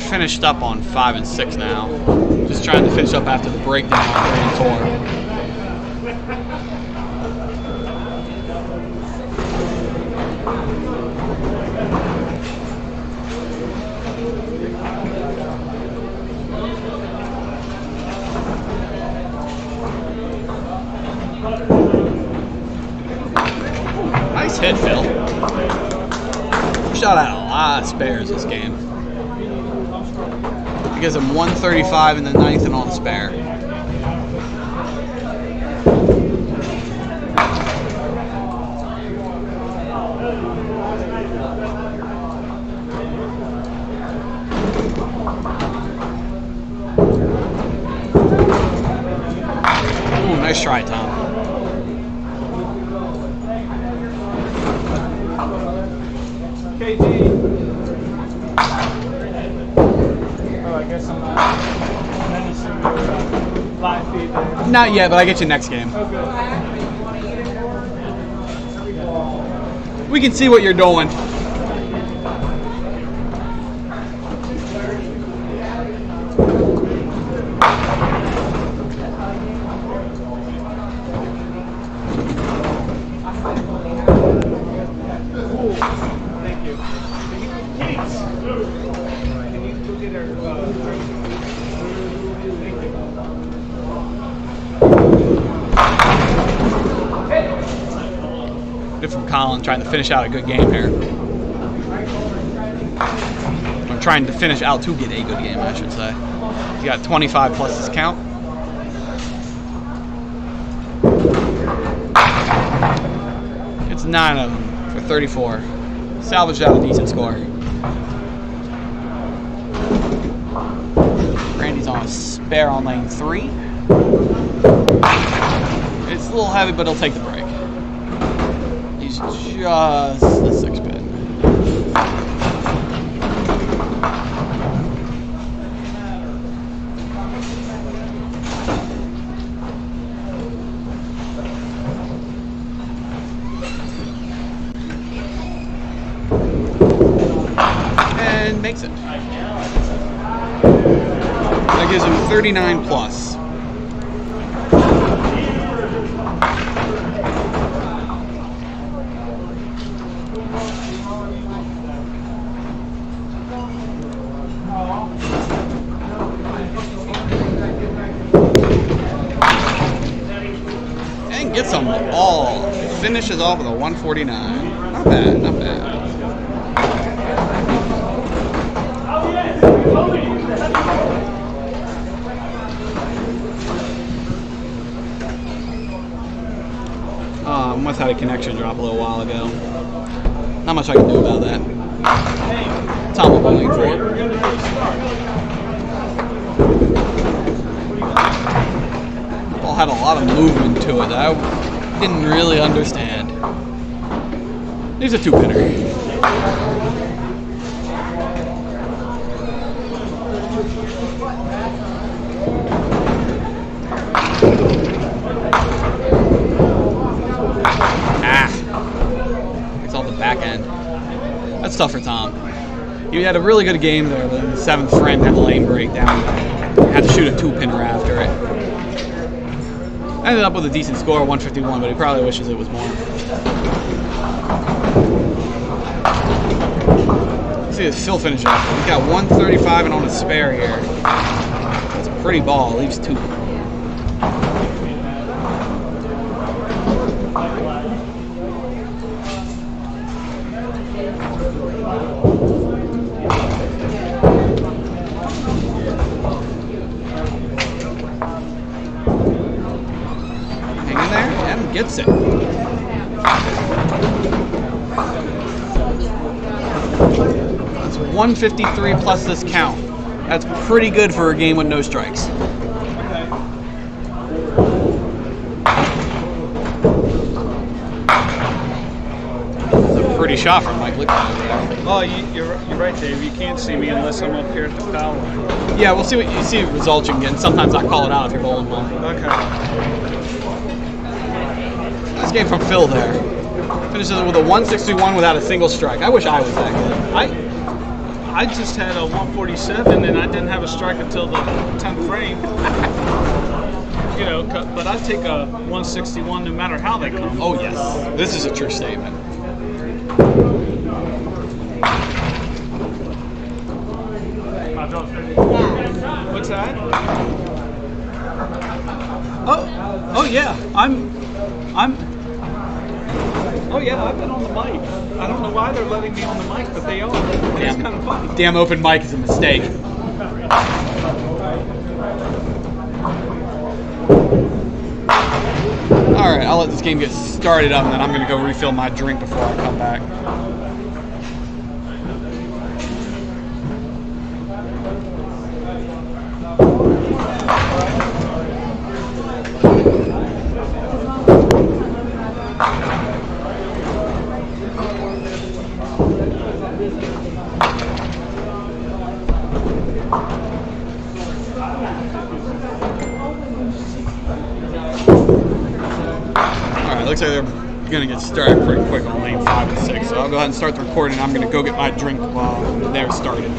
Finished up on 5 and 6 now. Just trying to finish up after the breakdown on 3 and 4. Nice hit, Phil. Shot out a lot of spares this game. He gives him 135 in the 9th and on spare. Ooh, nice try, Tom. KG. Oh, I guess I'm not menacing Live feed there. Not yet, but I get you next game. Oh, good. We can see what you're doing. Thank you. Can you go get her? Good from Colin, trying to finish out a good game here. I'm trying to finish out to get a good game, I should say. You got 25 plus this count. It's 9 of them for 34. Salvaged out a decent score. Randy's on a spare on lane 3. It's a little heavy, but he'll take the break. He's just a 6 pin. And makes it. That gives him 39 plus. And gets them all. Finishes off with a 149. Not bad, not bad. Must have had a connection drop a little while ago. Not much I can do about that. Tom will bowling for it. Ball had a lot of movement to it that I didn't really understand. There's a 2-pinner. Back end. That's tough for Tom. He had a really good game there, but the 7th friend had the lane break down. Had to shoot a 2-pinner after it. Ended up with a decent score, 151, but he probably wishes it was more. See his fill finish up. He's got 135 and on a spare here. That's a pretty ball. Leaves 2. Gets it. It's 153 plus this count. That's pretty good for a game with no strikes. That's a pretty shot from Mike Lickman over there. Oh, you're right, Dave. You can't see me unless I'm up here at the foul line. Yeah, we'll see what you see results you can get. And sometimes I call it out if you're bowling well. Okay. Nice game from Phil there. Finishes with a 161 without a single strike. I wish I was that good. I just had a 147 and I didn't have a strike until the 10th frame. You know, but I take a 161 no matter how they come. Oh yes, this is a true statement. What's that? Oh yeah, oh yeah, I've been on the mic. I don't know why they're letting me on the mic, but they are. It's kind of funny. Damn open mic is a mistake. Alright, I'll let this game get started up and then I'm going to go refill my drink before I come back. Alright, looks like they're going to get started pretty quick on lane 5 and 6. So I'll go ahead and start the recording. I'm going to go get my drink while they're started.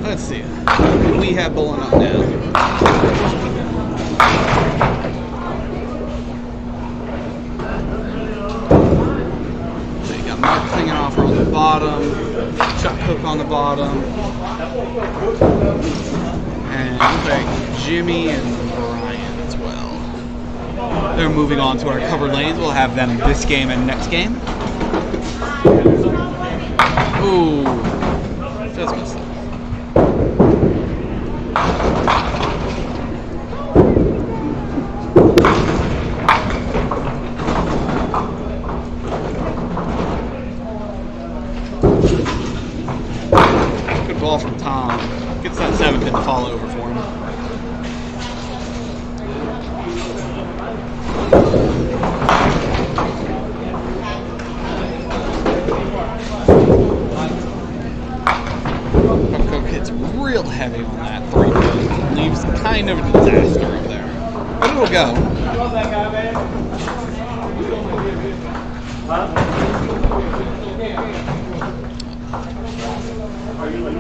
Let's see. What do we have bowling up now? So you got Mark Klingenhofer on the bottom, Chuck Cook on the bottom, and looks like Jimmy and Brian as well. They're moving on to our covered lanes. We'll have them this game and next game. Ooh, just missed it. Good ball from Tom. Gets that 7th pin to fall over for him. Cook hits real heavy on that 3-pin. Leaves kind of a disaster over there. But it'll go. I love that guy, man. Are you like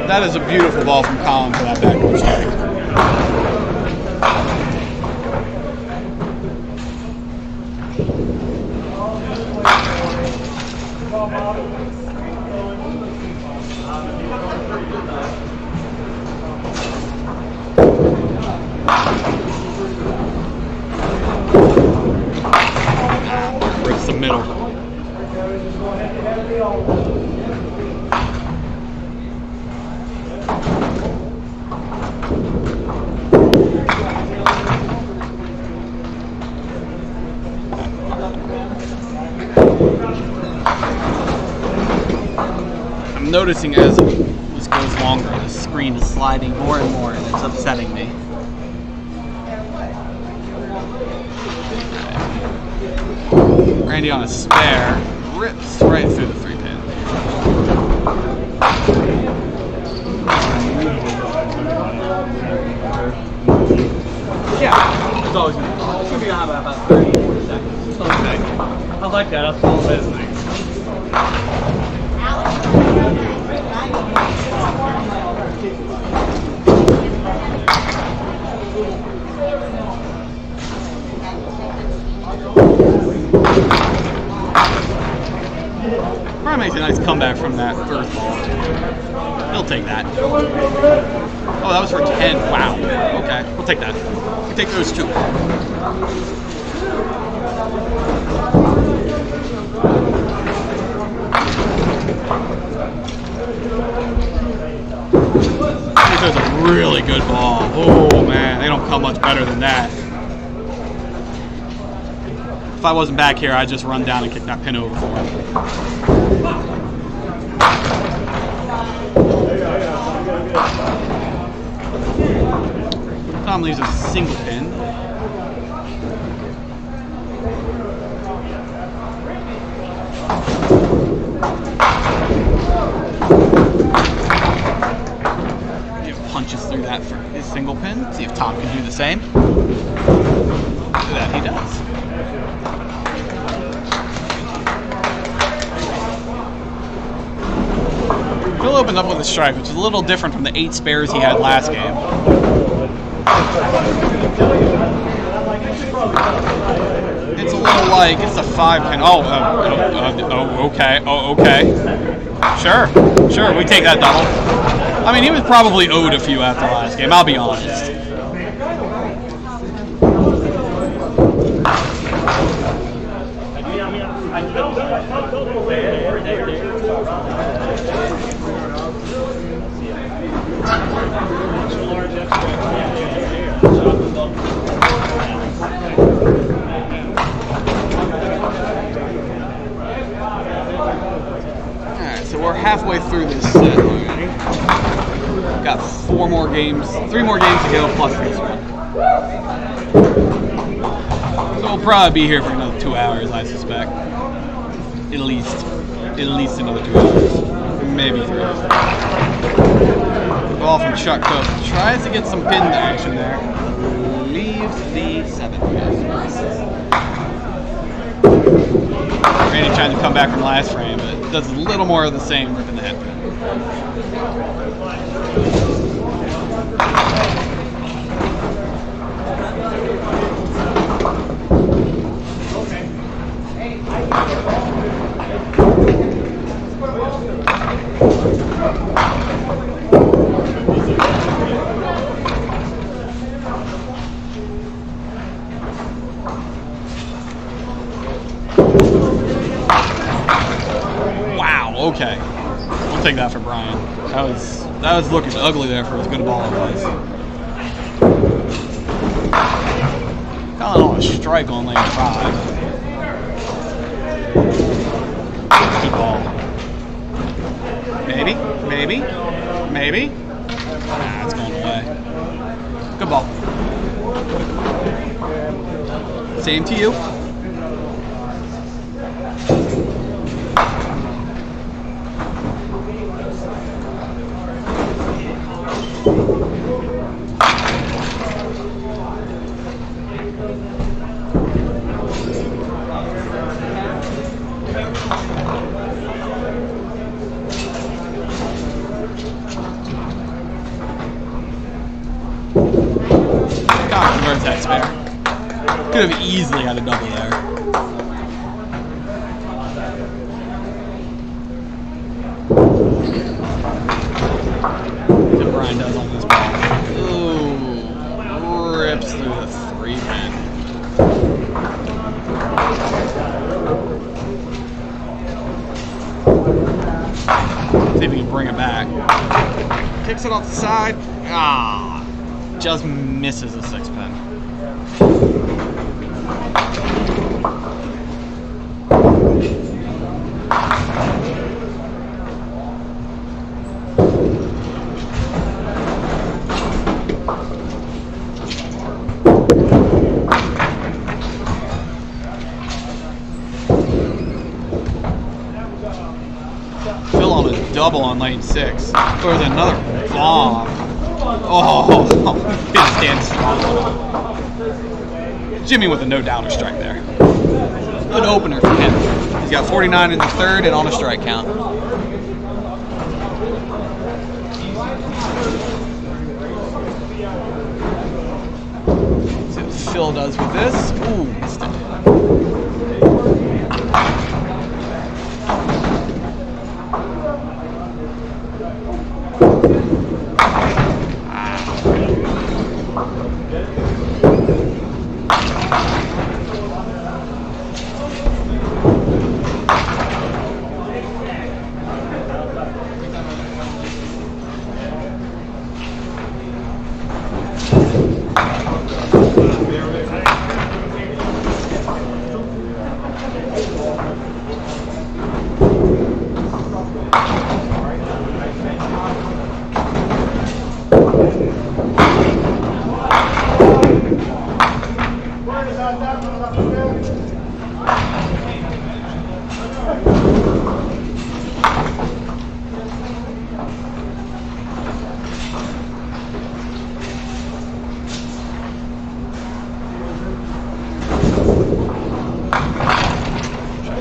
That is a beautiful ball from Colin for that backdoor strike. Breaks the middle. I'm noticing as this goes longer, the screen is sliding more and more, and it's upsetting me. Randy on a spare rips right through the 3-pin. Yeah, it's always going to be fun. It's going to be about 30, 40 seconds. It's okay. I like that. That's all that is nice. Brian makes a nice comeback from that first ball. He'll take that. Oh, that was for 10. Wow. Okay, we'll take that. We'll take those two. That was a really good ball. Oh man, they don't come much better than that. If I wasn't back here, I'd just run down and kick that pin over for him. Tom leaves a single pin. Punches through that for his single pin. See if Tom can do the same. That he does. Phil opened up with a strike, which is a little different from the 8 spares he had last game. It's a little like it's a 5 pin. Okay. Oh, okay. Sure, we take that double. I mean, he was probably owed a few after last game, I'll be honest. Alright, so we're halfway through this set already. Got 3 more games to go, plus this one. So we'll probably be here for another 2 hours, I suspect. At least another 2 hours. Maybe 3 hours. Ball from Chuck Cook. Tries to get some pin action there. Leaves the 7. Randy trying to come back from last frame, but does a little more of the same, ripping the head pin. Wow, okay. We'll take that for Brian. That was looking ugly there for as good a ball it was. Calling on a strike on lane 5. Good ball. Maybe. Nah, it's going away. Good ball. Same to you. Converts that spare. Could have easily had a double there. What Brian does on this ball. Ooh, rips through the 3 pin. See if he can bring it back. Kicks it off the side. Ah, just misses a 6 pin. Phil on a double on lane 6. Throws another bomb. Oh, didn't stand strong. Jimmy with a no-doubter strike there. Good opener for him. He's got 49 in the 3rd and on a strike count. See what Phil does with this. Ooh, missed it.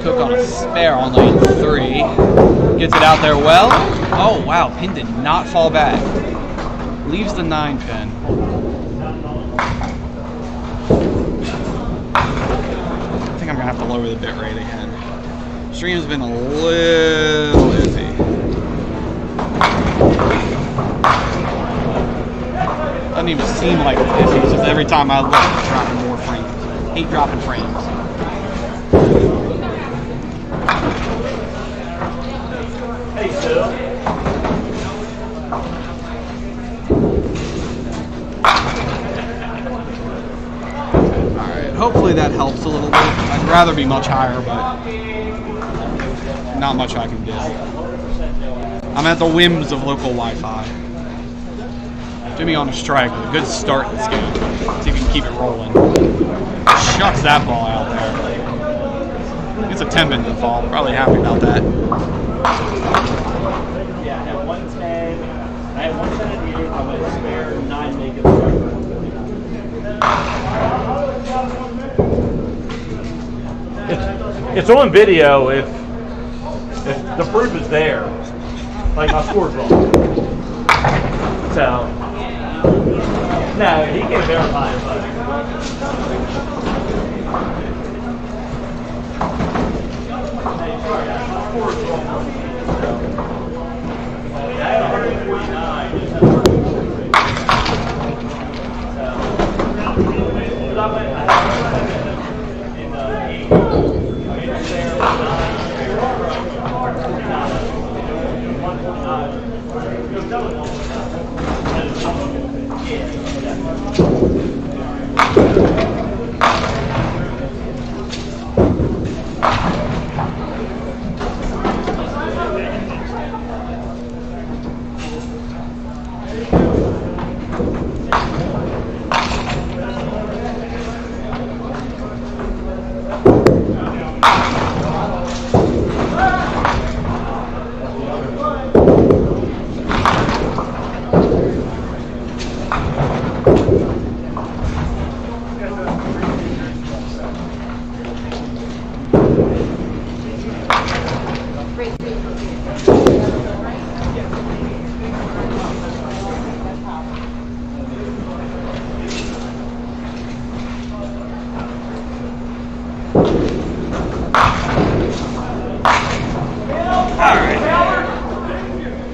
Cook on a spare on lane 3. Gets it out there well. Oh, wow. Pin did not fall back. Leaves the 9 pin. I think I'm going to have to lower the bit rate again. Stream's been a little iffy. Doesn't even seem like it's iffy. It's just every time I look, it's dropping more frames. Hate dropping frames. Hey, Phil. Alright, hopefully that helps a little bit. I'd rather be much higher, but not much I can do. I'm at the whims of local Wi-Fi. Jimmy on a strike with a good start this game. See if he can keep it rolling. Shucks that ball out there. It's a 10 minute fall. Probably happy about that. Yeah, I have 110. I have 110 at the 8th. I'm going to spare 9 make it. It's on video if the proof is there. Like my score's wrong. So, no, he can verify it, but. Hey, sorry, my score's wrong. I had 149. Just had 143. But I went in the 8. I mean, it's there, 9.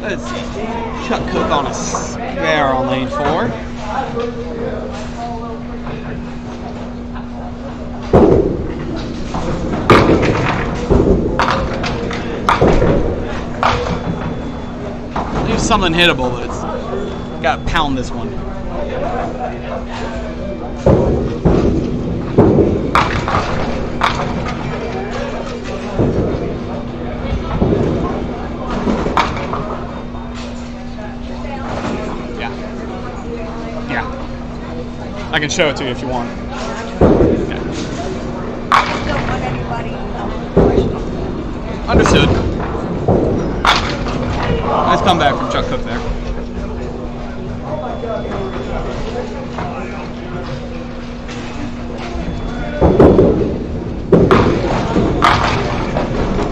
Let's see. Chuck Cook on a spare on lane 4. Leaves something hittable, but it's got to pound this one. I can show it to you if you want. Okay. Don't want anybody questioning. Understood. Nice comeback from Chuck Cook there.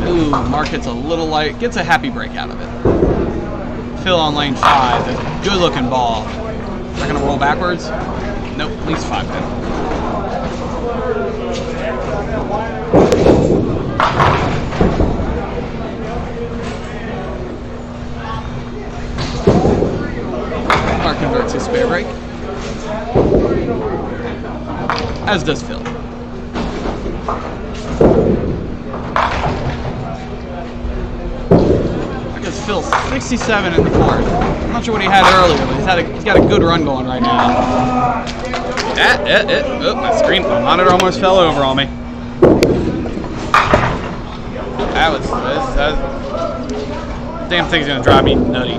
Ooh, Mark hits a little light, gets a happy break out of it. Phil on lane 5, a good looking ball. Not gonna roll backwards. Nope, at least 5 pin. Mark converts his spare break. As does Phil. I guess Phil's 67 in the 4th. I'm not sure what he had earlier, but he's got a good run going right now. Oh, my screen, my monitor almost fell over on me. That damn thing's gonna drive me nutty.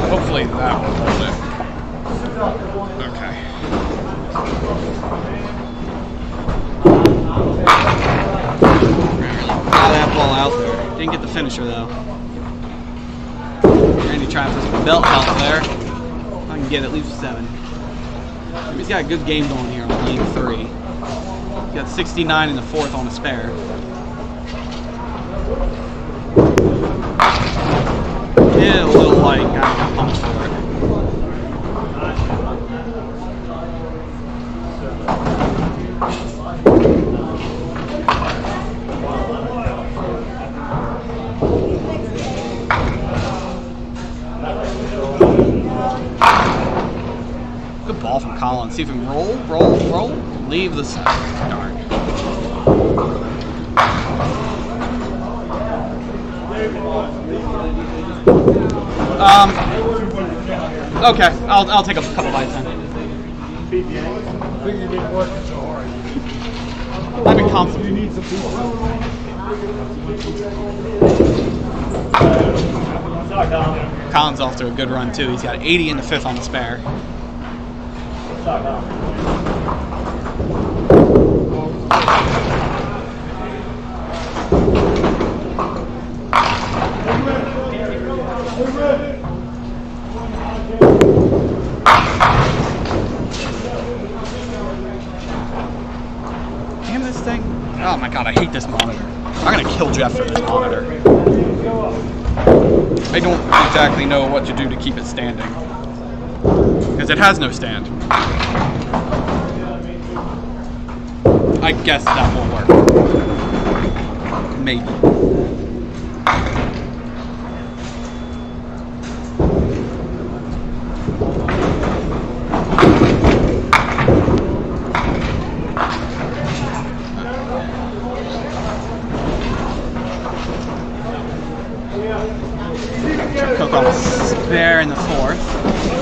Hopefully that will hold it. Okay. Got that ball out there. Didn't get the finisher though. Randy trying for some belt help there. I can get at least 7. He's got a good game going here on lane 3. He got 69 in the fourth on a spare. Yeah, a little light. Got pumped for it. Good ball from Collins. See if he can roll. Leave the side. Darn. Okay, I'll take a couple bites then. I've been confident. You need some Collins off to a good run too. He's got 80 in the fifth on the spare. Damn this thing. Oh my god, I hate this monitor. I'm gonna kill Jeff for this monitor. I don't exactly know what to do to keep it standing. Because it has no stand. I guess that will work. Maybe. Cook on a spare in the fourth.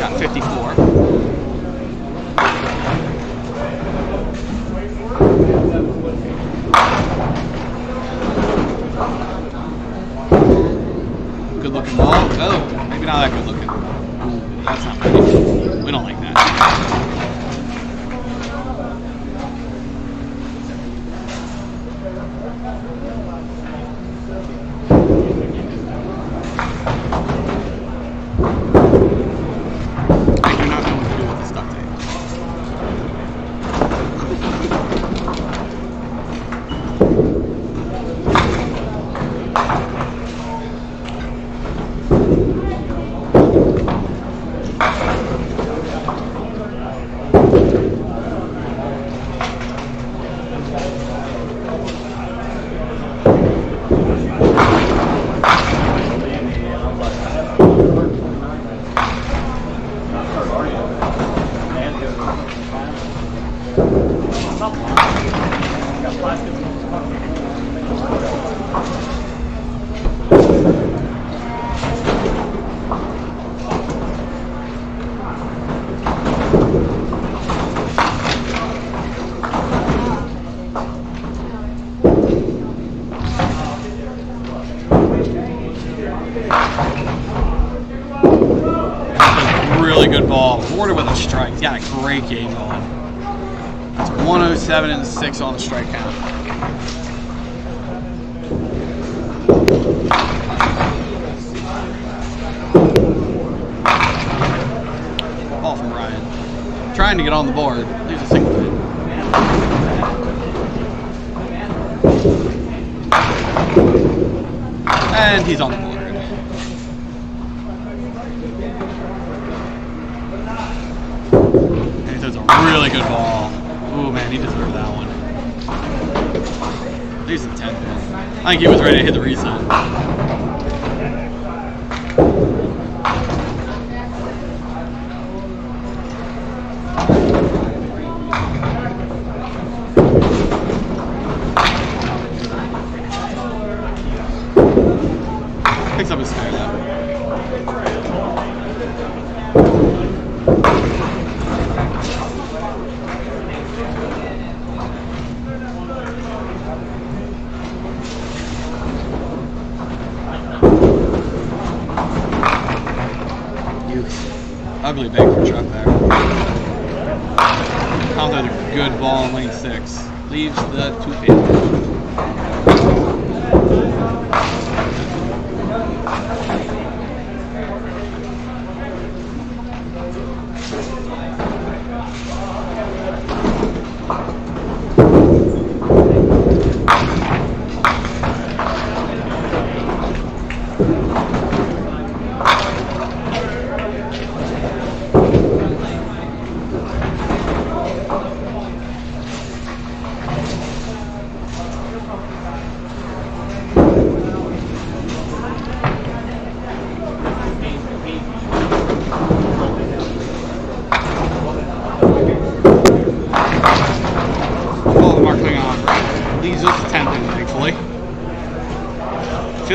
Got 54. Good looking ball. Oh, maybe not that good looking. Ooh, that's not pretty. We don't like that. I do not know what to do with this duct tape. Really good ball. Border with a strike. He's got a great game going. That's 107 and 6 on the strike count. Ball from Ryan. Trying to get on the board. Leaves a single hit. And he's on the board. That's a really good ball. Ooh, man, he deserved that one. He's a 10. I think he was ready to hit the reset. Picks up his spare though. Ugly banker truck there. Comes out a good ball in lane 6. Leaves the 2 pin.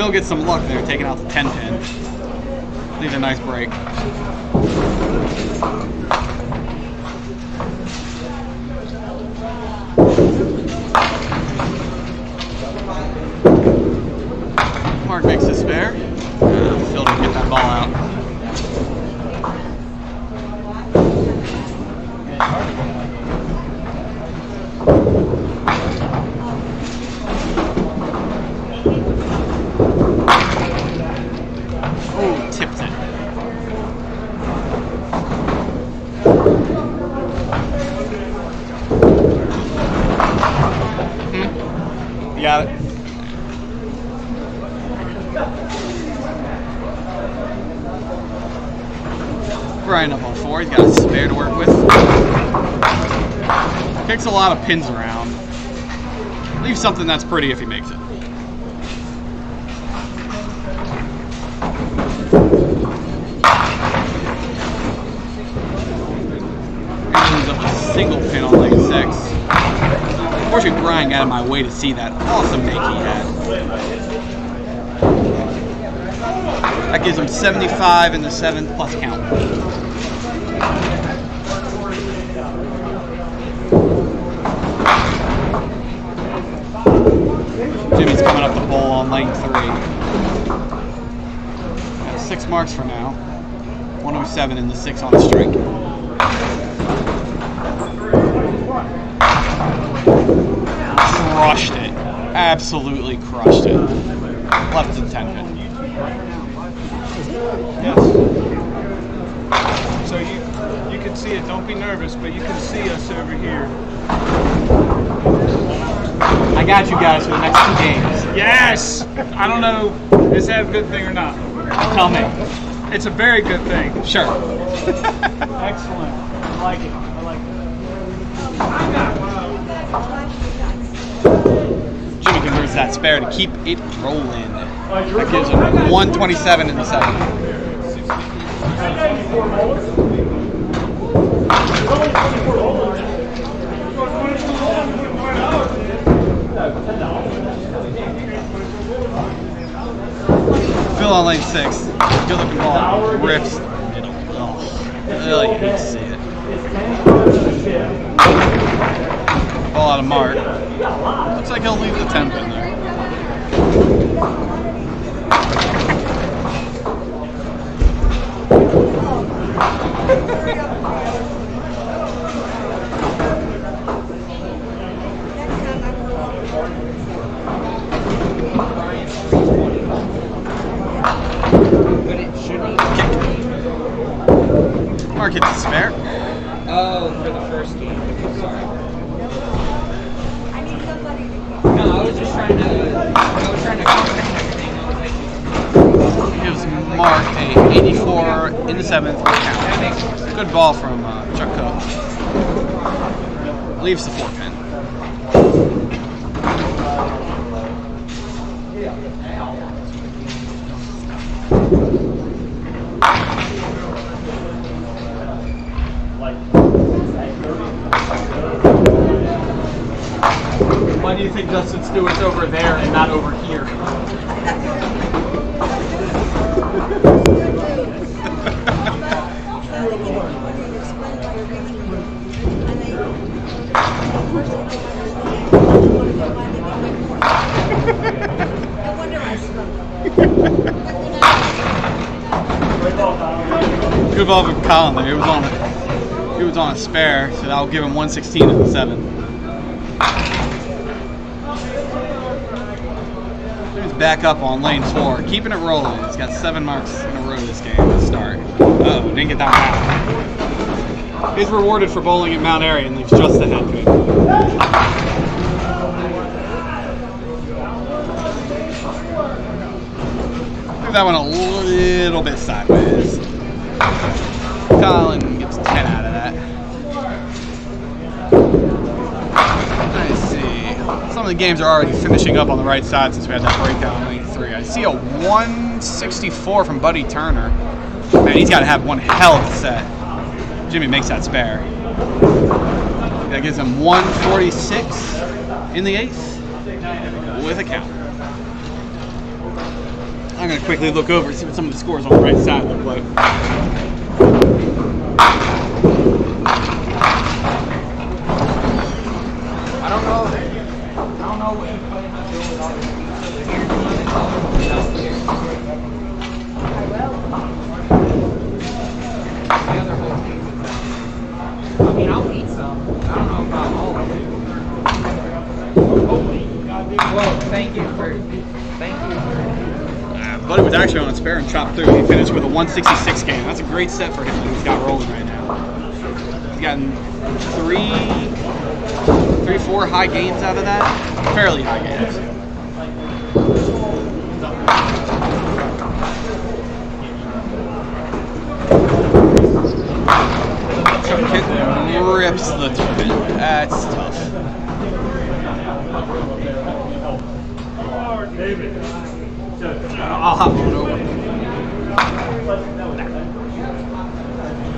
still get some luck there, taking out the 10 pin. Leave a nice break. Mark makes a spare. Phil didn't get that ball out. Oh, tipped it. You got it. Brian up on 4. He's got a spare to work with. Kicks a lot of pins around. Leaves something that's pretty if he makes it. Ends up a single pin on leg 6. Unfortunately, Brian got in my way to see that awesome make he had. That gives him 75 in the 7th plus count. Jimmy's coming up the bowl on lane 3. Got 6 marks for now. 107 in the 6 on the streak. Crushed it. Absolutely crushed it. Left to 10 pin. Yes. So you can see it. Don't be nervous, but you can see us over here. I got you guys for the next 2 games. Yes! I don't know, is that a good thing or not? Tell me. It's a very good thing. Sure. Excellent. I like it. I like it. Jimmy converts that spare to keep it rolling. That gives him 127 in the 7th. Phil on lane 6. Good looking ball. Rips the middle. Oh, really hate to see it. Ball out of mark. Looks like he'll leave the 10 pin there. Mark hits the spare. Oh, for the first game. Sorry. No, I was trying to Gives Mark a 84 in the 7th count. Good ball from Chuck Coe. Leaves the 4 pin. Why do you think Justin Stewart's over there and not over here? Good ball from Colin there. He was on a spare, so that'll give him 116 in the 7th. He's back up on lane 4, keeping it rolling. He's got 7 marks in a row this game to start. Uh-oh, didn't get that one out. He's rewarded for bowling at Mount Airy and leaves just the head pin. Move that one a little bit sideways. Colin gets 10 out of that. Let's see. Some of the games are already finishing up on the right side since we had that breakdown on lane 3. I see a 164 from Buddy Turner. Man, he's got to have one hell of a set. Jimmy makes that spare. That gives him 146 in the 8th with a count. I'm going to quickly look over and see what some of the scores on the right side look like. I don't know what you plan on doing with all the pizza, but here's one and all of them downstairs. The other whole pizza. I mean, I'll eat some. I don't know about all of it. Well, thank you. Buddy was actually on a spare and chopped through. He finished with a 166 game. That's a great set for him that he's got rolling right now. He's gotten three, 4 high games out of that. Fairly high games. Chuck Kit rips the tournament. That's tough. I'll hop on over.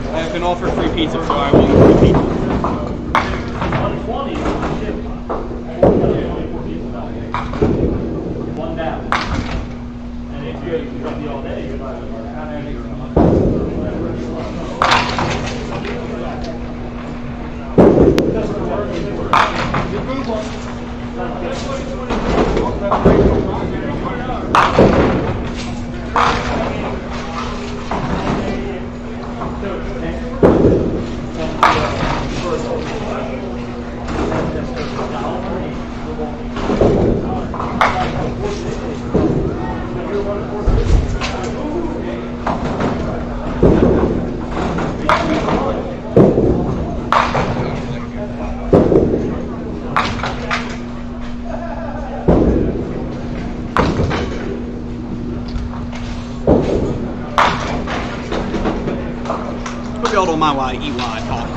I have been offered free pizza, so I will eat free pizza. One down. And if you're going all day, you're not Hope y'all don't mind while I eat while I talk.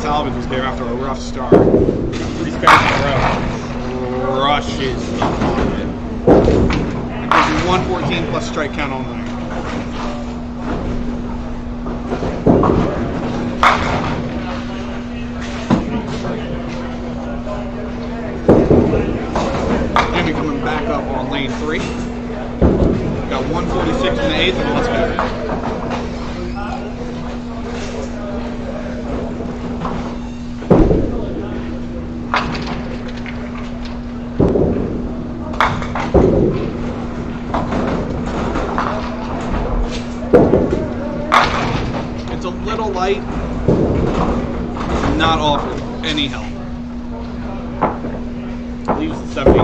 Salvage was there after a rough start. 3 spares in a row. Crushes the target. It gives you 114 plus strike count on there. Jimmy coming back up on lane 3. Got 146 in the 8th and let's go. It's a little light, not offered any help. Leaves the 70.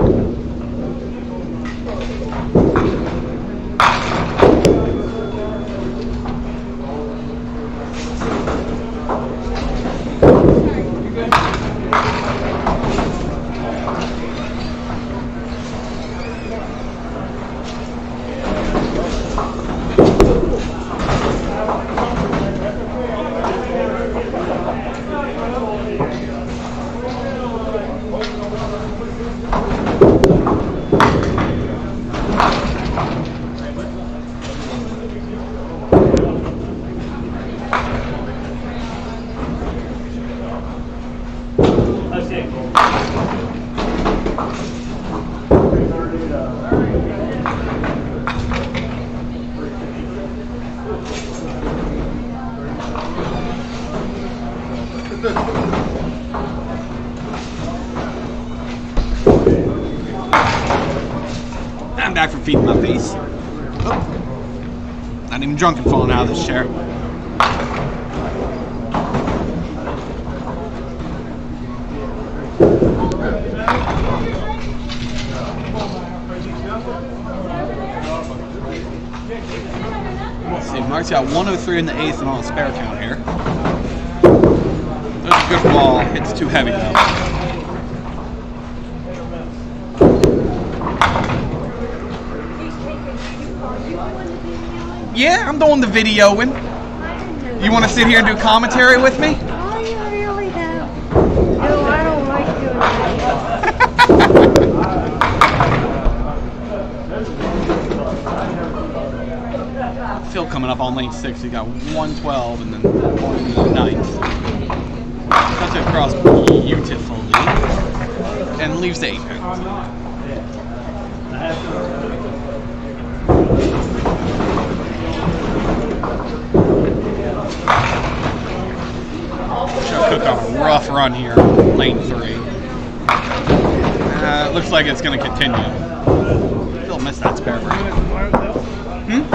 I'm back from feeding my face. Oh. Not even drunk and falling out of this chair. Let's see, Mark's got 103 in the eighth and on a spare count here. That's a good ball. It's too heavy though. Yeah, I'm doing the videoing. You want to sit here and do commentary with me? Oh, you really don't. No, I don't like doing that. Phil coming up on lane 6. He got 112 and then one in the ninth. Cuts it across beautifully and leaves the 8 pin. Cook on a rough run here, lane 3. Looks like it's going to continue. Still missed that spare frame.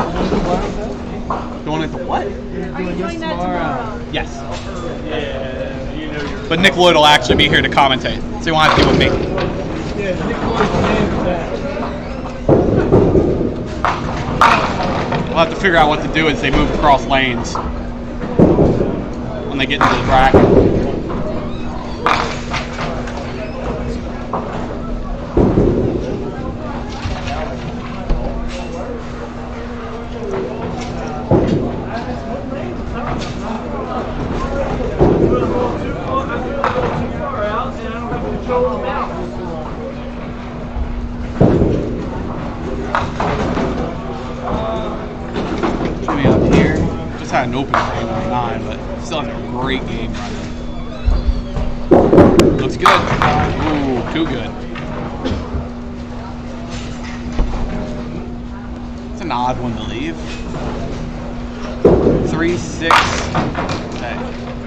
Going into what? Are you doing that tomorrow? Yes. But Nick Lloyd will actually be here to commentate, so he won't have to do with me. We'll have to figure out what to do as they move across lanes when they get into the bracket. Jimmy up here. Just had an open frame on 9, but still has a great game running. Looks good. Ooh, too good. It's an odd one to leave. 3, 6,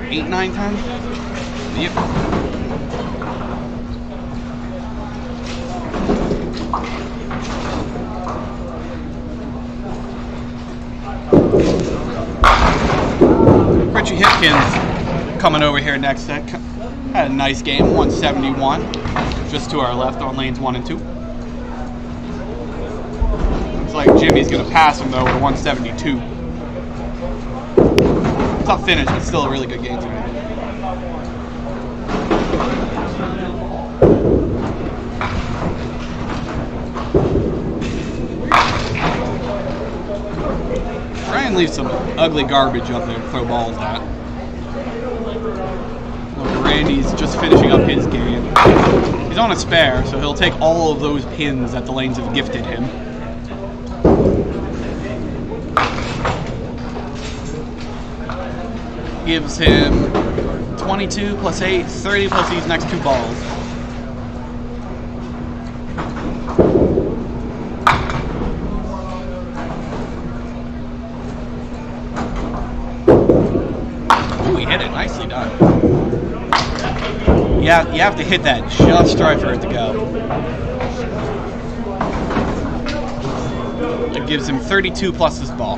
8, 9, 10? Yep. Richie Hipkins coming over here next set. Had a nice game, 171. Just to our left on lanes 1 and 2. Looks like Jimmy's going to pass him though with a 172. Tough finish, but still a really good game tonight. Try and leave some ugly garbage up there to throw balls at. Look, Randy's just finishing up his game. He's on a spare, so he'll take all of those pins that the lanes have gifted him. Gives him 22 plus 8, 30 plus these next 2 balls. Ooh, he hit it. Nicely done. Yeah, you have to hit that just right for it to go. It gives him 32 plus this ball.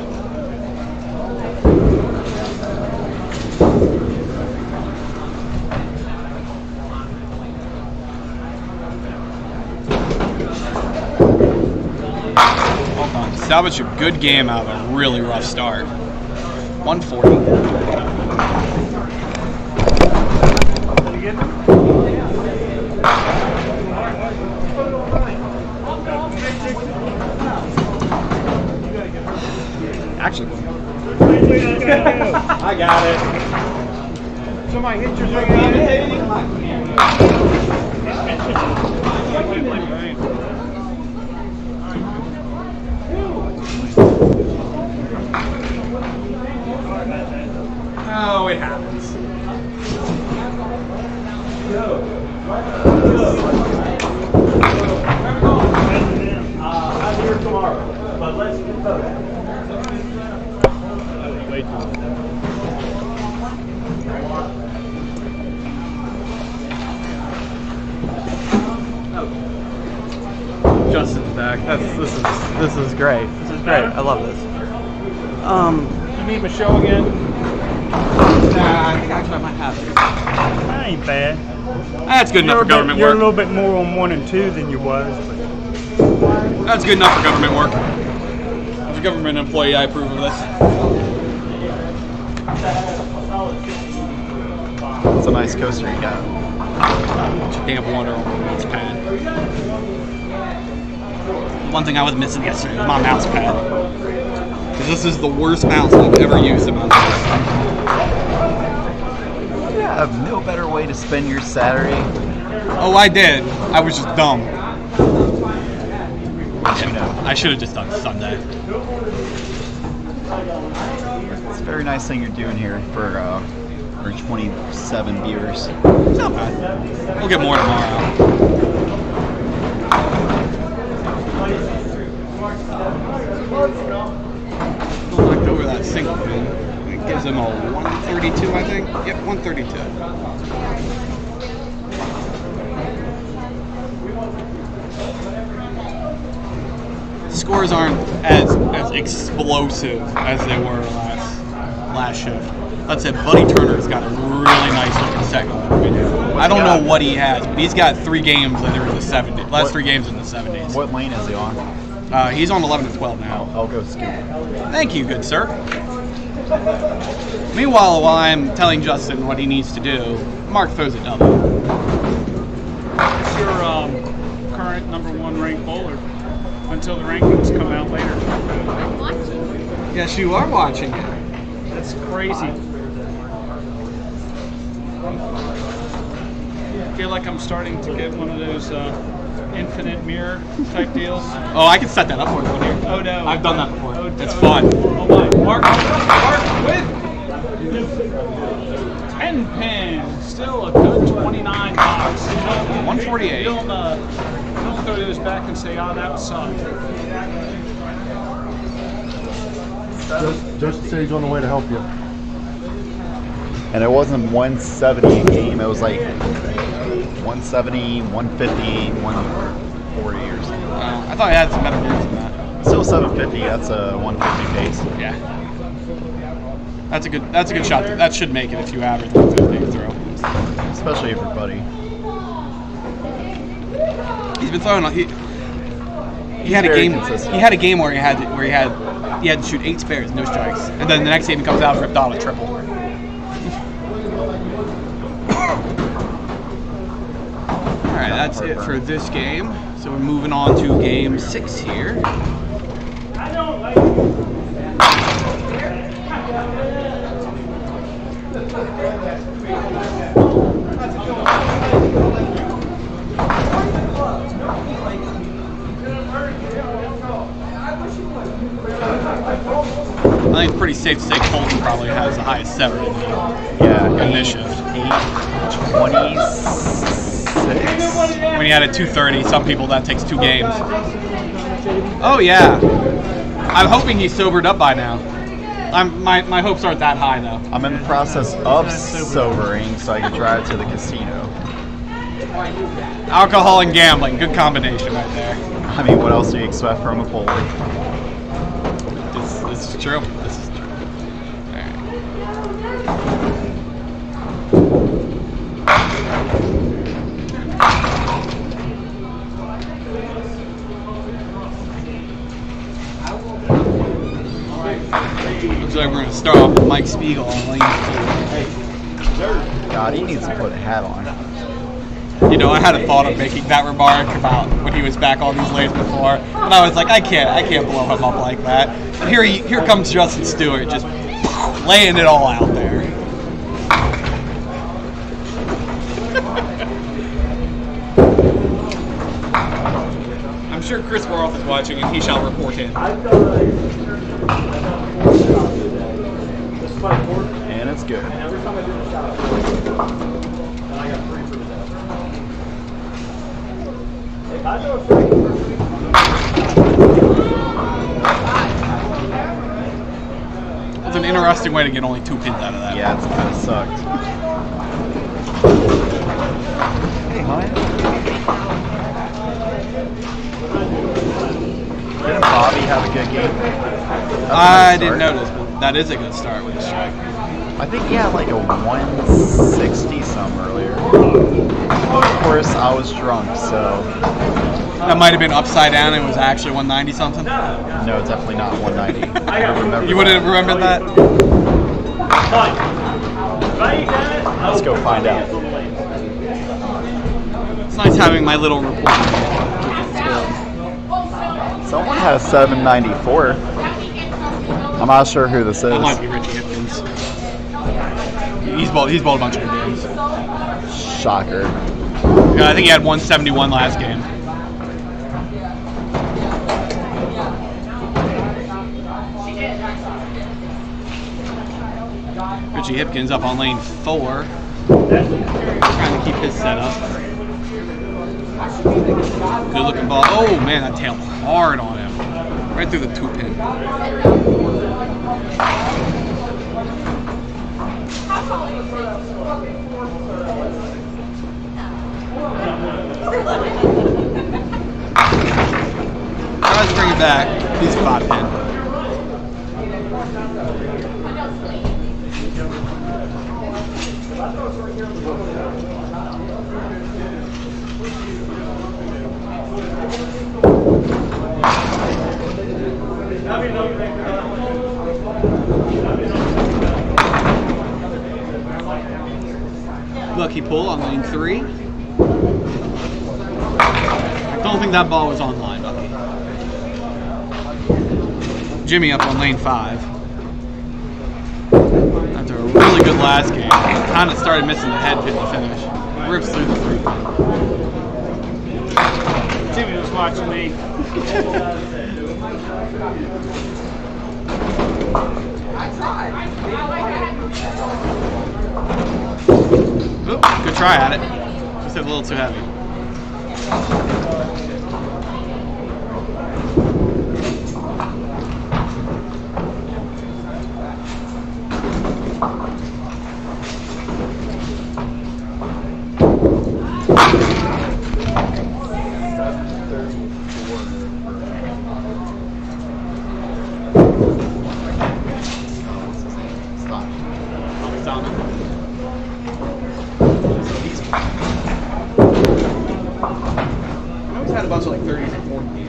Salvaged a good game out of a really rough start. 140. Actually, I got it. Somebody hit your oh, it happens. I'm here tomorrow, but let's get photos. Justin's back. This is great. This is great. I love this. You meet Michelle again? Nah, I think actually I might have to. That ain't bad. That's good enough for government You're a work. little bit more on 1 and 2 than you was. But That's good enough for government work. As a government employee, I approve of this. It's a nice coaster you got. Camp Wonder on my mouse pad. The one thing I was missing yesterday was my mouse pad. Because this is the worst mouse I've ever used in my life. You have no better way to spend your Saturday. Oh, I did. I was just dumb. You know, I should have just done Sunday. it's a very nice thing you're doing here for our 27 viewers. It's not bad. We'll get more tomorrow. Still knocked over that single pin. It gives him a 132, I think. Yep, 132. Scores aren't as explosive as they were last shift. Let's say Buddy Turner's got a really nice looking set going. I don't know what he has, but he's got 3 games that are in the 70s. Last 3 games in the 70s. What lane is he on? He's on 11 and 12 now. I'll go scoop. Thank you, good sir. Meanwhile, while I'm telling Justin what he needs to do, Mark throws a double. What's your current #1 ranked bowler until the rankings come out later? Yes, you are watching it. That's crazy. I feel like I'm starting to get one of those infinite mirror type deals. Oh, I can set that up for you here. Oh no. I've done that before. Oh, It's fun. Oh my. Mark with 10 pin. Still a good 29 box. 148. Don't throw those back and say, oh, that sucked. Just said he's on the way to help you. And it wasn't 170 a game, it was like 170, 150, 140 or something. I thought I had some better games than that. Still 750, that's a 150 pace. Yeah. That's a good shot. That should make it if you average 150 throw. Especially for Buddy. He's been throwing. He had a Very game. consistent. He had a game where he had to shoot 8 spares, no strikes, and then the next game he comes out and ripped out a triple. All right, that's it for this game. So we're moving on to game 6 here. I think it's pretty safe to say Colton probably has the highest sever in this shift. 826. When he had a 230, some people that takes 2 games. Oh yeah, I'm hoping he's sobered up by now. My hopes aren't that high though. I'm in the process of sobering so I can drive to the casino. Alcohol and gambling, good combination right there. I mean, what else do you expect from a bowler? This is true. This is true. Looks like we're going to start off with Mike Spiegel on lane 2. God, he needs to put a hat on. You know, I had a thought of making that remark about when he was back on these lanes before, and I was like, I can't blow him up like that. And here comes Justin Stewart, just laying it all out there. I'm sure Chris Roth is watching, and he shall report in. And it's good. Every time I do the shot, and I got 3 for today. If I throw a free, It's an interesting way to get only 2 pins out of that. Yeah, it's kind of sucked. Hey, honey. Didn't Bobby have a good game? I didn't notice, but that is a good start with a strike. I think he had like a 160 some earlier. Of course, I was drunk, so That might have been upside down and it was actually 190 something. no, definitely not 190. I don't remember. You wouldn't have remembered that? Let's go find out. It's nice having my little report. Someone has 794. I'm not sure who this That might is. be Richie Hipkins. He's bowled a bunch of good games. Shocker. Yeah, I think he had 171 last game. Richie Hipkins up on lane 4. Trying to keep his setup. Good looking ball. Oh man, that tailed hard on him. Right through the 2-pin. Tries to bring it back. He's 5-pin. Lucky pull on lane 3. I don't think that ball was online, Bucky. Jimmy up on lane 5. After a really good last game, kind of started missing the head pin to finish. Rips through the 3-pin. Jimmy was watching me. Oop, good try at it. Just a little too heavy. Bunch of like 30s and 40s.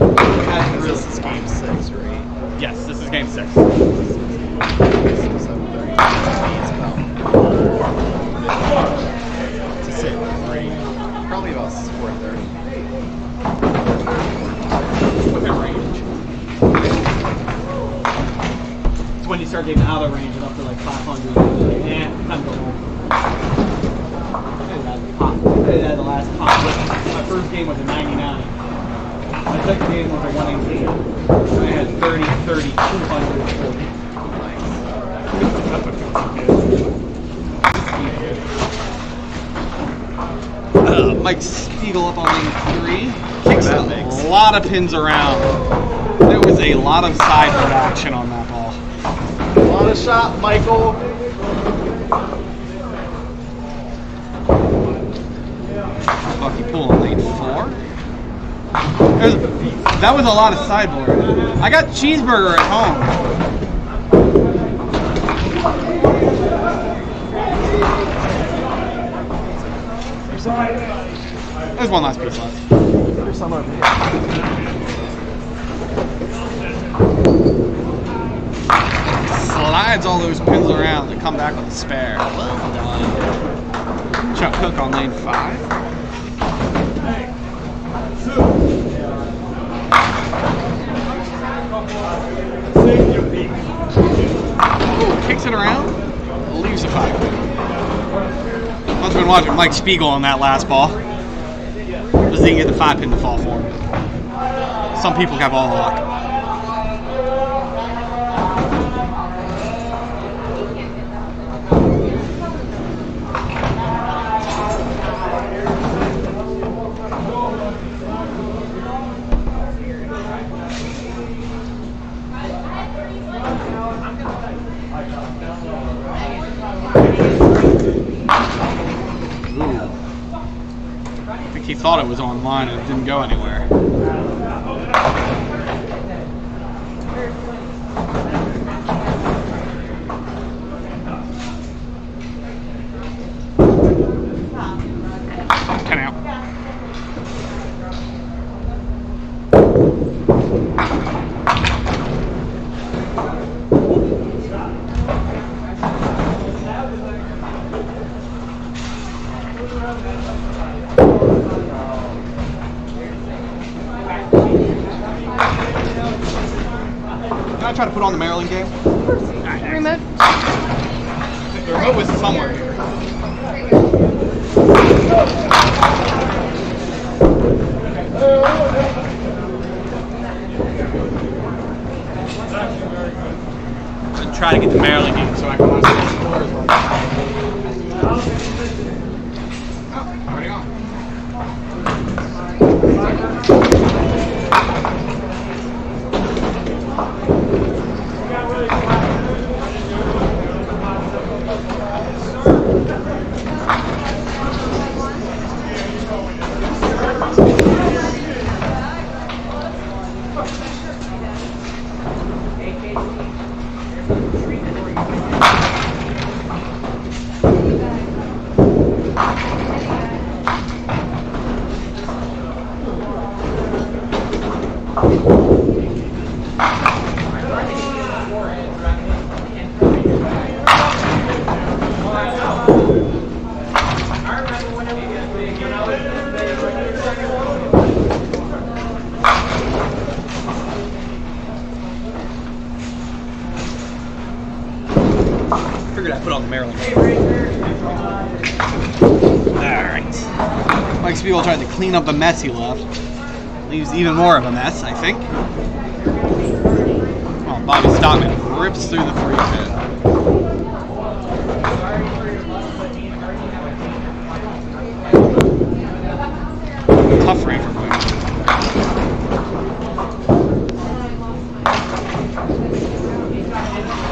This is game 6, right? Yes, this is game 6. 7:30. To say 3. Probably about 4:30. Within range. It's when you start getting out of range and up to like 500. Time to go home. I had the last conflict. My first game was a 99. My second game was a 118. I had 30, 30, 240. Mike Spiegel up on lane 3. Kicks a lot of pins around. There was a lot of sideboard action on that ball. A lot of shot, Michael. Lucky pull on lane 4. That was a lot of sideboard. I got cheeseburger at home. There's one last piece left. There's some over here. Slides all those pins around to come back with a spare. Well done. Chuck Cook on lane 5. Ooh, kicks it around, leaves a 5-pin. I've been watching Mike Spiegel on that last ball. Just didn't get the 5-pin to fall for him. Some people have all the luck. I think he thought it was online and it didn't go anywhere. Ten out. Can I try to put on the Maryland game? Remote. The remote was somewhere here. And try to get the Maryland game so I can watch the scores. Oh, already on. Figured I'd put on the Maryland game. Alright. Mike's people tried to clean up the mess he left. Leaves even more of a mess, I think. Oh, Bobby Stockman rips through the 3 pit. Tough frame for Quinn.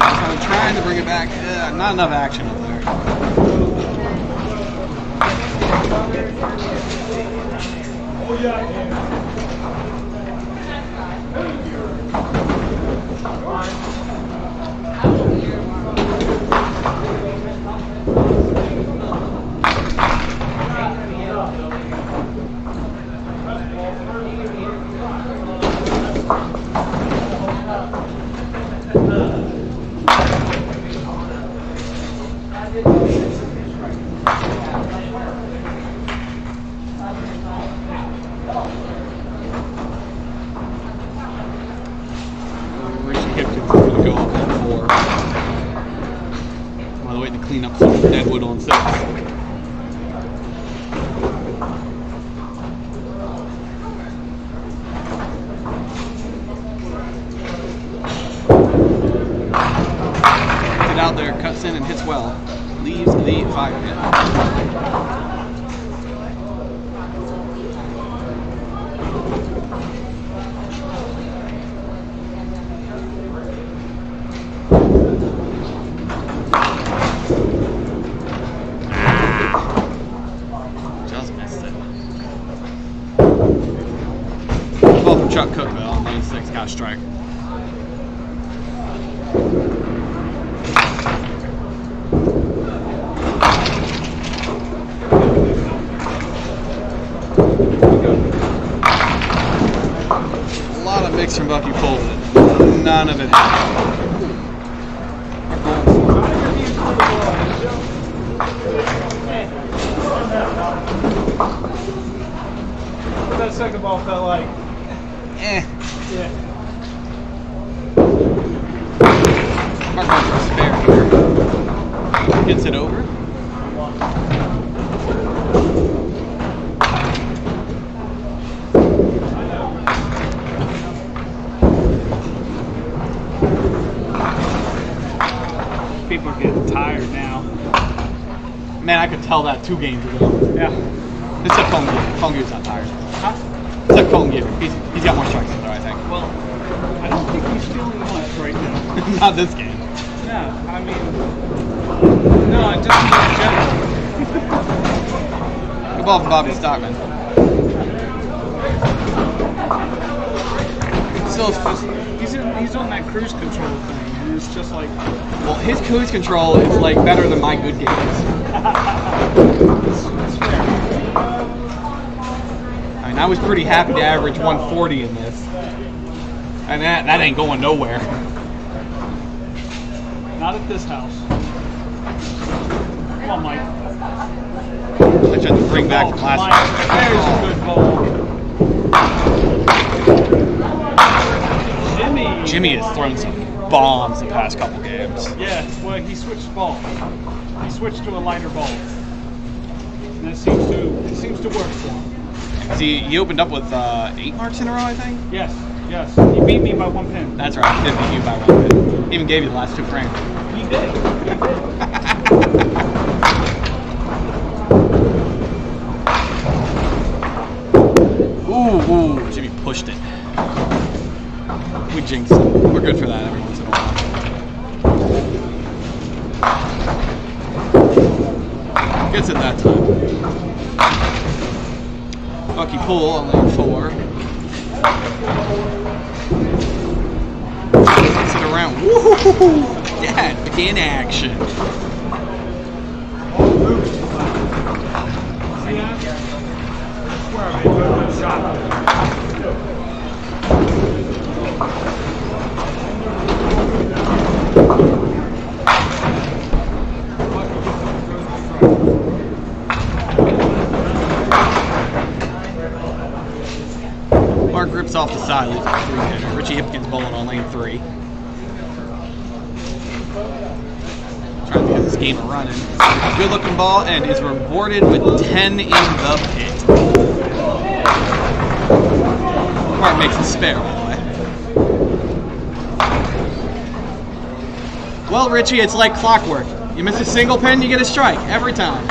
I'm trying to bring it back. Not enough action up there. Go up on 4. While waiting to clean up some deadwood on 6. Gets it out there, cuts in and hits well. Leaves the 5 pit. Chuck Cookville, lane 6, got a strike. A lot of mix from Bucky pulls it. None of it happened. What that second ball felt like? Eh. Yeah. Mark Martin's spare here. Gets it over. People are getting tired now. Man, I could tell that 2 games ago. Yeah. Except Kongu's not tired. Huh? Except Kongu. He's got more strikes than her, I think. Well, I don't think he's feeling much right now. Not this game. Yeah, I mean, no, I just mean in general. Good ball from Bobby Stockman. Still, He's on that cruise control thing, and it's just like, well, his cruise control is like better than my good games. it's fair. I mean, I was pretty happy to average 140 in this. And that ain't going nowhere. Not at this house. Come on, Mike. I tried to bring back from last time. There's a good ball. Jimmy has thrown some bombs the past couple games. Yeah, well, he switched balls. He switched to a lighter ball. And it seems to work for him. See, he opened up with 8 marks in a row, I think? Yes. He beat me by 1 pin. That's right, he did beat you by 1 pin. He even gave you the last 2 frames. He did. Ooh, Jimmy pushed it. We jinxed him. We're good for that every once in a while. Gets it that time. Bucky pull on lane 4. Takes it around. Woohoo! That in action. Mark grips off the side, leaves a 3-hitter. Richie Hipkins bowling on lane 3. Trying to get this game running. A good looking ball and is rewarded with 10 in the pit. Mark makes a spare, by the way. Well, Richie, it's like clockwork. You miss a single pin, you get a strike every time.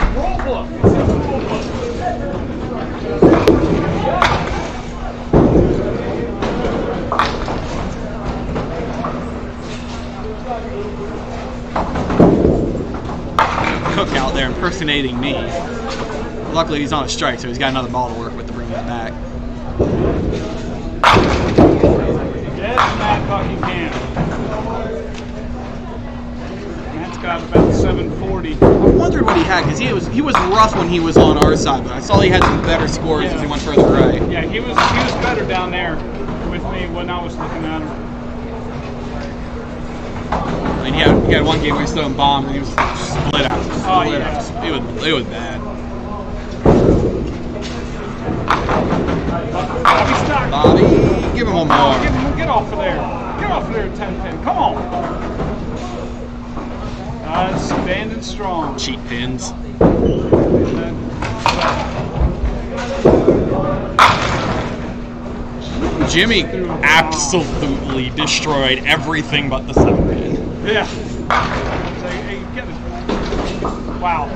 Cook out there impersonating me. Luckily he's on a strike, so he's got another ball to work with to bring that back. Yes, Matt Buckingham. Matt's got about 740. I wondered what he had, because he was rough when he was on our side, but I saw he had some better scores as he went further right. Yeah, he was better down there with me when I was looking at him. I mean, he had one game where he was throwing bombs and he was split out. It was bad. Bobby, give him one more. Get off of there. Get off of there, 10 pin. Come on. Standing strong. Cheat pins. Jimmy absolutely destroyed everything but the 7 pin. Yeah. Hey, get it. Wow.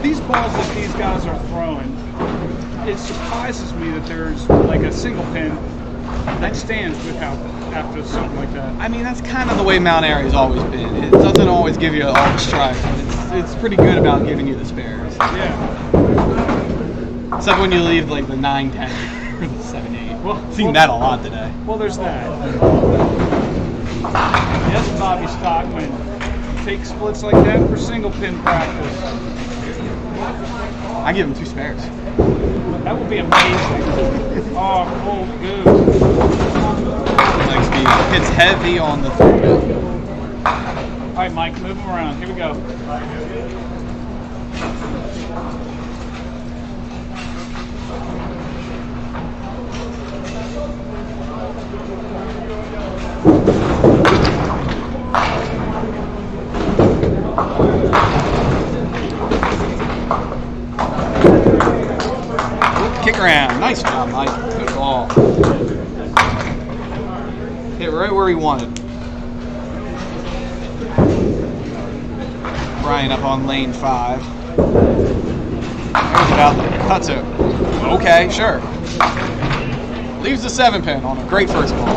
These balls that these guys are throwing, it surprises me that there's like a single pin that stands without after something like that. I mean, that's kind of the way Mount Airy's always been. It doesn't always give you all the strikes. It's pretty good about giving you the spares. Yeah. Except when you leave like the 9-10 or the 7-8. Well, seen that a lot today. Well, there's that. Yes, Bobby Stockman. Take splits like that for single pin practice. I give him 2 spares. That would be amazing. Oh, cold goose. Leg speed hits heavy on the 3-pin. All right, Mike, move him around. Here we go. Kick around. Nice job, Mike. Good ball. Hit right where he wanted. Brian up on lane 5. There's it out there. Cuts it. Okay, sure. Leaves the 7 pin on a great first ball.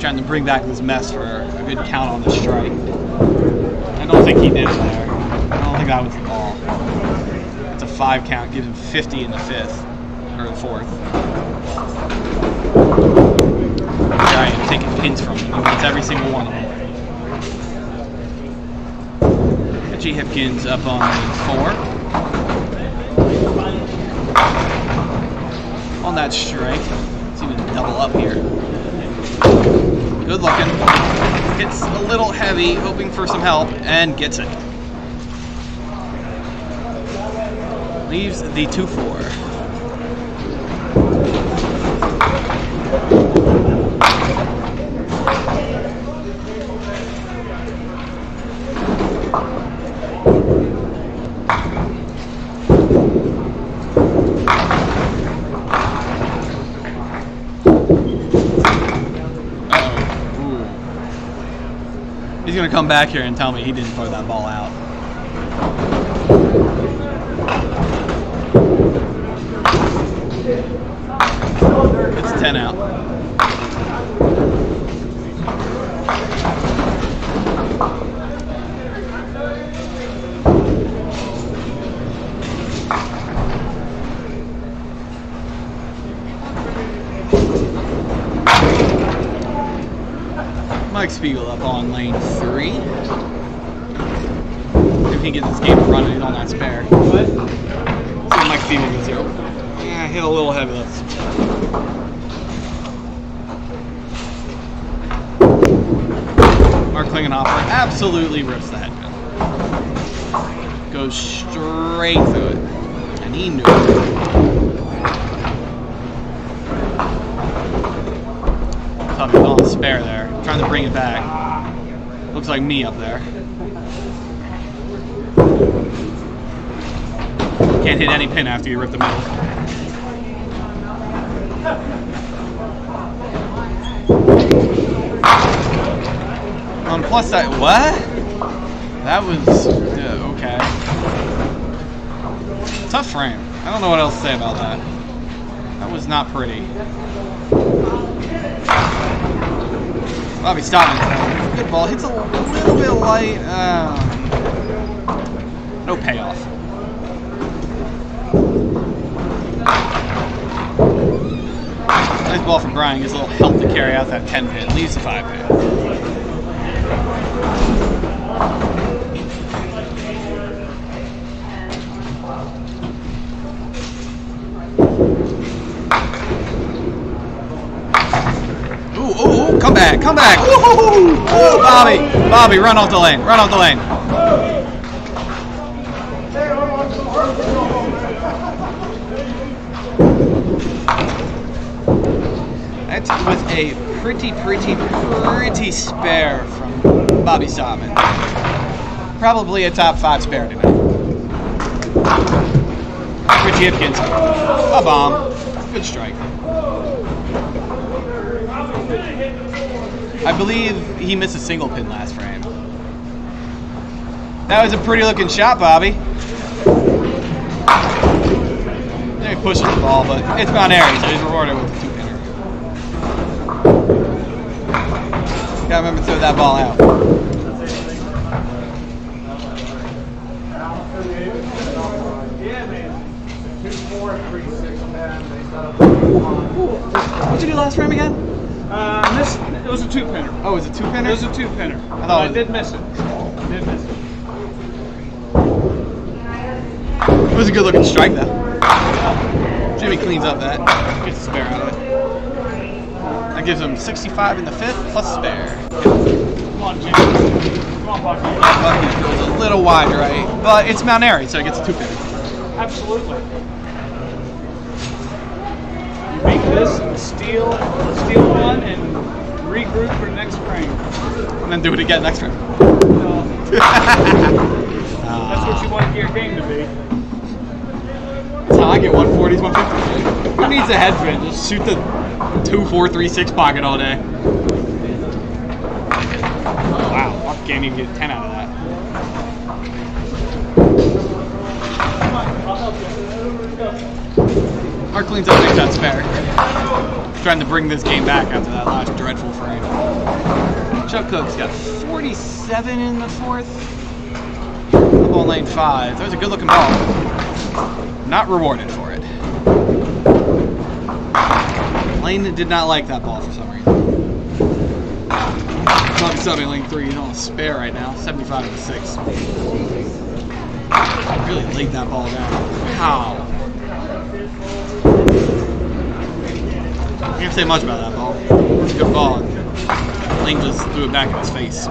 Trying to bring back this mess for a good count on the strike. I don't think he did it there. I don't think that was the ball. It's a 5 count, gives him 50 in the 5th, or the 4th. Giant taking pins from him. He wants every single one of them. G. Hipkins up on lane 4. On that strike. Let's see if we can double up here. Good looking. Hits a little heavy, hoping for some help, and gets it. Leaves the 2-4. He's going to come back here and tell me he didn't throw that ball out. It's 10 out. Mike Spiegel up on lane 3. If he gets this game running, he's on that spare. What? So Mike Spiegel gets here. Yeah, hit a little heavy. Let's. Mark Klingenhofer absolutely rips the headgun. Goes straight through it. And he knew it. Tough, he's on the spare there. Trying to bring it back. Looks like me up there. Can't hit any pin after you rip the middle. Plus that, what? That was, okay. Tough frame. I don't know what else to say about that. That was not pretty. Bobby Stockman, good ball. Hits a little bit light. No payoff. Nice ball from Brian. Gives a little help to carry out that 10 pin. Leaves the 5 pin. Ooh, come back, come back. Ooh, Bobby, run off the lane, run off the lane. That was a pretty spare from Bobby Stockman. Probably a top 5 spare tonight. Richie Hipkins, a bomb, good strike. I believe he missed a single pin last frame. That was a pretty looking shot, Bobby. He pushes the ball, but it's Mount Airy, so he's rewarded with a 2-pinner. Gotta remember to throw that ball out. What'd you do last frame again? It was a 2-pinner. Oh, it was a 2-pinner? It was a 2-pinner. I did miss it. It was a good looking strike though. Jimmy cleans up that. Gets the spare out of it. That gives him 65 in the 5th plus spare. Come on, Jimmy. Come on, Bucky. Bucky goes a little wide right, but it's Mount Airy, so he gets a 2-pinner. Absolutely. You make this and steal one and regroup for next frame. And then do it again next frame. That's what you want your game to be. That's how I get 140s, 150s. Who needs a head spin? Just shoot the 2, 4, 3, 6 pocket all day. Oh, wow, I can't even get 10 out of that. Mark cleans up big shot spare. Trying to bring this game back after that last dreadful frame. Chuck Cook's got 47 in the 4th. Up on lane 5. That was a good looking ball. Not rewarded for it. Lane did not like that ball for some reason. Bucky subbing lane 3. He's on a spare right now. 75 to 6. Really laid that ball down. Wow. Can't say much about that ball. It's a good ball. Lane just threw it back in his face.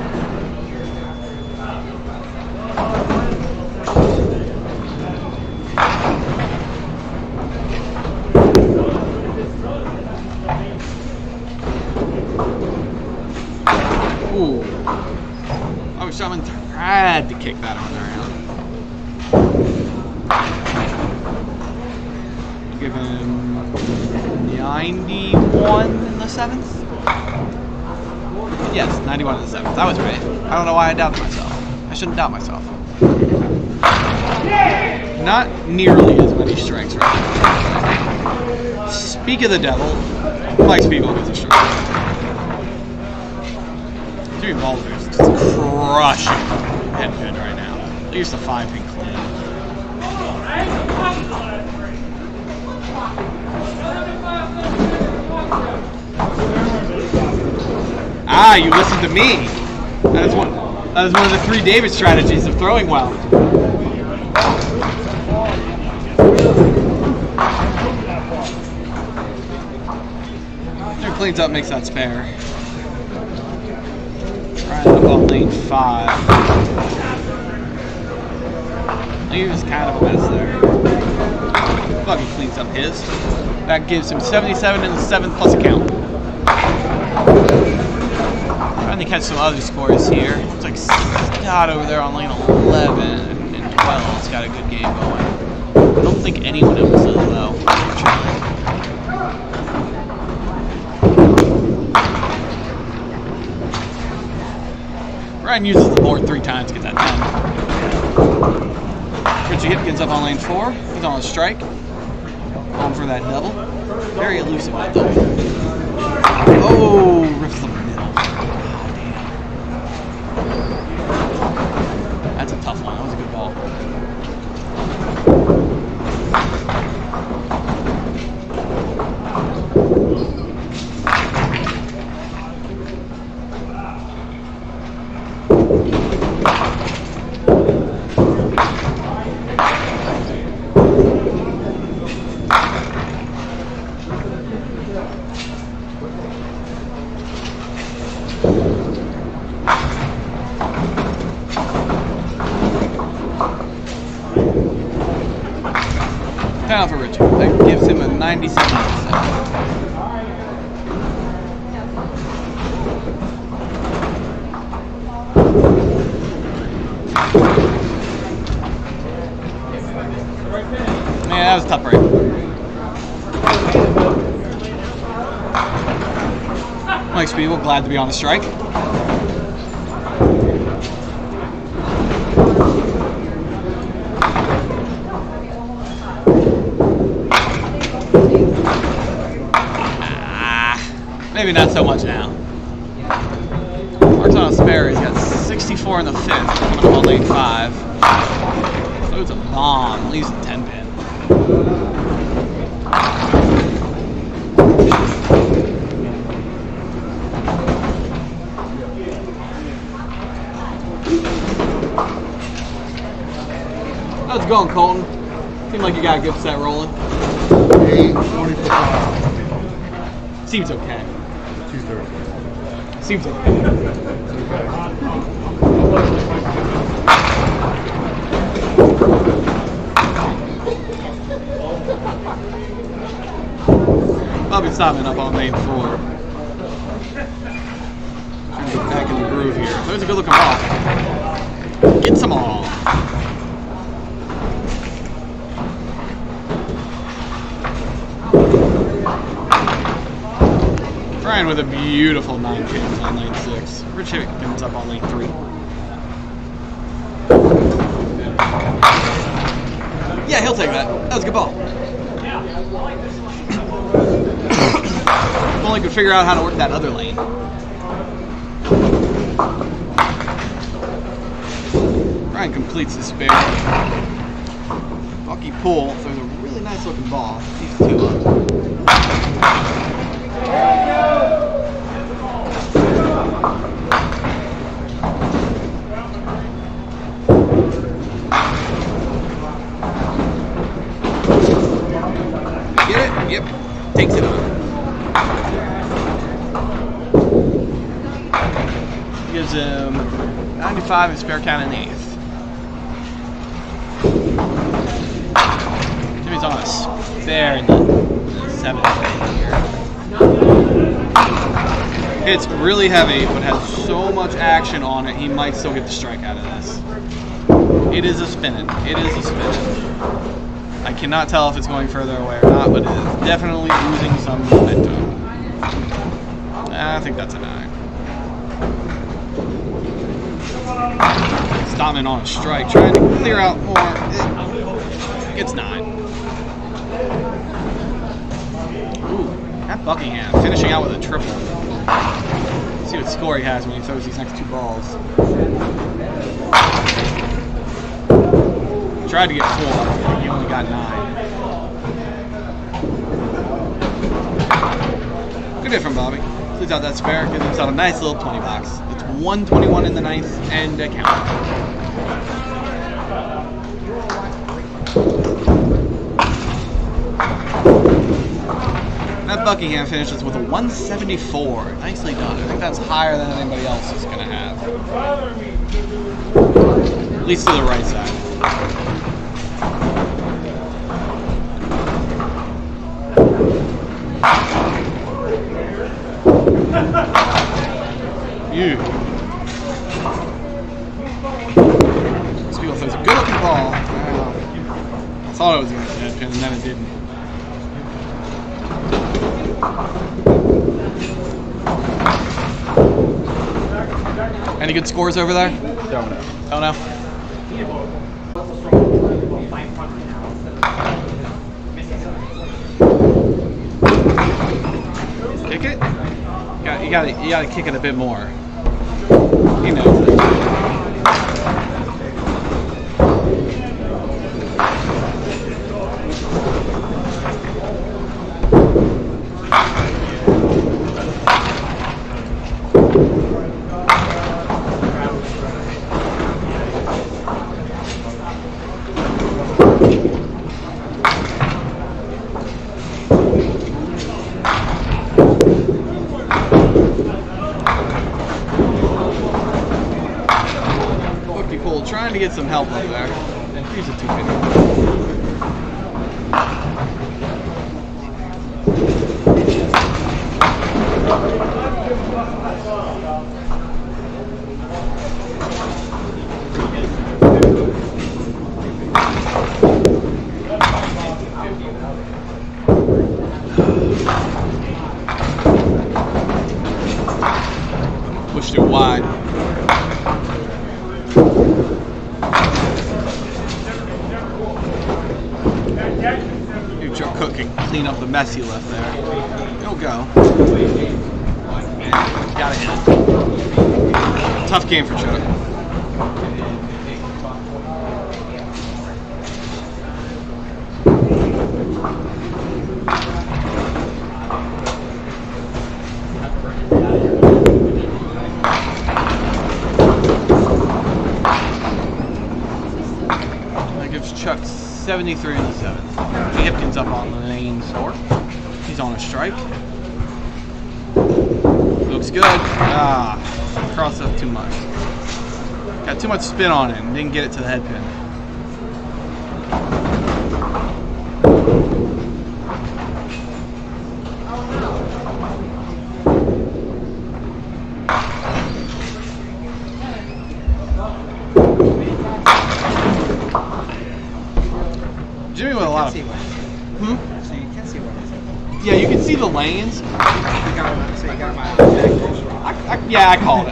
Ooh. Oh, Shaman tried to kick that on around. Give him 91 in the 7th? Yes, 91 in the 7th. I was right. I don't know why I doubted myself. I shouldn't doubt myself. Not nearly as many strikes right now. Speak of the devil, Mike Spiegel gets a strike. 3 balls are just crushing head good right now. At least a 5 pin clean. Ah, you listened to me. That is one of the 3 David strategies of throwing well. There cleans up, makes that spare. Right up on lane 5. He was kind of a mess there. Bucky cleans up his. That gives him 77 in the 7th plus a count. Trying to catch some other scores here. Looks like Scott over there on lane 11 and 12's got a good game going. I don't think anyone else is though, unfortunately. Ryan uses the board 3 times to get that done. Richie Hipkins up on lane 4. He's on a strike. Going for that double. Very elusive with double. Oh, rips the middle. Oh, damn. That's a tough one. That was a good ball. Out for Richard. That gives him a 97%. Man, that was a tough break. Mike Spiegel, glad to be on the strike. Maybe not so much now. Mark's on a spare. He's got 64 in the 5th. Coming up on lane 5. So it's a bomb. Leaves a 10 pin. How's it going, Colton? Seems like you got a good set rolling. 8:45. Seems okay. 2:30. Seems okay. Bobby Simon up on lane 4. Trying to get back in the groove here. That was a good looking ball. Gets them all. Ryan with a beautiful 9 pins on lane 6. Rich Hickman's up on lane 3. Yeah, he'll take that. That was a good ball. If only could figure out how to work that other lane. Ryan completes the spare. Bucky pull. So there's a really nice looking ball. These 2 up. Takes it on. Gives him 95 and spare count in the 8th. Jimmy's on a spare in the 7th here. It's really heavy, but has so much action on it, he might still get the strike out of this. It is a spinning. It is a spinning. I cannot tell if it's going further away or not, but it is definitely losing some momentum. I think that's a 9. Stopping on a strike, trying to clear out more. It's 9. Ooh, that Buckingham finishing out with a triple. Let's see what score he has when he throws these next 2 balls. Tried to get 4, he only got 9. Good hit from Bobby. Cleans out that spare, gives himself a nice little 20 box. It's 121 in the 9th and a count. That Buckingham finishes with a 174. Nicely done. I think that's higher than anybody else is going to have. At least to the right side. You. Spiegel throws a good looking ball. I thought it was going to hit pin and then it didn't. Any good scores over there? Don't know. Don't know. Kick it? You gotta kick it a bit more. He knows it. Trying to get some help up there. Here's a 250. Pushed it wide. Cook can clean up the mess he left there. It'll go. And gotta hit it. Tough game for Chuck. That gives Chuck 73 in the 7th. Hipkins up on the main score. He's on a strike. Looks good. Crossed up too much. Got too much spin on it and didn't get it to the head pin. Jimmy with a lot of. So you can see what it is. Yeah, you can see the lanes. So you got my back push wrong. Yeah, I called it.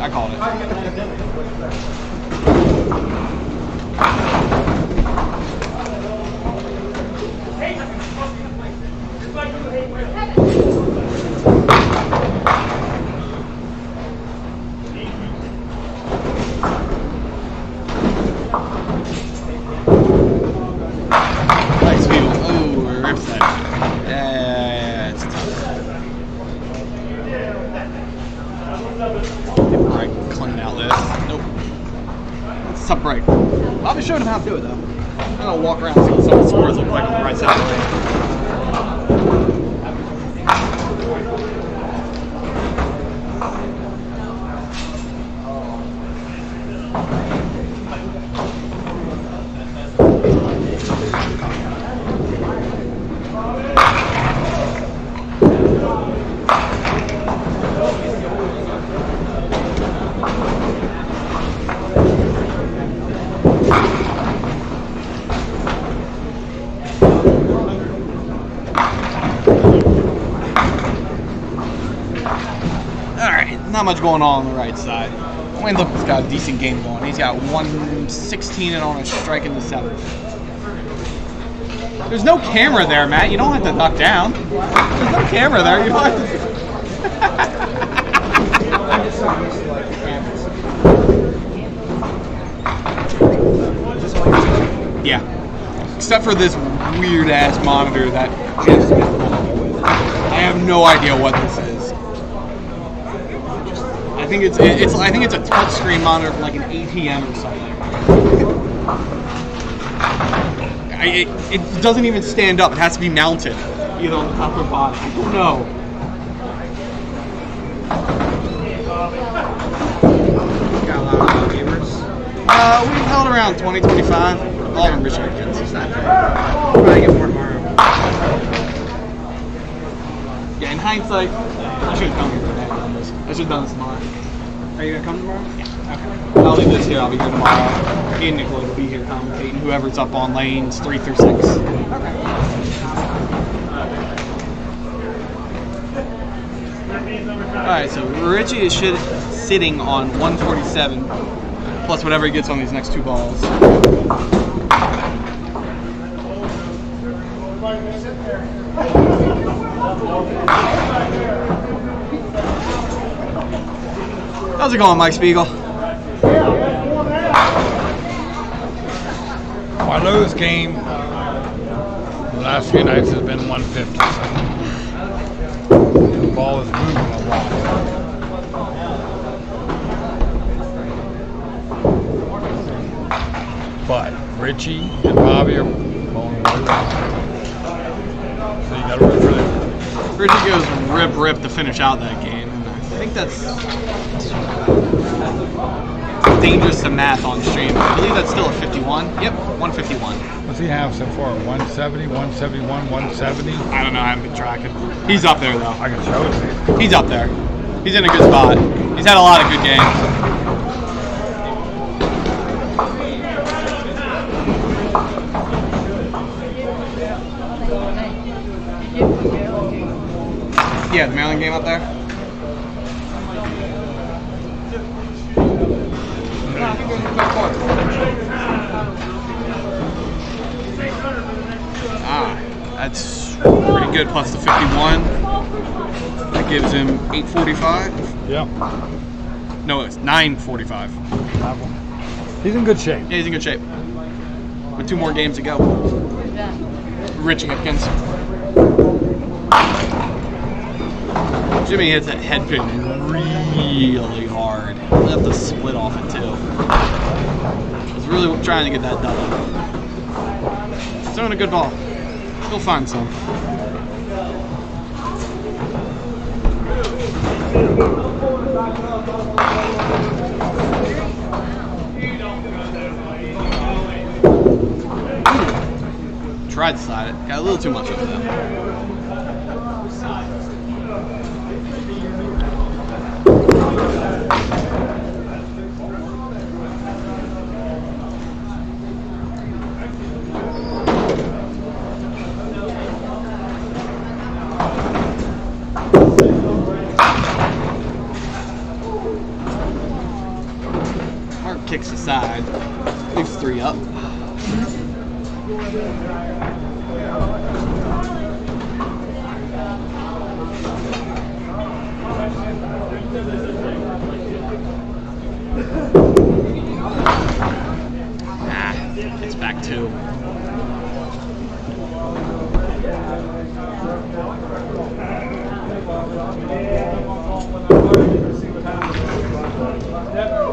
Nice view. Oh, rips that. Yeah, it's tough. Break, clean out this. Nope. It's a tough break. Bobby showed him how to do it though. I'm gonna walk around and see what some of the scores look like on the right side of the not much going on the right side. Wayne Lipton's got a decent game going. He's got 116 and on a strike in the 7th. There's no camera there, Matt. You don't have to duck down. There's no camera there. You don't have to. Yeah. Except for this weird ass monitor that is. I have no idea what this is. I think it's a touchscreen monitor from like an ATM or something. It doesn't even stand up. It has to be mounted either on the top or bottom. I don't know. Got a lot of gamers. We've held around 20, 25. All of them Richard kids. It's not bad. Probably get more tomorrow. Yeah, in hindsight, I should have come here today on this. I should have done this tomorrow. Are you gonna come tomorrow? Yeah. Okay. I'll leave this here. I'll be here tomorrow. Me and Nicola will be here commentating. Whoever's up on lanes 3 through 6. Alright, so Richie is sitting on 147, plus whatever he gets on these next 2 balls. How's it going, Mike Spiegel? My lowest game the last few nights has been 150. So the ball is moving a lot. But Richie and Bobby are bowling really well. So you got to root for them. Richie goes rip to finish out that game. And I think that's dangerous to math on stream. I believe that's still a 51. Yep, 151. What's he have so far? 170, 171, 170? I don't know. I haven't been tracking. He's up there, though. I can show it to you. He's up there. He's in a good spot. He's had a lot of good games. Yeah, the Maryland game up there. That's pretty good, plus the 51. That gives him 845. Yeah. No, it's 945. He's in good shape. Yeah, he's in good shape. With 2 more games to go. Rich Hipkins. Jimmy hits that head pin really hard. He'll have to split off it too. I was really trying to get that double. He's throwing a good ball. He'll find some. Tried to slide it. Got a little too much of it though. Mark kicks aside. Leaves 3 up. It's back 2.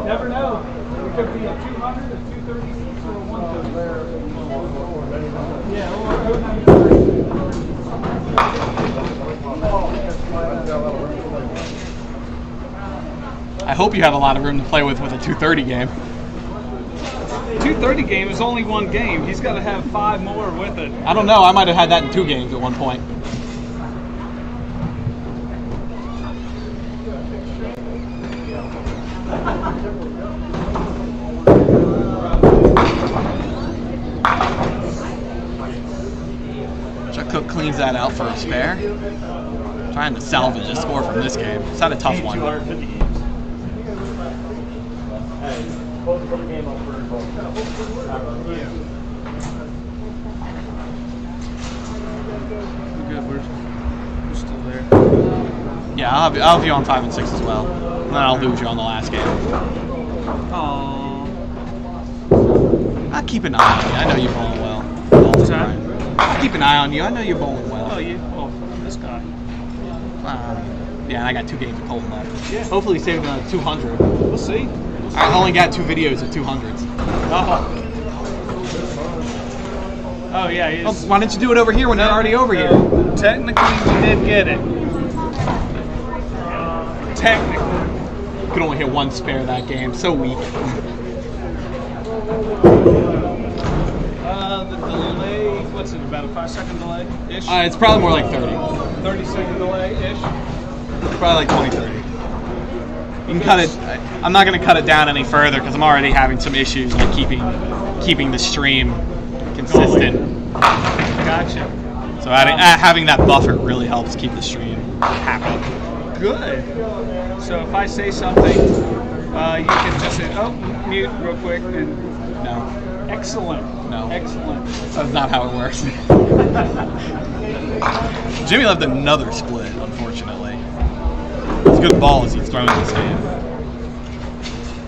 Never know. It could be a 200, a 236, or a 130. Yeah, I hope you have a lot of room to play with a 230 game. 230 game is only 1 game. He's got to have 5 more with it. I don't know. I might have had that in 2 games at one point. Chuck Cook cleans that out for a spare. Trying to salvage a score from this game. It's not a tough one. 250 games. Put the game up for Good, we're still there. Yeah, I'll have you on 5 and 6 as well. And then I'll lose you on the last game. Aww. I'll keep an eye on you. I know you're bowling well. All the Sorry? time. I'll keep an eye on you. I know you're bowling well. Oh, this guy. Yeah, and I got 2 games of Colton left. Yeah. Hopefully save 200. We'll see. I only got 2 videos of 200s. Oh, yeah. He's, Oh, why didn't you do it over here when you're already over here? Technically, we did get it. Technically. Could only hit 1 spare that game. So weak. The delay, what's it, about a 5-second delay-ish? It's probably more like 30. 30-second delay-ish? Probably like 20, 30. You can cut it. I'm not going to cut it down any further because I'm already having some issues like keeping the stream consistent. Gotcha. So having that buffer really helps keep the stream happy. Good. So if I say something, you can just say, oh, mute real quick. And No. Excellent. No. Excellent. That's not how it works. Jimmy left another split, unfortunately. As good ball as he's thrown this game.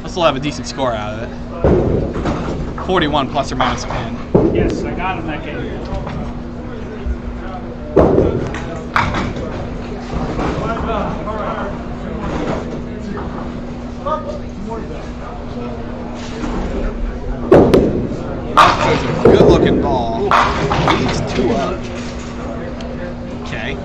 I'll still have a decent score out of it. 41 plus or minus a pin. Yes, I got him that game. That's a good looking ball. Leads 2 up. Okay.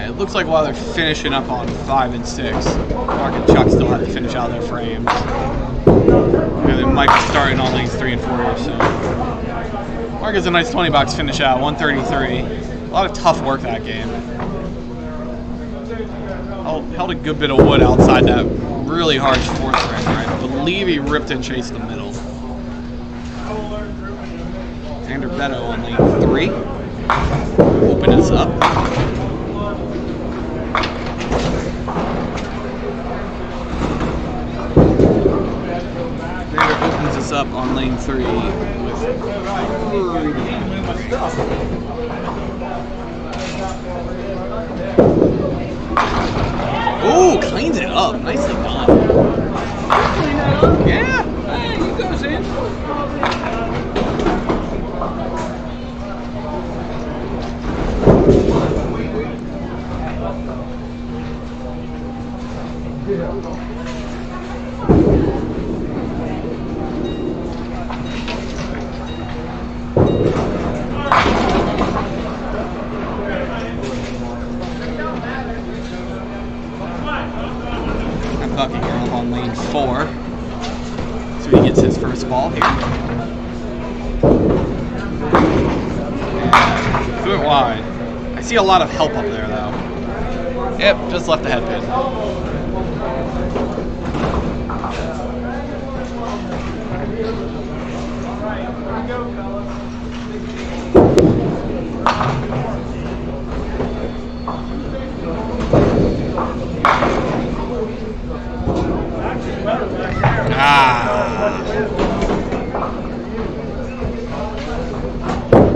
It looks like while they're finishing up on 5 and 6, Mark and Chuck still have to finish out their frames. And they might be starting on lanes 3 and 4 here soon. Mark has a nice 20 box finish out, 133. A lot of tough work that game. Held a good bit of wood outside that really harsh 4th frame. Right? I believe he ripped and chased the middle. Xander Beto on lane 3. Open us up. Opens us up on lane 3 with ooh, cleans it up. Nicely done. Yeah. Hey, he goes in. I'm bucking her up on lane 4. So he gets his first ball here. And threw it wide. I see a lot of help up there though. Yep, just left the head pin.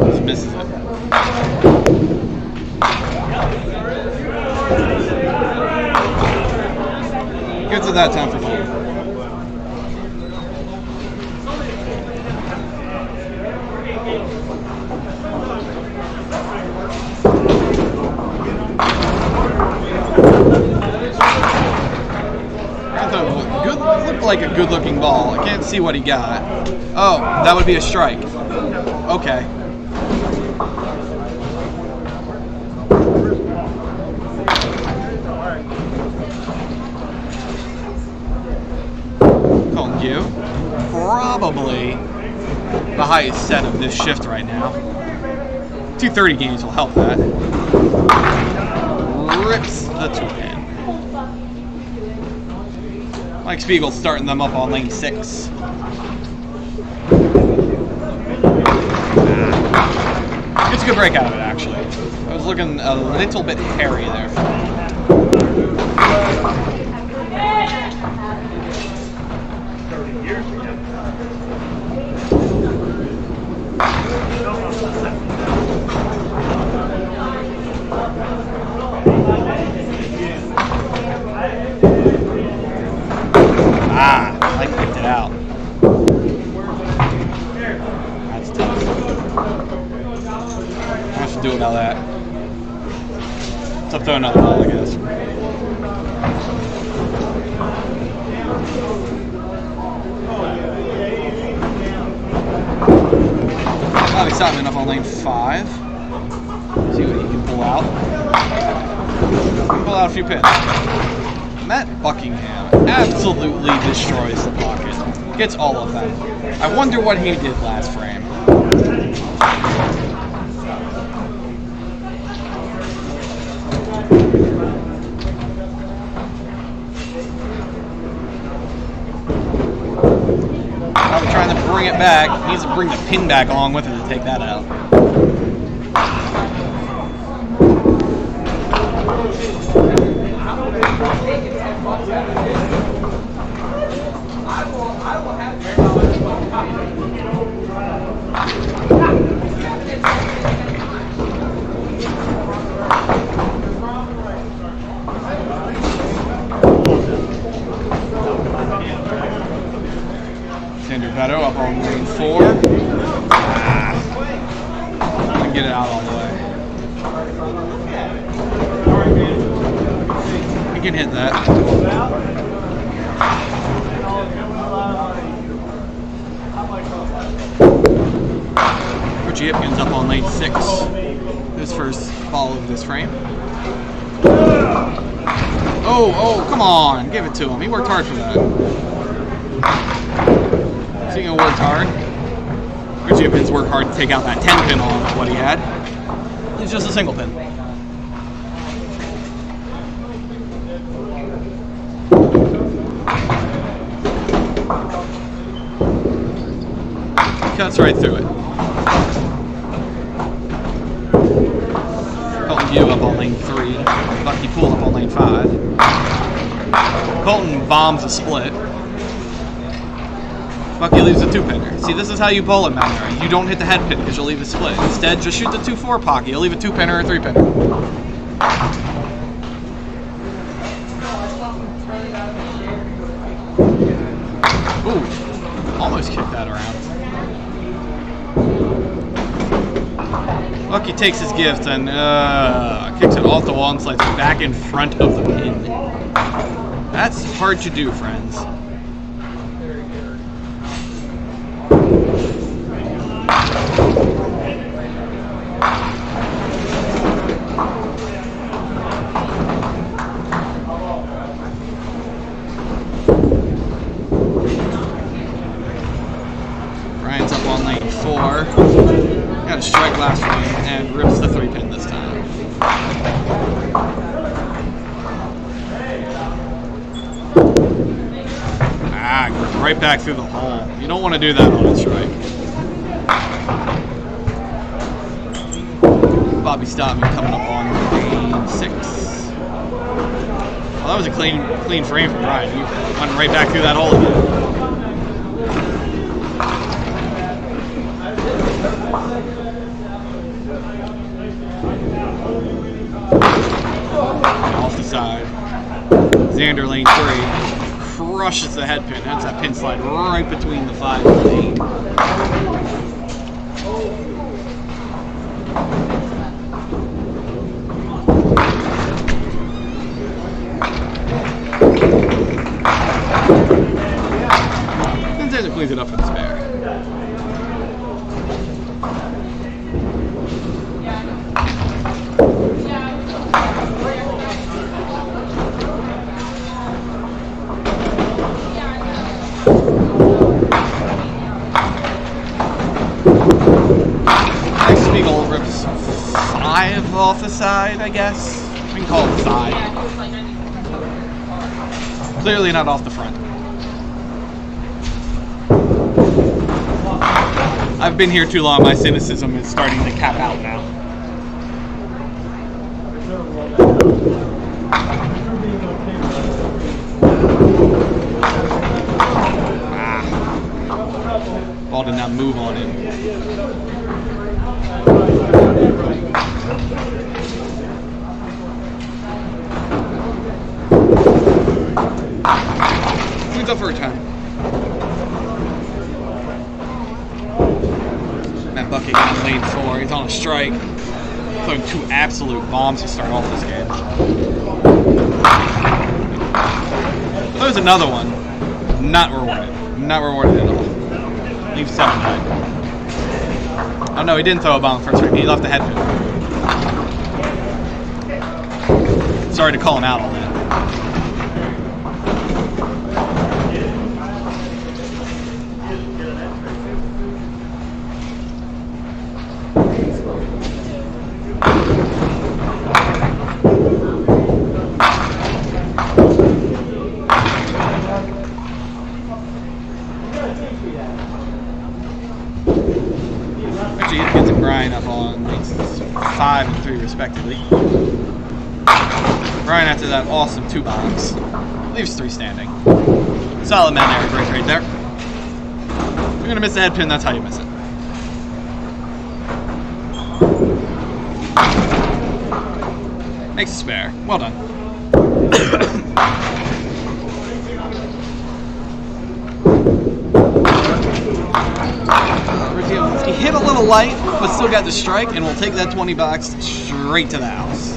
Just misses it. Gets it that time for 4. Looked like a good-looking ball. I can't see what he got. Oh, that would be a strike. Okay. Calling you. Probably the highest set of this shift right now. 230 games will help that. Rips the 2-pin. Mike Spiegel starting them up on lane 6. Gets a good break out of it, actually. I was looking a little bit hairy there for me. Mike picked it out. That's tough. What should do about that? It's up to another ball, I guess. Bobby Stockman up on lane 5. See what he can pull out. Pull out a few pins. Matt Buckingham absolutely destroys the pocket. Gets all of them. I wonder what he did last frame. Probably trying to bring it back. He needs to bring the pin back along with it to take that out. Beto up on lane 4. I'm gonna get it out all the way. He can hit that. Richie Hipkins up on lane 6. His first ball of this frame. Oh, come on. Give it to him. He worked hard for that. He worked hard. Richie Hipkins worked hard to take out that 10 pin on what he had. It's just a single pin. Cuts right through it. Colton View up on lane 3. Bucky Poole up on lane 5. Colton bombs a split. Bucky leaves a 2-pinner. See, this is how you bowl it, Mallory. You don't hit the head pin because you'll leave the split. Instead, just shoot the 2-4 pocket. You'll leave a 2-pinner or a 3-pinner. Ooh, almost kicked that around. Bucky takes his gift and kicks it off the wall and slides it back in front of the pin. That's hard to do, friends. Ryan's up on lane 4. Got a strike last frame and rips the 3-pin this time. Right back through the hole. You don't want to do that on a strike. Bobby Stockman coming up on lane 6. Well, that was a clean frame from Ryan. He went right back through that hole again. Off the side. Xander lane 3. Crushes the head pin. That's that pin slide right between the 5 and the 8. And Xander cleans it up for the spare. off the side, I guess. We can call it the side. Clearly not off the front. I've been here too long. My cynicism is starting to cap out now. Ball did not move on it. Swings up for a time. Matt Bucket on lane 4. He's on a strike. Throwing 2 absolute bombs to start off this game. There's another one. Not rewarded. Not rewarded at all. Leaves 7 high. Oh no, he didn't throw a bomb first frame. He left the head pin. Sorry to call him out on that. Actually, it gets a Brian up on lanes 5 and 3 respectively. Brian after that awesome 2 box. Leaves 3 standing. Solid man Airy break right there. If you're gonna miss the head pin, that's how you miss it. Makes a spare. Well done. He hit a little light, but still got the strike, and we'll take that 20 box straight to the house.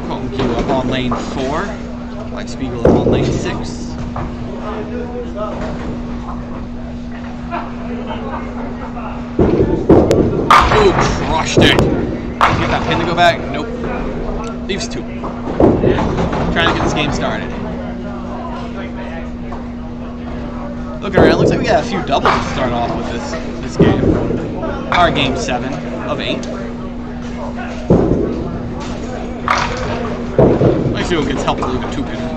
Home Q up on lane 4. Like Spiegel up on lane 6. Ooh, crushed it. Get that pin to go back? Nope. Leaves 2. Trying to get this game started. Looking around, looks like we got a few doubles to start off with this game. Our game 7 of 8. Let's see who gets help to leave a 2-pinner.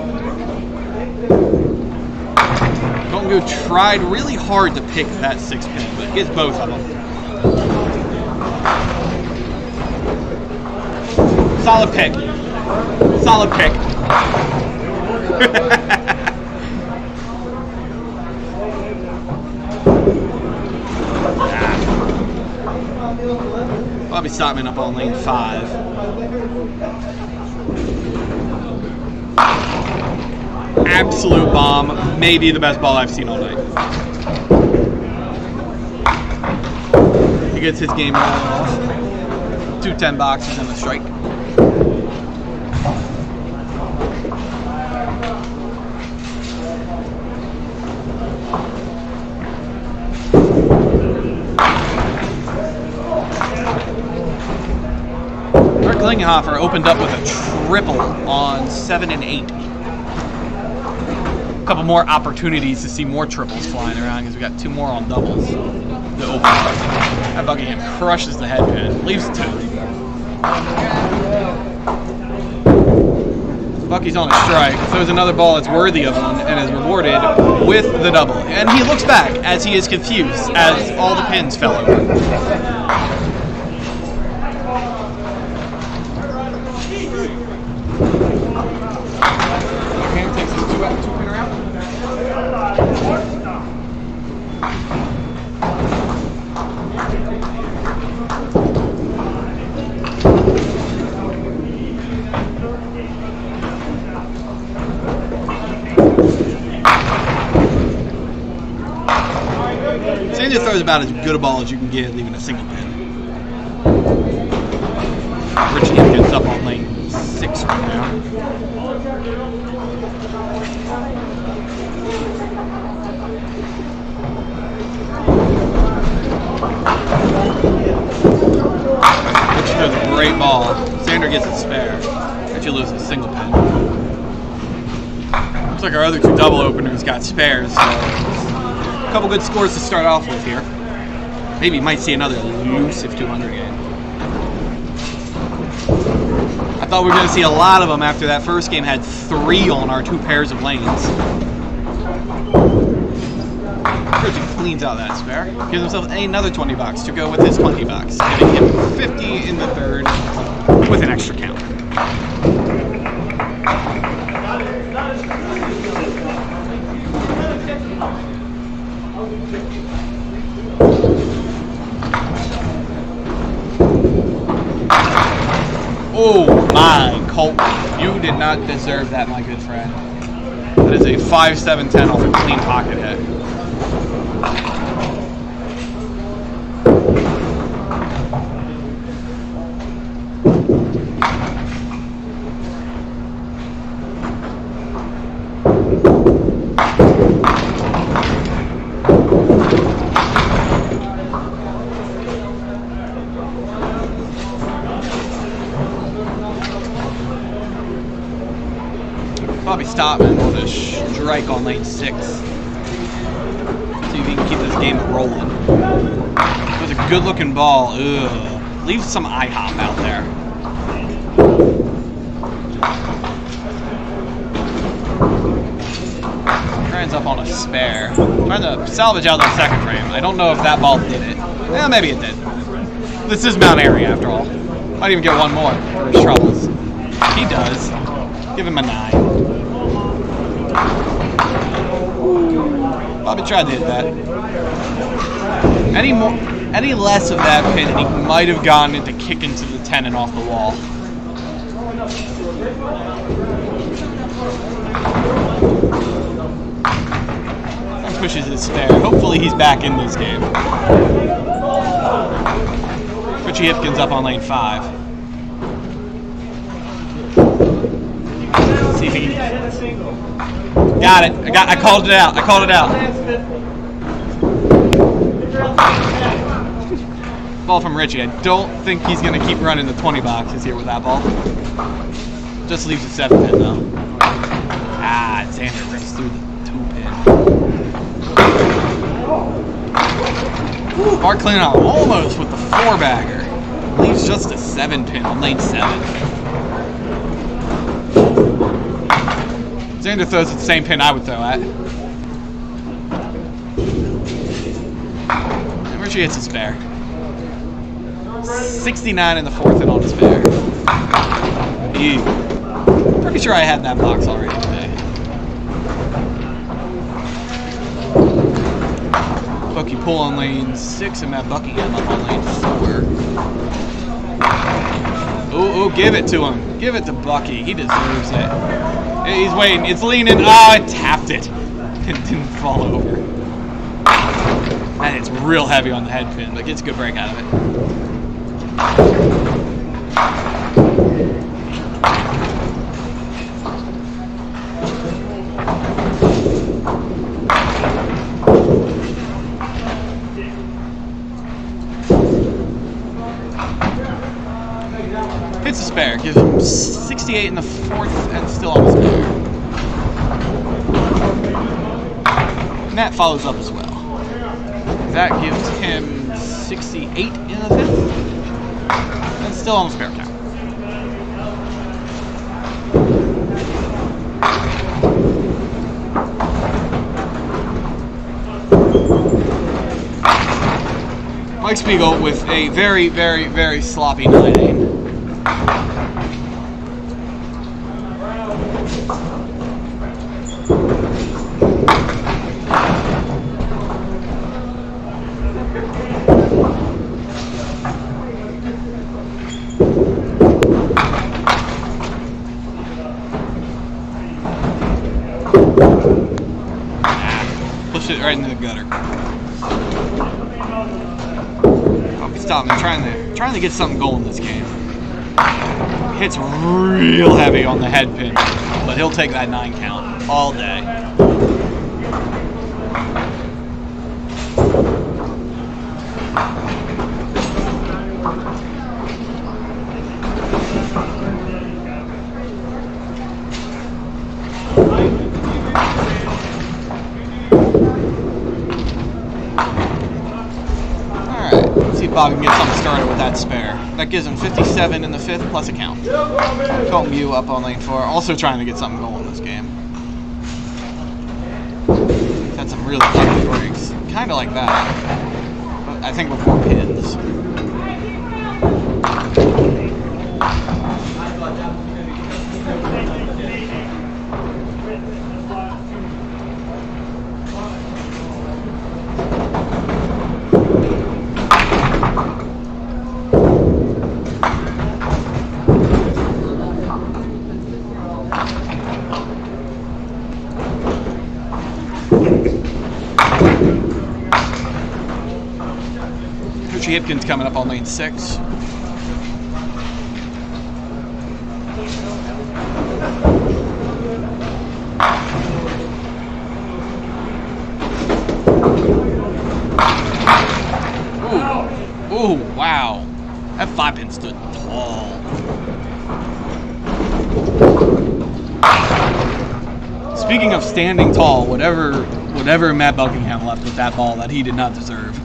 Gongu tried really hard to pick that 6-pin, but gets both of them. Solid pick. Solid pick. Bobby Stockman up on lane 5. Absolute bomb. Maybe the best ball I've seen all night. He gets his game rolling off. 2 10 boxes and a strike. Klinghoffer opened up with a triple on 7 and 8. A couple more opportunities to see more triples flying around because we got 2 more on doubles to open up. That Buckingham crushes the head pin, leaves 2. Bucky's on a strike, throws another ball that's worthy of one and is rewarded with the double. And he looks back as he is confused as all the pins fell over. Sander throws about as good a ball as you can get, leaving a single pin. Richie gets up on lane 6 right now. Richie throws a great ball. Sander gets a spare. Richie loses a single pin. Looks like our other 2 double openers got spares, so Couple good scores to start off with here. Maybe you might see another elusive 200 game. I thought we were going to see a lot of them after that first game had 3 on our 2 pairs of lanes. Richie cleans out that spare. Gives himself another 20 bucks to go with his clunky box. Giving him 50 in the third with an extra count. Oh my, Colton, you did not deserve that, my good friend. That is a 5-7-10 off a clean pocket hit. Probably Stockman on a strike on lane 6. See if he can keep this game rolling. It was a good looking ball. Ugh. Leave some IHOP out there. Ryan's up on a spare. Trying to salvage out that second frame. I don't know if that ball did it. Eh, maybe it did. This is Mount Airy after all. Might even get one more for his troubles. He does. Give him a 9. Probably tried to hit that. Any less of that pin, and he might have gone into kick into the 10 and off the wall. That pushes his spare. Hopefully he's back in this game. Richie Hipkins up on lane 5. See if he can. Got it. I called it out. I called it out. Ball from Richie. I don't think he's going to keep running the 20 boxes here with that ball. Just leaves a 7 pin though. Ah, Xander rips through the 2 pin. Bart cleaning out almost with the 4-bagger. Leaves just a 7 pin on lane 7. Xander throws at the same pin I would throw at. And Richie hits a spare. 69 in the 4th and on a spare. Ew. Pretty sure I had that box already today. Bucky pull on lane 6 and Matt Buckingham up on lane 4. Ooh, give it to him. Give it to Bucky. He deserves it. He's waiting. It's leaning. Oh, it tapped it. It didn't fall over. And it's real heavy on the head pin, but gets a good break out of it. Hits a spare, gives him 68 in the 4th and still on the spare. And that follows up as well. That gives him 68 in the 5th and still on the spare count. Mike Spiegel with a very, very, very sloppy 9 aim. Push it right into the gutter. I'll be stopping, trying to get something going this game. Hits real heavy on the head pin, but he'll take that 9 count all day. Bob can get something started with that spare. That gives him 57 in the 5th plus a count. Colton Gu up on lane 4, also trying to get something going this game. He's had some really lucky breaks, kind of like that, but I think with more pins. Hipkins coming up on lane 6. Ooh, wow. That 5-pin stood tall. Speaking of standing tall, whatever Matt Buckingham left with that ball that he did not deserve.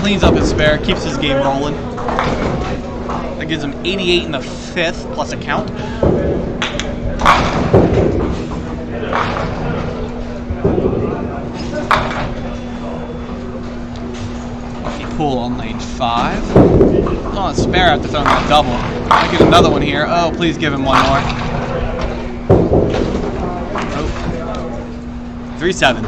Cleans up his spare, keeps his game rolling. That gives him 88 in the 5th plus a count. Lucky Pool on lane 5. Oh, spare after throwing that double. I'll get another one here. Oh, please give him one more. Oh. 3-7.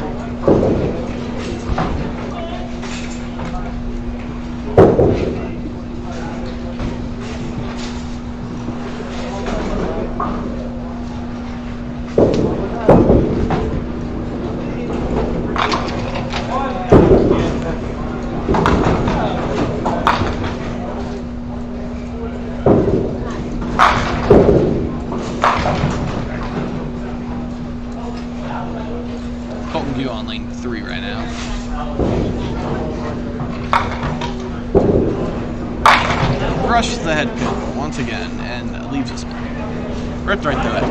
On lane 3 right now. Brushes the head pin once again and leaves a spin. Ripped right through it.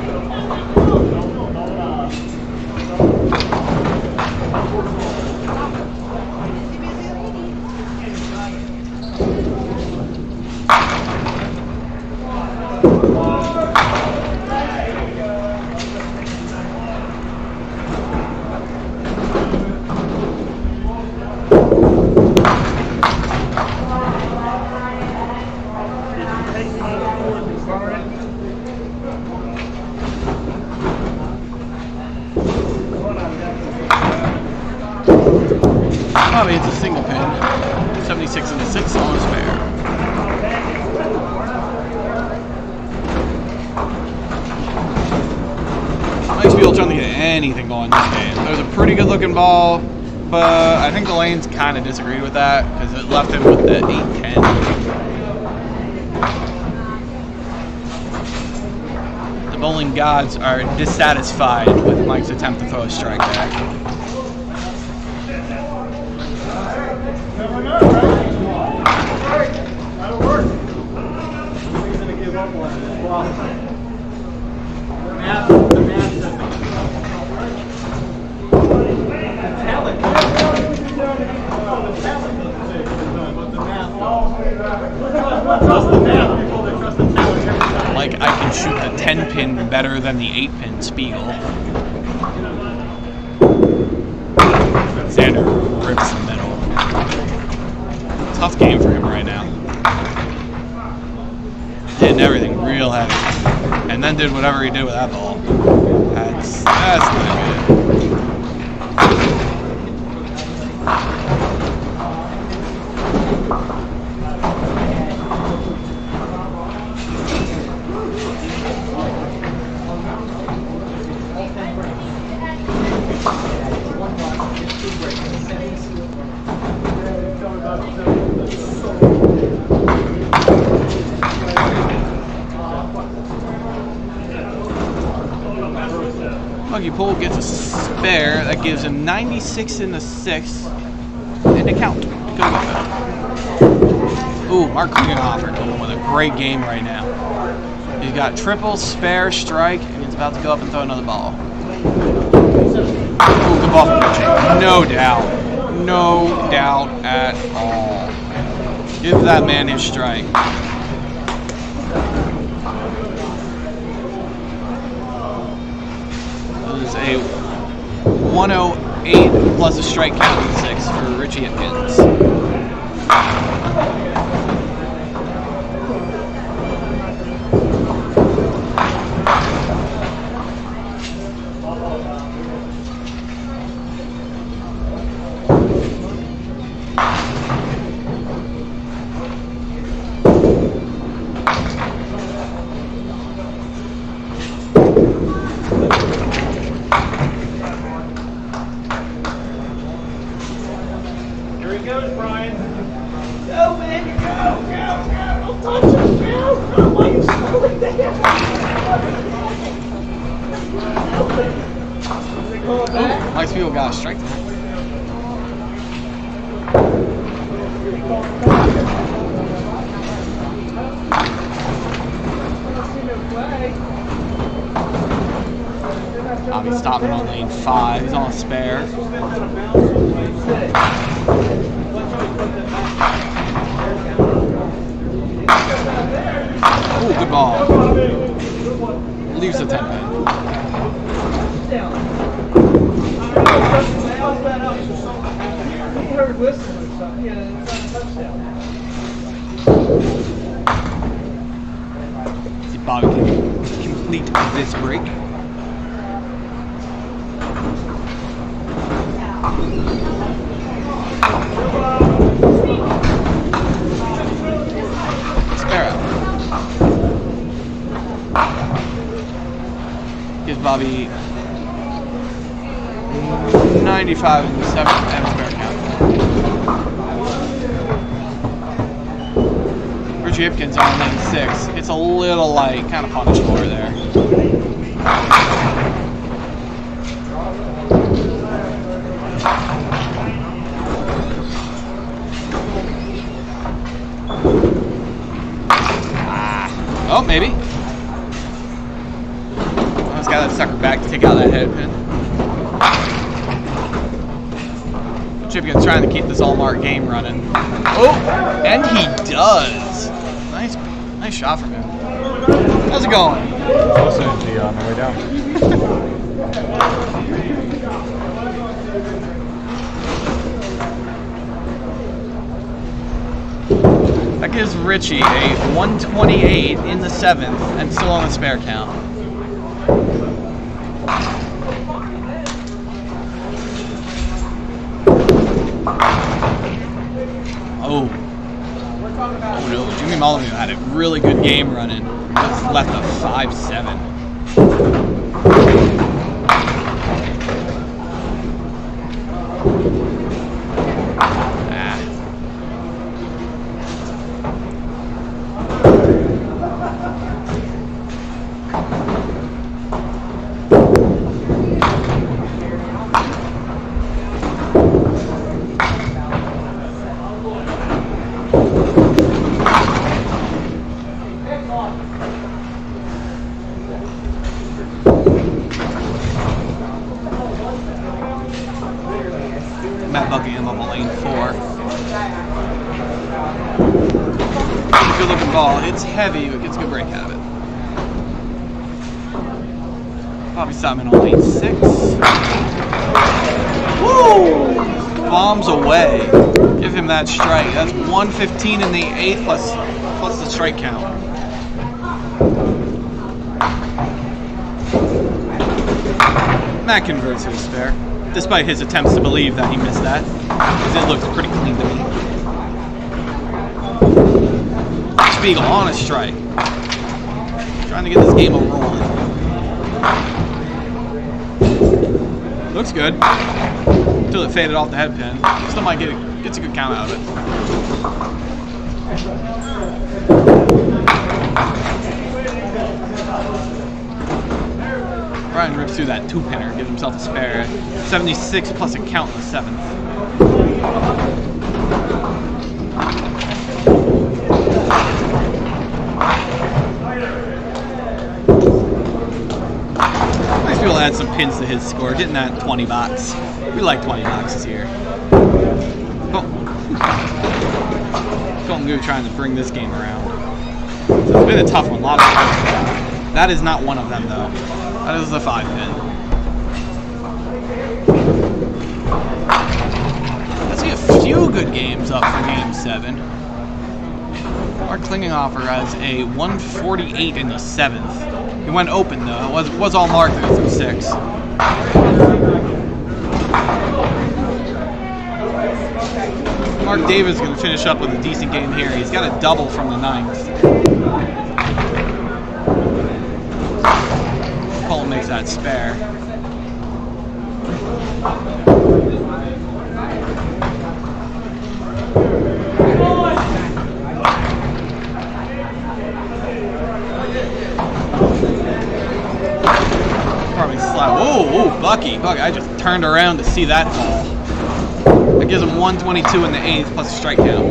Probably it's a single pin. 76 in the 6th on his spare. Nice field trying to get anything going this game. That was a pretty good looking ball, but I think the lanes kind of disagreed with that because it left him with the 8-10. The bowling gods are dissatisfied with Mike's attempt to throw a strike back. Like I can shoot the 10-pin better than the 8-pin Spiegel. Xander rips the middle. Tough game for him right now. Hitting everything real heavy. And then did whatever he did with that ball. That's not good. Lucky Pool gets a spare. That gives him 96 in the 6th. And a count. Go with it. Ooh, Mark Klingenhofer going with a great game right now. He's got triple, spare, strike, and he's about to go up and throw another ball. Ooh, good ball from Richie. No doubt. No doubt at all. Give that man his strike. That is a 108 plus a strike count in 6 for Richie Hipkins. Here he goes, Brian. Go, man. Go. Don't touch him, Bill. Why are you slowing down? Oh, nice field got a strike there. Bobby stopping on lane 5. He's on a spare. Ooh, good ball. Leaves the 10 pin. See if Bobby can complete this break. Spare out. Gives Bobby 95 in the 7th and spare count. Richie Hipkins on lane 6. It's a little light, kind of punished for there. Oh, maybe. Let's got that sucker back to take out that head pin. Chipkin's trying to keep this all-mark game running. Oh, and he does. Nice shot from him. How's it going? Listening to you on the way down. That gives Richie a 128 in the 7th and still on the spare count. Oh no, Jimmy Molyneux had a really good game running. Just left a 5-7. Matt bucking him up on lane 4. Good looking ball. It's heavy, but gets a good break out of it. Bobby Simon on lane 6. Woo! Bombs away. Give him that strike. That's 115 in the 8th plus the strike count. Matt converts to a spare, despite his attempts to believe that he missed that, because it looks pretty clean to me. Spiegel on a strike. Trying to get this game rolling. Looks good. Until it faded off the head pin. Still might gets a good count out of it. Ryan rips through that 2-pinner, gives himself a spare. 76 plus a count in the 7th. Nice field add some pins to his score, getting that 20 box. We like 20 boxes here. Oh. Golden Goo trying to bring this game around. So it's been a tough one. A lot of pins. That is not one of them, though. That is the 5 pin. I see a few good games up for Game 7. Mark Klingenhofer has a 148 in the 7th. He went open, though. It was all Mark that through 6. Mark Davis is going to finish up with a decent game here. He's got a double from the 9th. Cole makes that spare. Probably slide. Whoa, Bucky. I just turned around to see that fall. That gives him 122 in the 8th plus a strike count.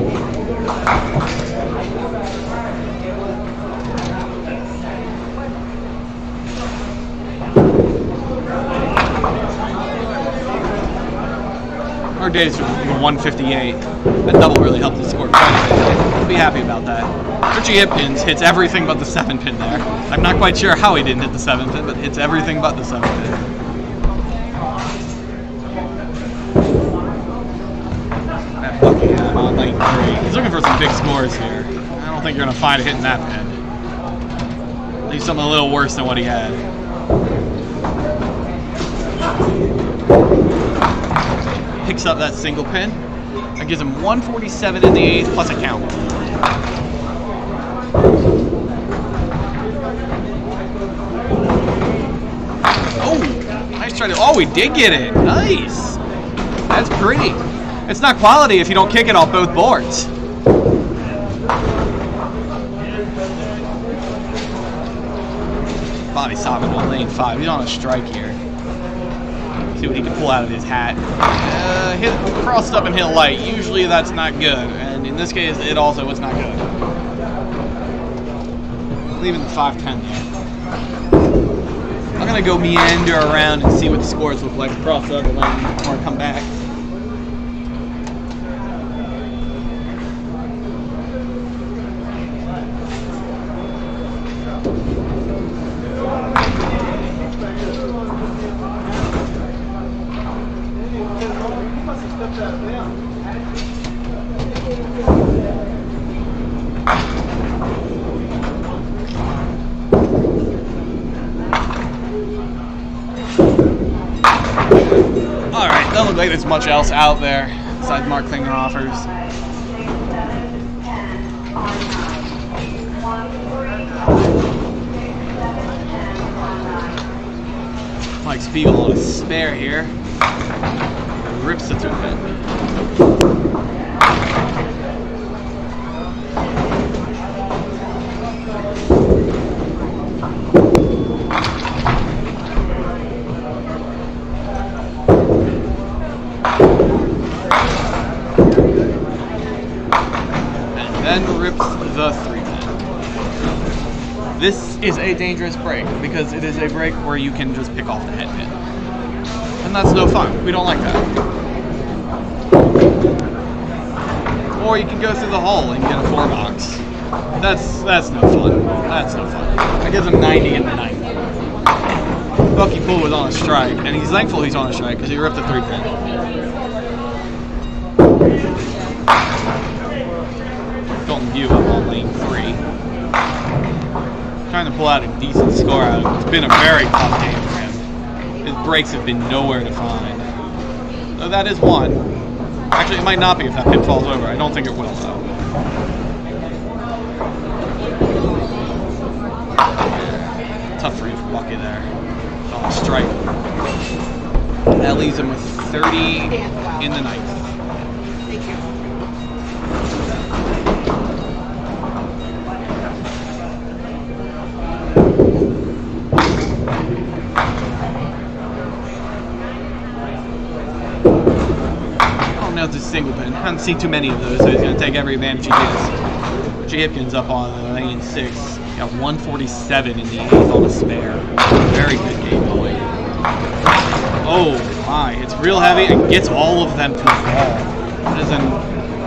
Our days for 158. That double really helped the score quite a bit. I'll be happy about that. Richie Hipkins hits everything but the 7 pin there. I'm not quite sure how he didn't hit the 7 pin, but hits everything but the 7 pin. That Buckingham on lane 3. He's looking for some big scores here. I don't think you're going to find it hitting that pin. At least something a little worse than what he had. Picks up that single pin. That gives him 147 in the 8th plus a count. Oh, nice try to. Oh, we did get it. Nice. That's pretty. It's not quality if you don't kick it off both boards. Bobby Sobbin on lane 5. He's on a strike here. See what he can pull out of his hat. Hit crossed up and hit light. Usually that's not good, and in this case it also was not good. Leaving the 5-10 there. I'm gonna go meander around and see what the scores look like across the other lane before I come back. Alright, doesn't look like there's much else out there besides Mark Klingenhofer's. Mike Spiegel on a spare here. Rips the 2 pin. Then rips the 3 pin. This is a dangerous break because it is a break where you can just pick off the head pin. And that's no fun. We don't like that. Or you can go through the hole and get a 4 box. That's no fun. That's no fun. That gives him 90 in the 9th. Bucky Poole was on a strike, and he's thankful he's on a strike because he ripped the 3 pin. View up on lane 3. Trying to pull out a decent score out of it. It's been a very tough game for him. His breaks have been nowhere to find. So that is one. Actually, it might not be if that pin falls over. I don't think it will, though. Tough read for Bucky there. It's on a strike. That leaves him with 30 in the 9th. Thank you. It's a single pin. I haven't seen too many of those, so he's going to take every advantage he gets. Richie Hipkins up on lane 6. Got 147 in the 8th on a spare. Very good game going. Oh my, it's real heavy and gets all of them to fall.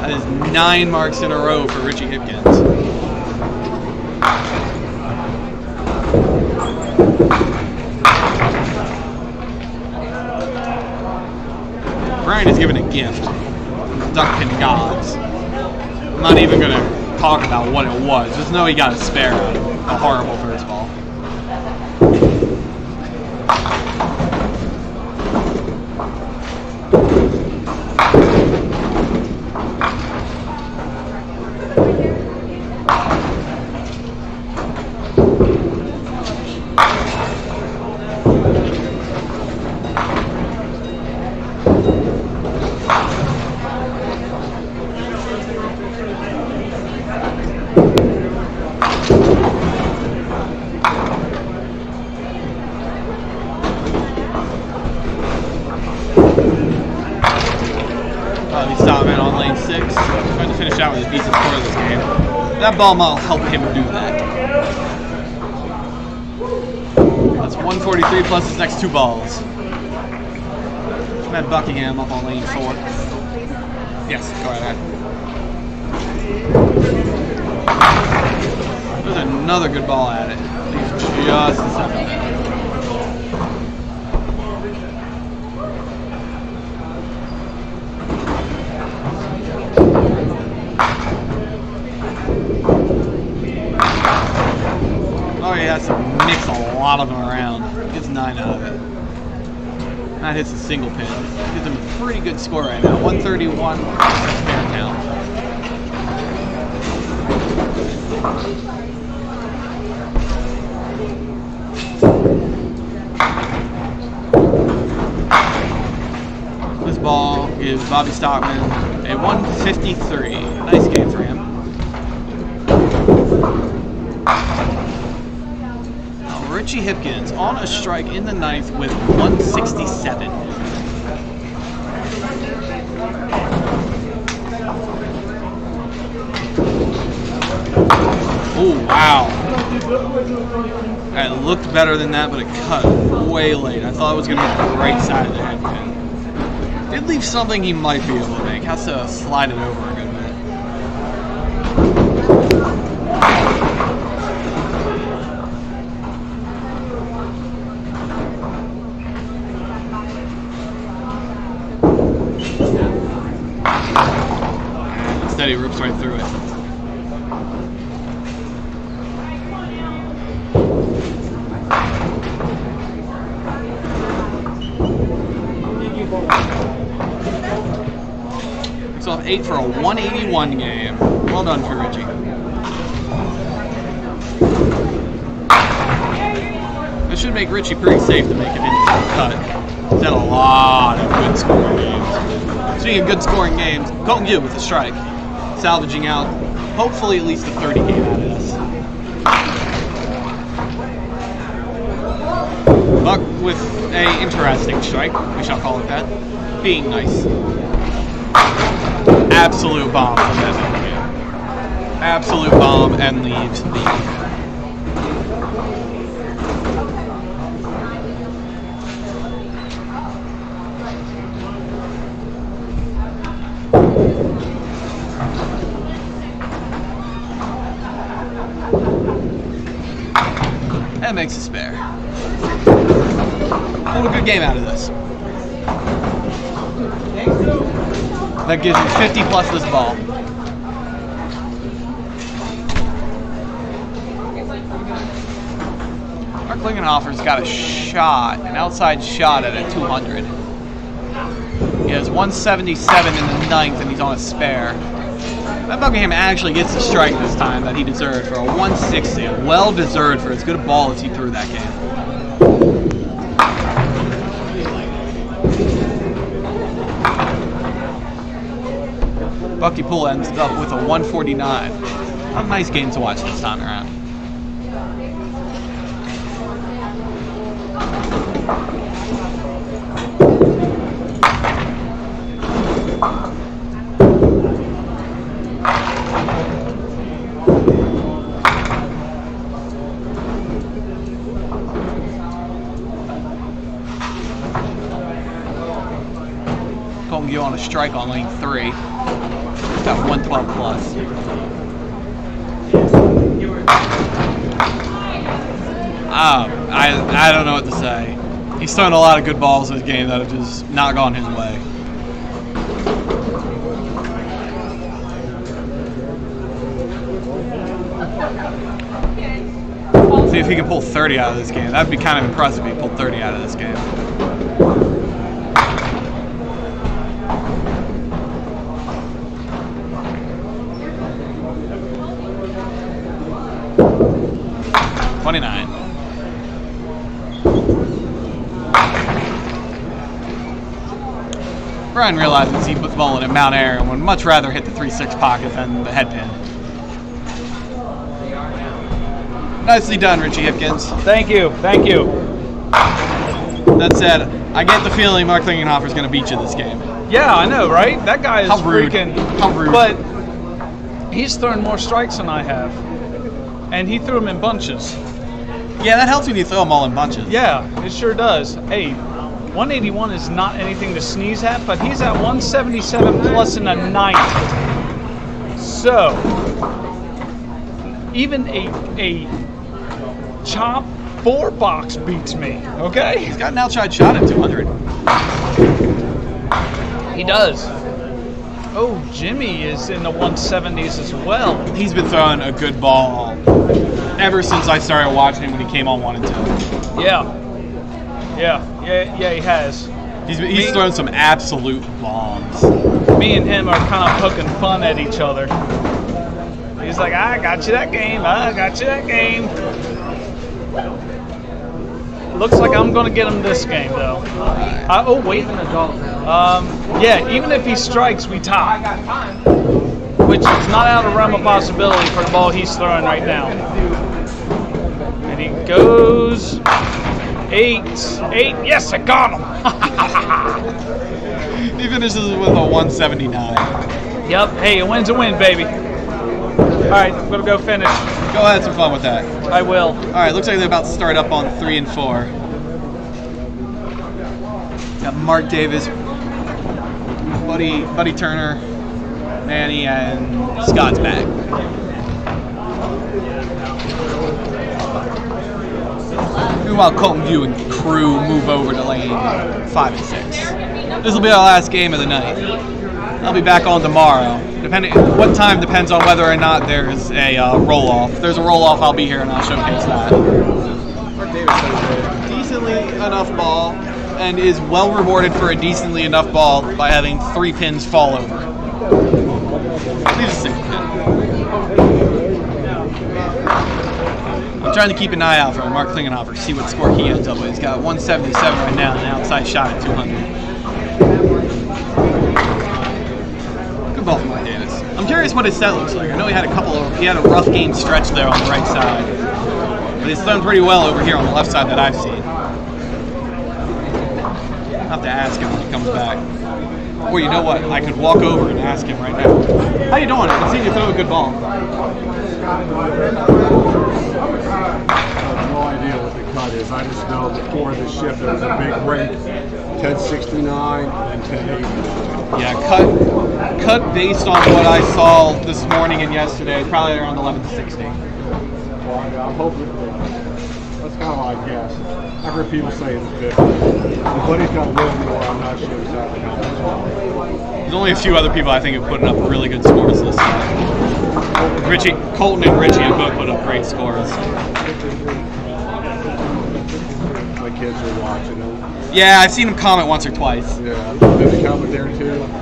That is 9 marks in a row for Richie Hipkins. Brian is given a gift. Dunkin' Gods. I'm not even going to talk about what it was. Just know he got a spare out of a horrible first ball. Trying to finish out with a decent score of this game. That ball might help him do that. That's 143 plus his next 2 balls. Matt Buckingham up on lane 4. Yes, go right ahead. There's another good ball at it. Leaves just a second. Oh, he has to mix a lot of them around. Gets 9 out of it. That hits a single pin. Gives him a pretty good score right now. 131 spare count. This ball gives Bobby Stockman a 153. Nice game for him. Richie Hipkins on a strike in the 9th with 167. Oh, wow. It looked better than that, but it cut way late. I thought it was going to hit the right side of the head pin. Did leave something he might be able to make. Has to slide it over a good bit. Instead, he rips right through it. Picks off 8 for a 181 game. Well done for Richie. This should make Richie pretty safe to make it into the cut. He's had a lot of good scoring games. Speaking of good scoring games, Colton Gibb with a strike. Salvaging out, hopefully at least a 30 game out of this. Buck with a interesting strike, we shall call it that. Being nice. Absolute bomb from that game. Absolute bomb and leaves the that makes a spare. Pulled a good game out of this. That gives him 50 plus this ball. Mark Klingenhofer's got a shot, an outside shot at a 200. He has 177 in the 9th and he's on a spare. That Buckingham actually gets the strike this time that he deserved for a 160. Well deserved for as good a ball as he threw that game. Bucky Poole ends up with a 149. A nice game to watch this time around. on a strike on lane 3. Got 112 plus. I don't know what to say. He's thrown a lot of good balls this game that have just not gone his way. See if he can pull 30 out of this game. That'd be kind of impressive if he pulled 30 out of this game. $29. Brian realizes he puts the ball in Mount Air and would much rather hit the 3-6 pocket than the head pin. Nicely done, Richie Hipkins. Thank you. Thank you. That said, I get the feeling Mark Klingenhofer's going to beat you this game. Yeah, I know, right? That guy is How rude. freaking. How rude. But he's thrown more strikes than I have. And he threw them in bunches. Yeah, that helps when you throw them all in bunches. Yeah, it sure does. Hey, 181 is not anything to sneeze at, but he's at 177 plus in a ninth. So, even a chop 4 box beats me, okay? He's got an outside shot at 200. He does. Oh, Jimmy is in the 170s as well. He's been throwing a good ball ever since I started watching him when he came on 1 and 2. Yeah, he has. He's thrown some absolute bombs. Me and him are kind of poking fun at each other. He's like, I got you that game. I got you that game. Looks like I'm going to get him this game, though. Oh, wait. Yeah, even if he strikes, we tie. Which is not out of realm of possibility for the ball he's throwing right now. And he goes 8. Yes, I got him. He finishes with a 179. Yep. Hey, a win's a win, baby. All right, I'm going to go finish. Go ahead, have some fun with that. I will. All right, looks like they're about to start up on 3 and 4. Got Mark Davis, Buddy Turner, Manny, and Scott's back. Meanwhile, Colton View and crew move over to lane 5 and 6. This will be our last game of the night. I'll be back on tomorrow. What time depends on whether or not there's a roll-off. If there's a roll-off, I'll be here and I'll showcase that. Mark Davis has a decently enough ball and is well rewarded for a decently enough ball by having 3 pins fall over. Leaves a 6 pin. I'm trying to keep an eye out for Mark Klingenhofer, see what score he ends up with. He's got 177 right now and an outside shot at 200. Good ball from Mark Davis. I'm curious what his set looks like. I know he had a rough game stretch there on the right side. But he's done pretty well over here on the left side that I've seen. I'll have to ask him when he comes back. Or you know what? I could walk over and ask him right now. How you doing? I can see you throw a good ball. I have no idea what the cut is. I just know before the shift there was a big break. 1069 and 1080. Yeah, cut based on what I saw this morning and yesterday, probably around 1160. Well, I'm hoping that's kind of my guess. I've heard people say it's 50. But he's got a little more. I'm not sure exactly how much. There's only a few other people I think have put up really good scores this time. Colton and Richie have both put up great scores. My kids are watching them. Yeah, I've seen him comment once or twice. Yeah, did they comment there too? My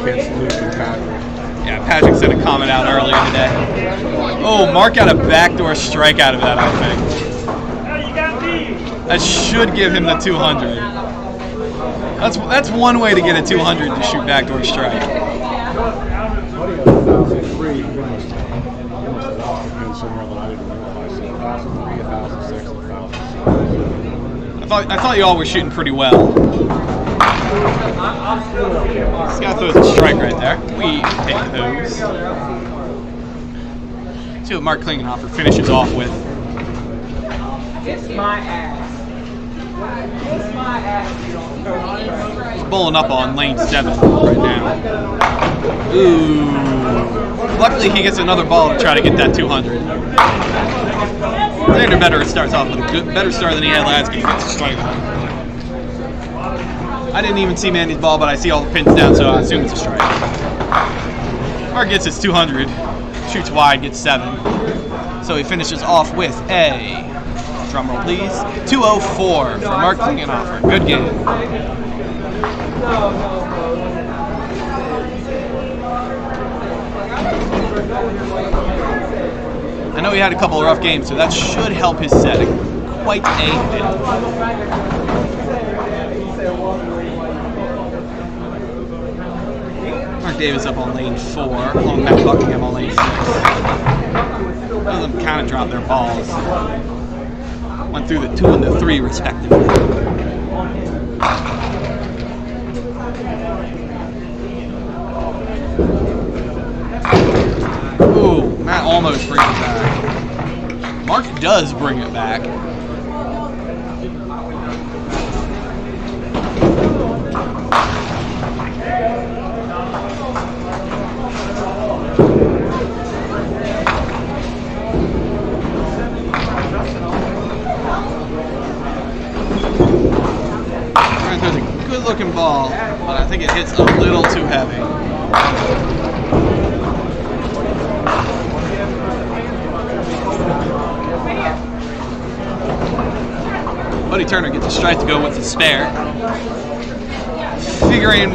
kids, Luke and Patrick. Yeah, Patrick sent a comment out earlier today. Oh, Mark got a backdoor strike out of that, I think. That should give him the 200. That's one way to get a 200 to shoot backdoor strike. I thought you all were shooting pretty well. This guy throws a strike right there. We take those. See what Mark Klingenhofer finishes off with. It's my ass. He's bowling up on lane 7 right now. Ooh. Luckily, he gets another ball to try to get that 200. Xander Better starts off with a better start than he had last game. Gets a strike. I didn't even see Mandy's ball, but I see all the pins down, so I assume it's a strike. Mark gets his 200, shoots wide, gets 7. So he finishes off with a, drum roll please, 204 for Mark Klingenhofer. Good game. I know he had a couple of rough games, so that should help his setting quite a bit. Mark Davis up on lane 4, along Matt Buckingham on lane 6. Both of them kind of dropped their balls. Went through the 2 and the 3 respectively. Ooh, Matt almost brings it back. Mark does bring it back. There's a good looking ball, but I think it hits a little too heavy. Buddy Turner gets a strike to go with the spare. Figuring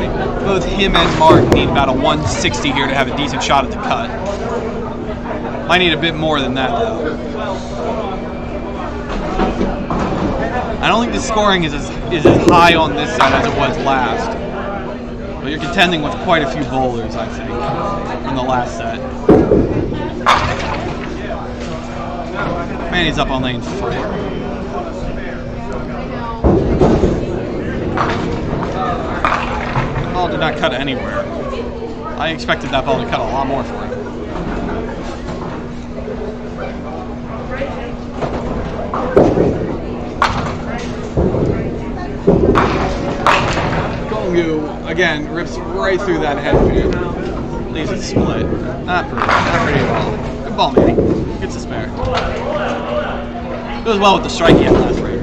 both him and Mark need about a 160 here to have a decent shot at the cut. Might need a bit more than that though. I don't think the scoring is as high on this set as it was last. But you're contending with quite a few bowlers, I think, from the last set. Manny's up on lane 4. The ball did not cut anywhere. I expected that ball to cut a lot more for him. Again, rips right through that head pin. Leaves it split. Not pretty at all. Good ball, Manny. Gets a spare. Goes well with the strike he had last rate.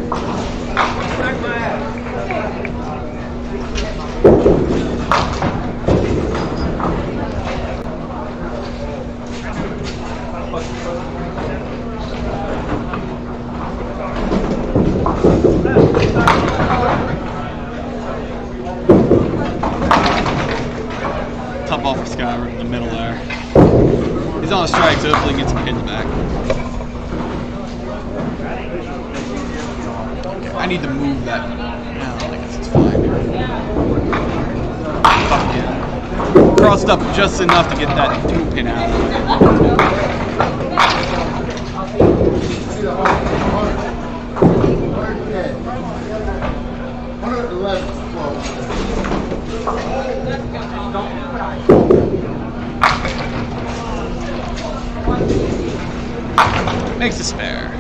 Top off the sky right in the middle there. He's on a strike, so hopefully he gets some pins back. Okay, I need to move that. No, I guess it's fine. Fuck yeah. Crossed up just enough to get that 2 pin out. Makes a spare.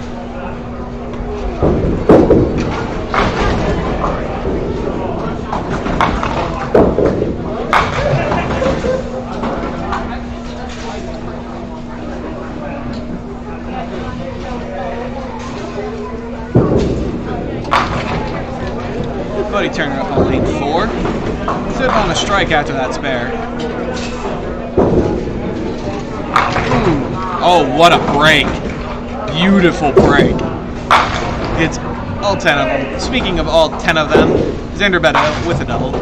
Buddy Turner up on lane 4. Stood on a strike after that spare. Ooh. Oh, what a break. Beautiful break. It's all 10 of them. Speaking of all 10 of them, Xander Better with a double.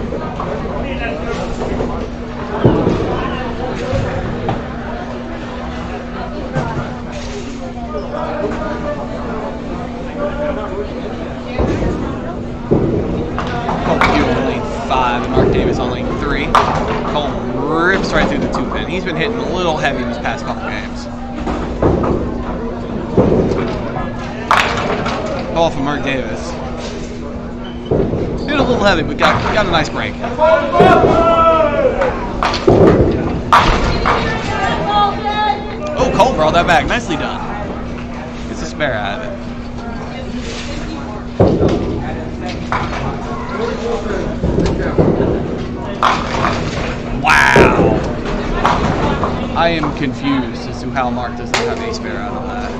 On lane 5 and Mark Davis on lane 3. Coleman rips right through the 2 pin. He's been hitting a little heavy these past couple games. Ball from Mark Davis. Hit a little heavy, but got a nice break. Oh, Cole brought that back. Nicely done. Gets a spare out of it. Wow. I am confused as to how Mark doesn't have ace pair out of that.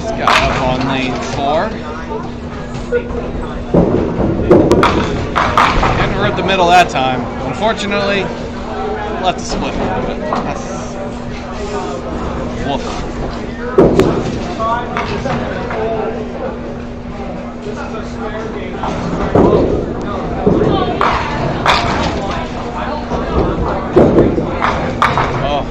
Just got up on lane 4. Didn't rip the middle that time. Unfortunately, left the split a little bit. That's woof. Oh.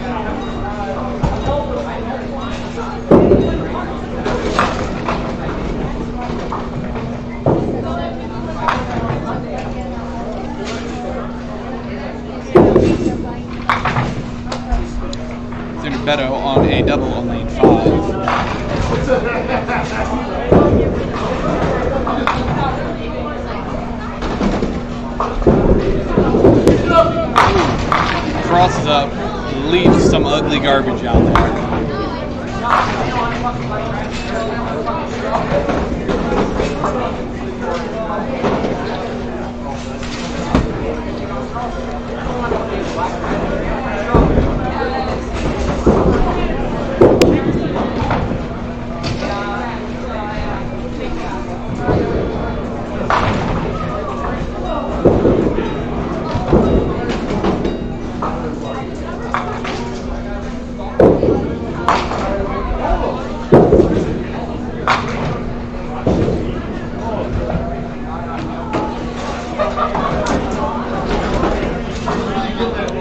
Beto on a double on lane 5. Crosses up, leaves some ugly garbage out there.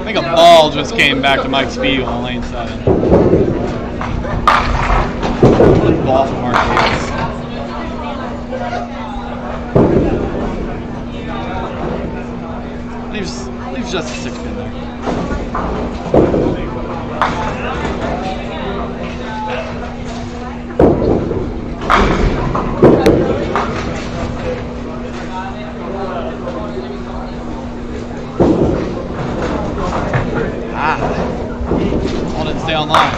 I think a ball just came back to Mike's feet on lane 7. Good ball from Mark Davis. Leaves just a 6 pin there. Stay online.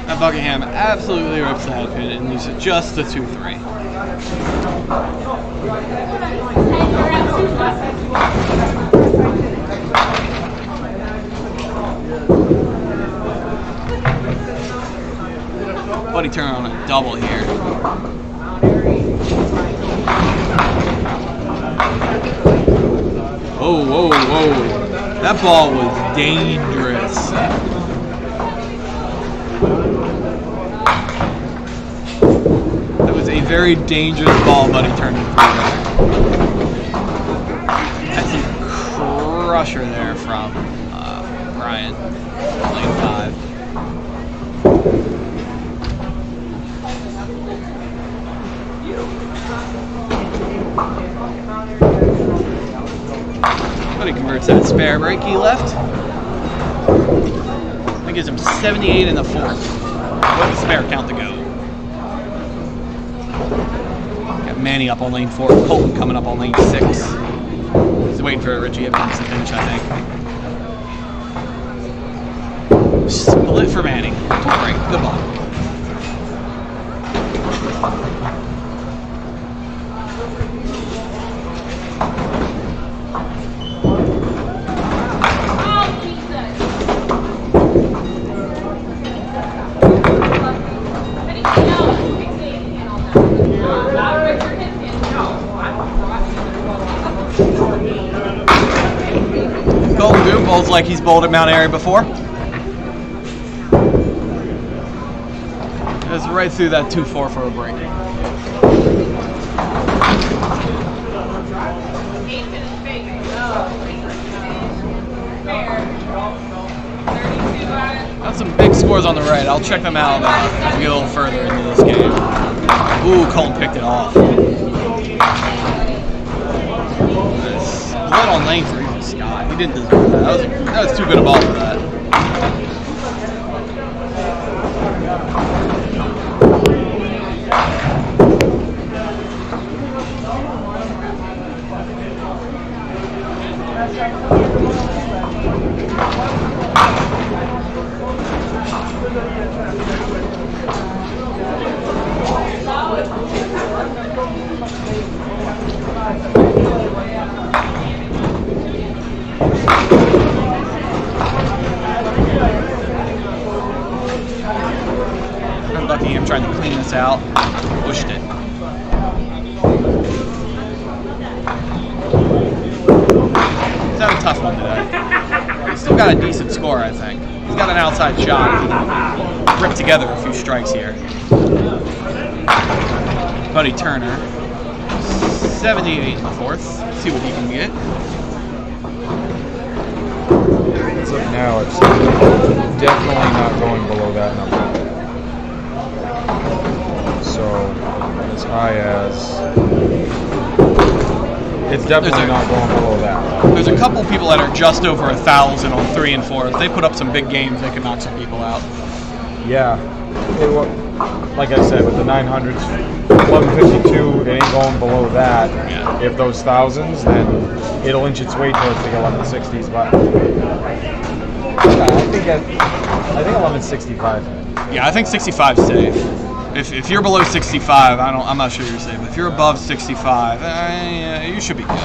That Buckingham absolutely rips that pin and leaves it just a 2-3. Buddy turn on a double here. Whoa, whoa, whoa. That ball was dangerous. A very dangerous ball, Buddy turned it through there. That's a crusher there from Brian, lane 5. Buddy converts that spare break he left. That gives him 78 in the 4th. What a spare count to go. Manny up on lane 4, Colton coming up on lane 6. He's waiting for Richie Evans to finish, I think. Split for Manny. Great, good ball. Colton Boom bowls like he's bowled at Mount Airy before. It's right through that 2-4 for a break. That's some big scores on the right. I'll check them out as we get a little further into this game. Ooh, Colton picked it off. Split on lane 3. Scott. He didn't deserve that. That was too good a ball for that. Buckingham trying to clean this out. Pushed it. He's had a tough one today. He's still got a decent score, I think. He's got an outside shot. He can rip together a few strikes here. Buddy Turner, 78 in the fourth. See what he can get. As of now, it's definitely not going below that number. So, as high as... It's definitely not going below that. There's a couple people that are just over 1,000 on 3 and 4. If they put up some big games, they could knock some people out. Yeah. Like I said, with the 900s, 1152, it ain't going below that. Yeah. If those thousands, then it'll inch its way towards the 1160s. But I think 1165. Yeah, I think 65 is safe. If you're below 65, I'm not sure you're safe. If you're above 65, you should be good.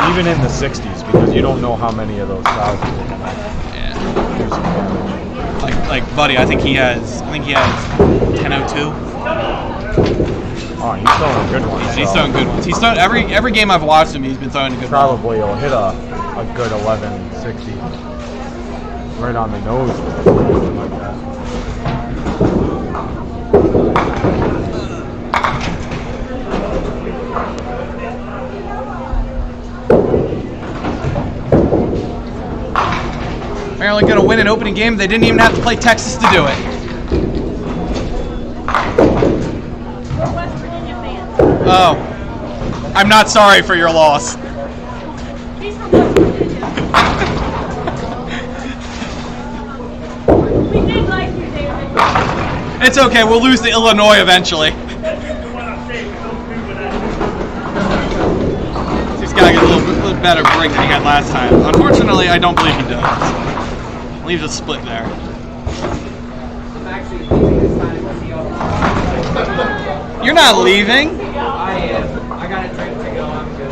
Even in the 60s, because you don't know how many of those thousands are gonna do some damage. Like Buddy, I think he has 1002. Oh, he's throwing good ones. He's throwing good ones. He's thrown every game I've watched him. He's been throwing a good. Probably he'll hit a good 1160 right on the nose. Like that. Maryland going to win an opening game. They didn't even have to play Texas to do it. We're West Virginia fans. Oh, I'm not sorry for your loss. He's from West Virginia. We did like you, David. It's okay. We'll lose to Illinois eventually. He's got to get a little bit better break than he had last time. Unfortunately, I don't believe he does. Leaves a split there. I'm actually leaving this time to see all the You're not leaving. I am. I got a drink to go. I'm good.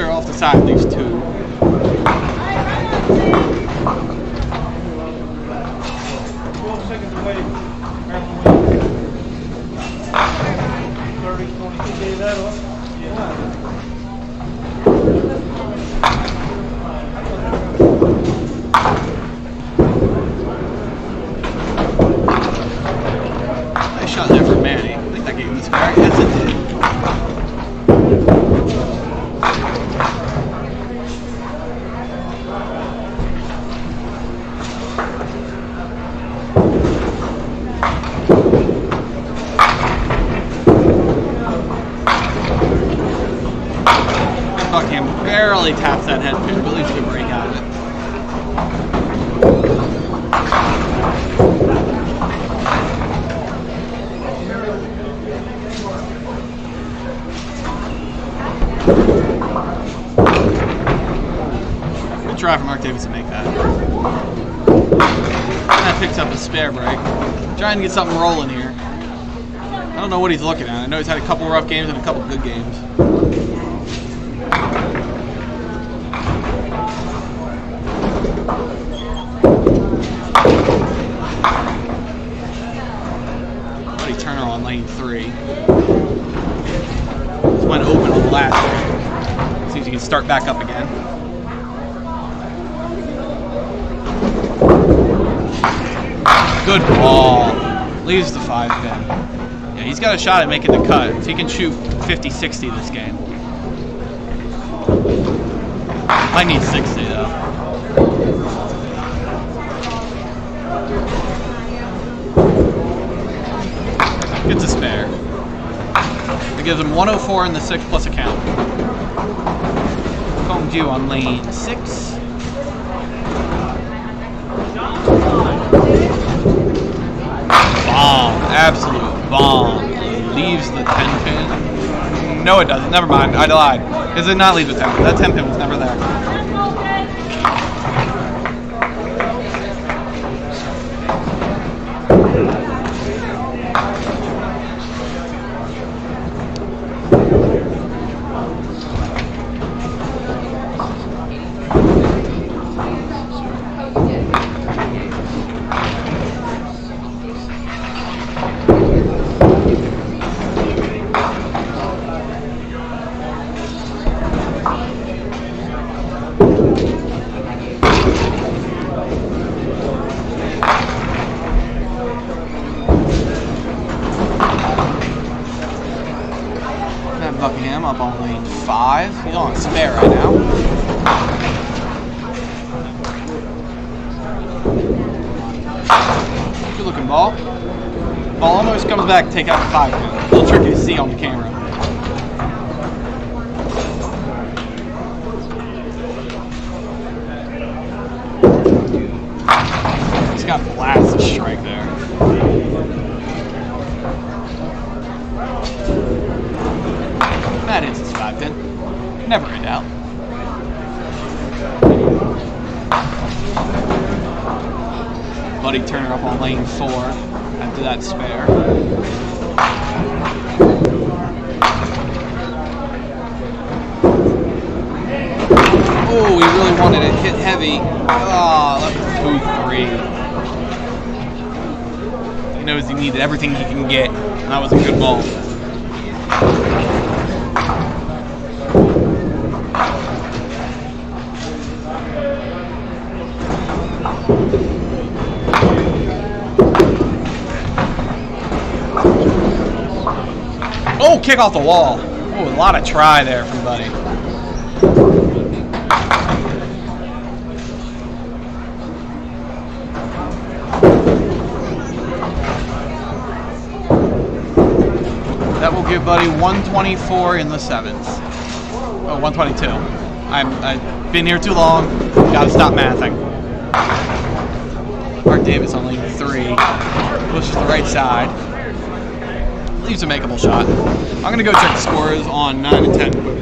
Off the side leaves 2. Nice shot there for Manny. I think that game was fair. Yes, it did. Buckingham barely taps that head pitch, but leaves a good break out of it. Good try for Mark Davis to make that. And that picks up a spare break. Trying to get something rolling here. I don't know what he's looking at. I know he's had a couple rough games and a couple good games. start back up again. Good ball. Leaves the 5 pin. Yeah, he's got a shot at making the cut. If he can shoot 50-60 this game. Might need 60 though. Gets a spare. It gives him 104 in the 6 plus a count. Comb due on lane 6. Bomb. Absolute bomb. Leaves the 10 pin. No, it doesn't. Never mind. I lied. It did not leave the 10 pin. That 10 pin was never there. Buckingham up on lane 5. He's on a spare right now. Good looking ball. Ball almost comes back, take out the 5 pin. A little tricky to see on the camera. He's got blasted strike there. That is his 5 pin. Never in doubt. Buddy Turner up on lane 4 after that spare. Oh, he really wanted it hit heavy. Oh, left 2-3. He knows he needed everything he can get, and that was a good ball. Oh, kick off the wall. Oh, a lot of try there from Buddy. That will give Buddy 124 in the 7s. Oh, 122. I've been here too long. Gotta stop mathing. Mark Davis on lane 3. Pushes the right side. Leaves a makeable shot. I'm going to go check the scores on 9 and 10 quickly.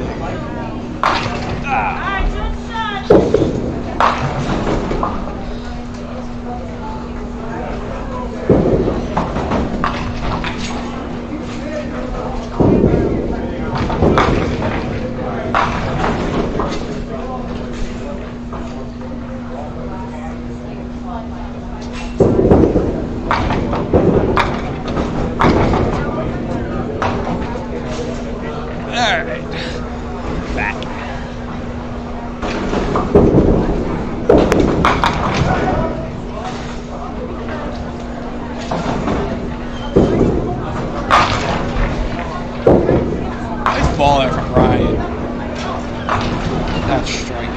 Ball there from Ryan. That's strike.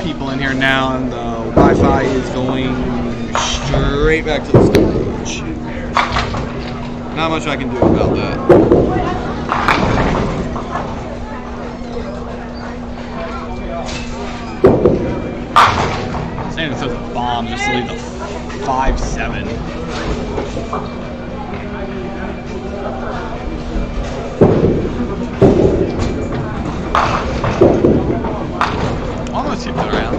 people in here now, and the Wi-Fi is going straight back to the storage. Not much I can do about that. Saying it says a bomb just to leave the 5-7. All those people around.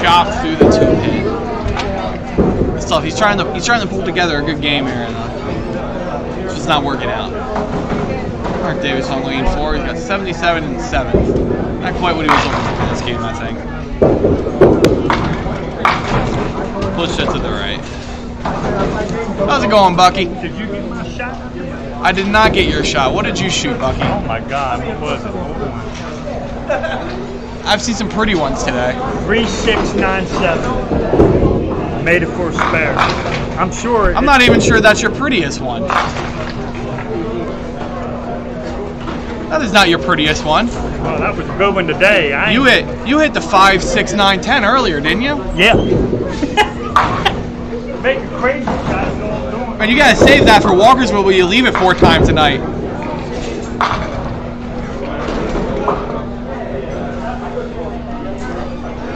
Chopped through the 2-pin. It's tough. He's trying to pull together a good game here, and it's just not working out. Mark Davis on lane 4. He's got 77 and 7th. Not quite what he was looking for in this game, I think. Pushed it to the right. How's it going, Bucky? Did you get my shot? I did not get your shot. What did you shoot, Bucky? Oh my God, what was it? I've seen some pretty ones today. 3697. Made it for spare. I'm sure. I'm not even sure that's your prettiest one. That is not your prettiest one. Oh, that was a good one today. You hit the 5, 6, 9, 10 earlier, didn't you? Yeah. Making crazy shots. Man, you gotta save that for Walkersville where you leave it 4 times a night.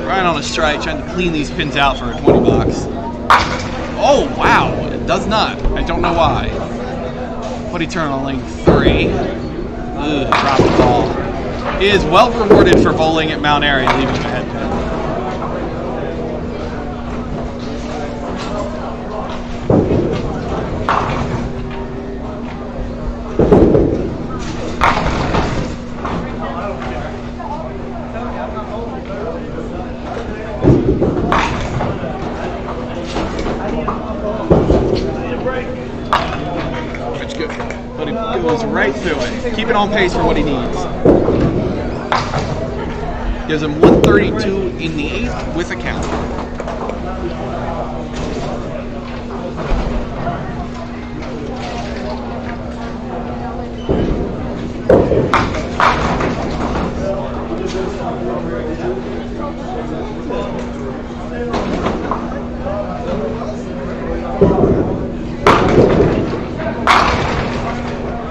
Ryan on a strike, trying to clean these pins out for a 20 bucks. Oh, wow. It does not. I don't know why. What he turned on lane 3. Ugh, dropped the ball. He is well rewarded for bowling at Mount Airy and leaving the head pin. But he goes right through it. Keep it on pace for what he needs. Gives him 132 in the 8th with a count.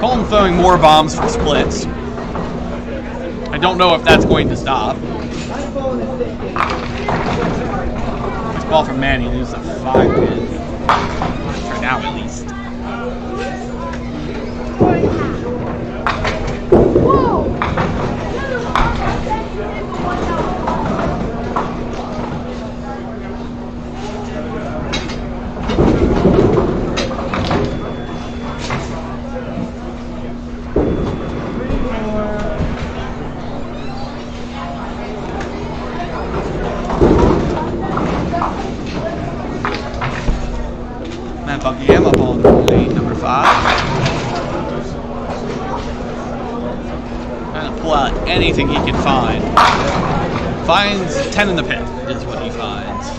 Colton throwing more bombs for splits. I don't know if that's going to stop. This ball from Manny leaves a 5-pin. For now, at least. Bucky him up on lane number 5. Trying to pull out anything he can find. Finds 10 in the pit, is what he finds.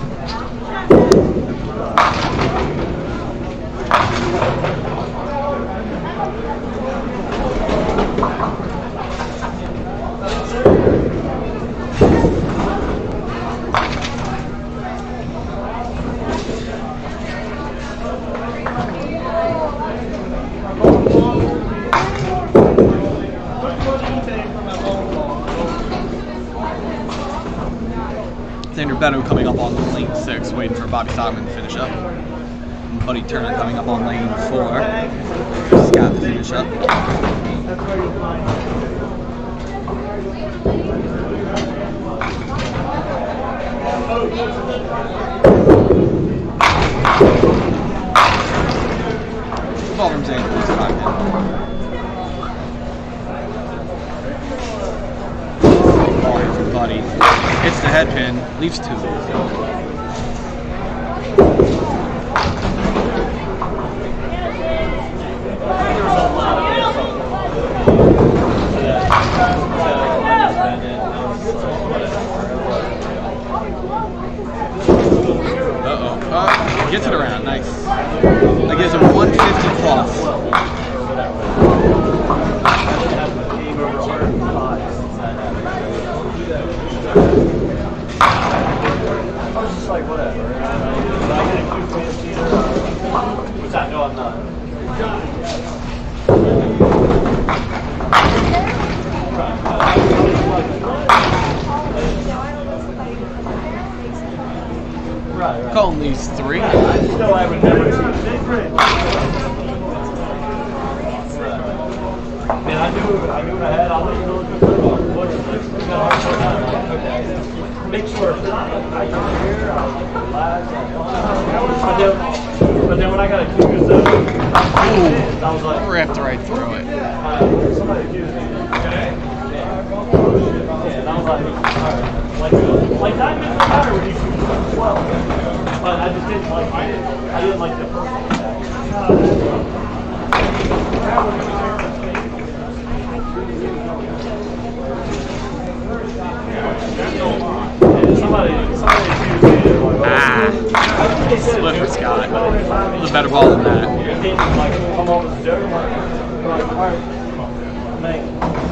Beto coming up on lane 6, waiting for Bobby Stockman to finish up. Buddy Turner coming up on lane 4. Scott to finish up. Ball from Zane, please, 5 pin. Ball here from Buddy. Hits the head pin, leaves 2. Gets it around, nice. That gives him 150 plus. I was just like, whatever. Which I know I'm not. Right. Colton leaves 3. I would never see. Man, I knew what I had. I'll let you know good football. Okay. Make sure I get here, I'll relax. But then when I got accused of it, I was like, ripped right through it. Somebody accused me. Okay. Yeah, and I was like 9 minutes later when you shoot 12. But I just didn't like I didn't like the personal attack. Somebody accused me of Split for Scott. It was a better ball than that. Come on, this joke. I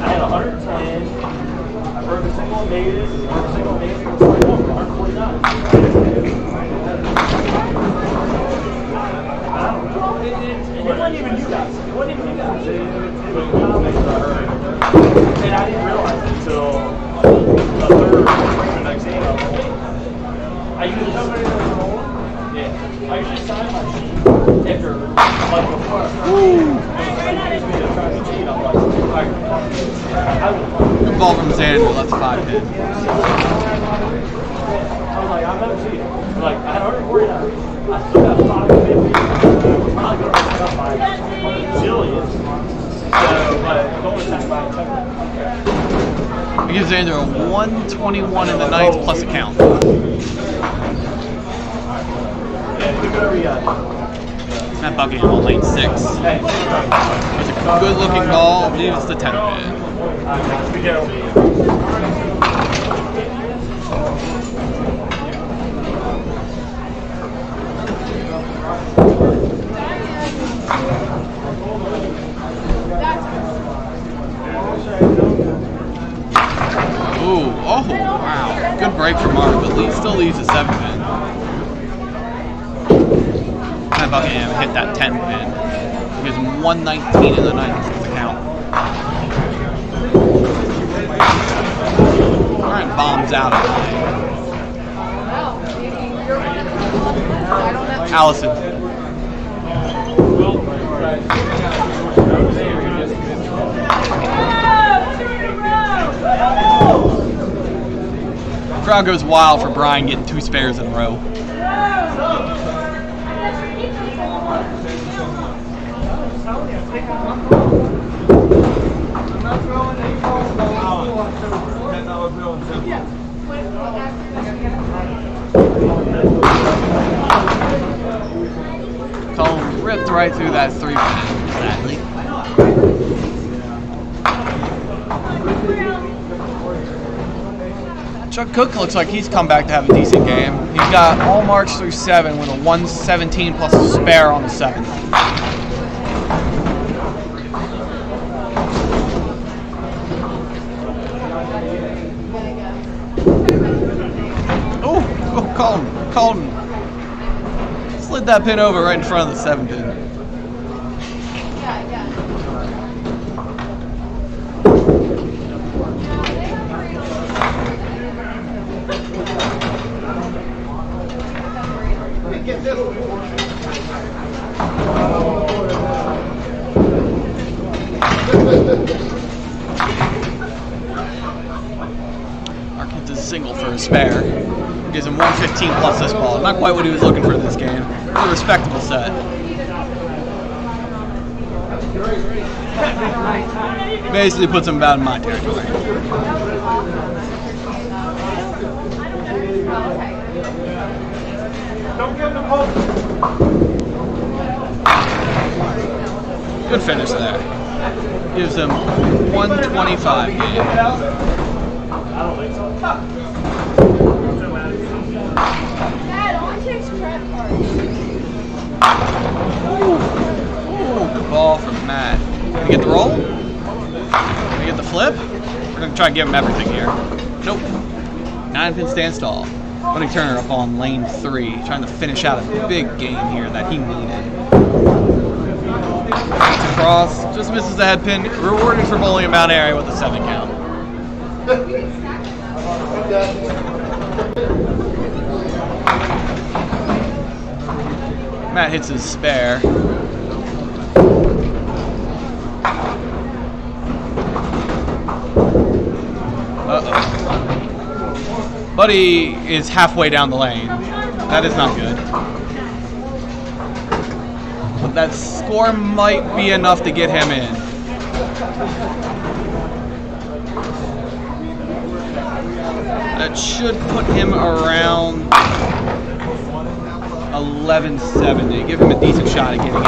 had 110. I broke a single negative. Broke a single negative. It was 149. It wasn't even you guys. It wasn't even you guys. It was comments that I heard. And I didn't realize it until the third or next game. I was like, wait. I usually sign my sheet after like before. Good ball from Xander, that's 5 pin. I was like, I'm not cheating. Like, I had 149. I still got 550. I'm not going to mess it up by zillions. So, but don't attack by It gives Xander a 121 in the 9th plus a count. That bucket on lane 6. It's a good looking ball, leaves the 10 pin. Ooh, oh wow. Good break from Mark, but still leaves a 7 pin. That Buckingham hit that 10 pin. Gives him 119 in the 9th to count. Alright, bombs out at 9. Allison. Crowd goes wild for Brian getting 2 spares in a row. Colin ripped right through that 3 pin, sadly. Chuck Cook looks like he's come back to have a decent game. He's got all marks through 7 with a 117 plus a spare on the 7th. Oh, Colton. Slid that pin over right in front of the 7 pin. a spare. Gives him 115 plus this ball. Not quite what he was looking for this game. A respectable set. Basically puts him about in my territory. Good finish there. Gives him 125 game. I don't think so. Dad, on takes credit Ooh, good ball from Matt. Gonna get the roll? Gonna get the flip? We're gonna try to give him everything here. Nope. 9-pin stand stall. Buddy Turner up on lane 3, trying to finish out a big game here that he needed. Across, just misses the head pin. Rewarded for bowling Mount Airy with a 7 count. Matt hits his spare. Uh-oh. Buddy is halfway down the lane. That is not good. But that score might be enough to get him in. That should put him around 1170. Give him a decent shot at getting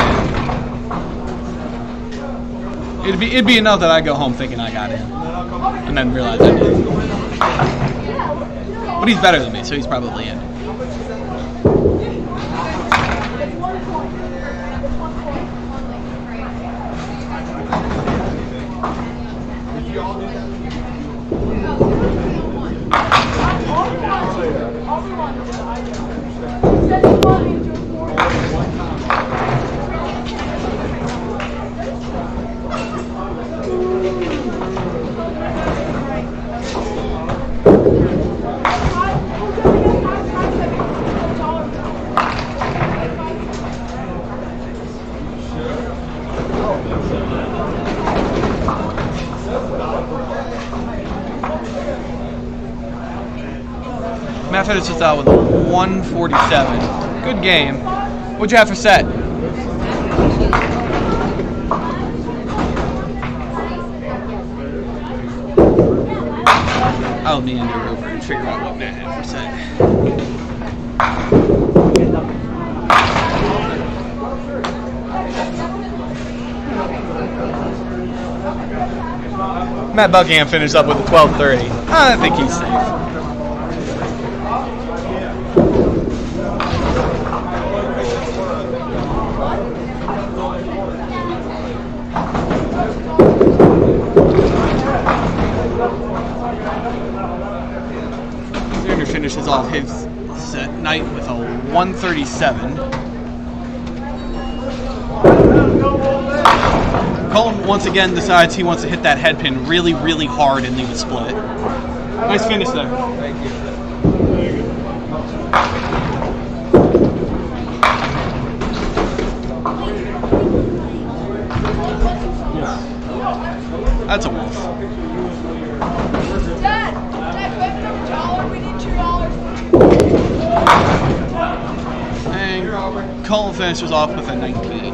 in. It'd be enough that I go home thinking I got in, and then realize I didn't. But he's better than me, so he's probably in. Matt finishes out with a 147. Good game. What'd you have for set? I'll meander over and figure out what Matt had for set. Matt Buckingham finished up with a 1230. I think he's safe. Finishes off his set night with a 137. Colton once again decides he wants to hit that head pin really, really hard and leave a split. Nice finish there. Thank you. That's a wolf. And Colton finishes off with a 19.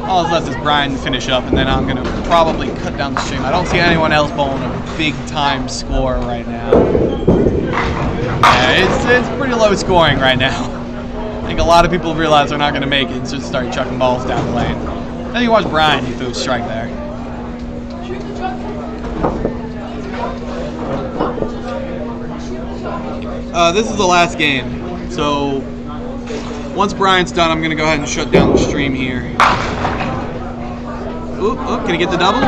All that's left is Brian to finish up, and then I'm going to probably cut down the stream. I don't see anyone else bowling a big-time score right now. Yeah, it's pretty low scoring right now. I think a lot of people realize they're not going to make it, so just start chucking balls down the lane. Then you watch Brian, he threw a strike there. This is the last game, so once Brian's done, I'm going to go ahead and shut down the stream here. Oop, can he get the double?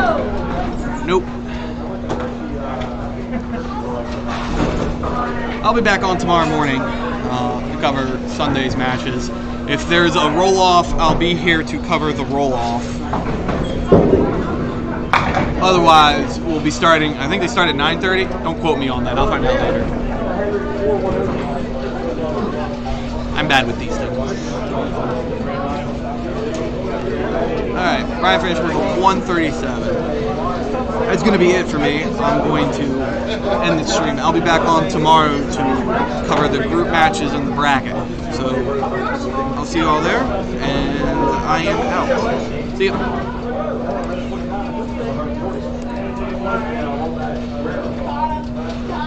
Nope. I'll be back on tomorrow morning to cover Sunday's matches. If there's a roll-off, I'll be here to cover the roll-off. Otherwise, we'll be starting, I think they start at 9:30. Don't quote me on that, I'll find out later. I'm bad with these things. Alright, Brian finished with a 137. That's good. going to be it for me. I'm going to end the stream. I'll be back on tomorrow to cover the group matches in the bracket. So I'll see you all there, and I am out. See ya.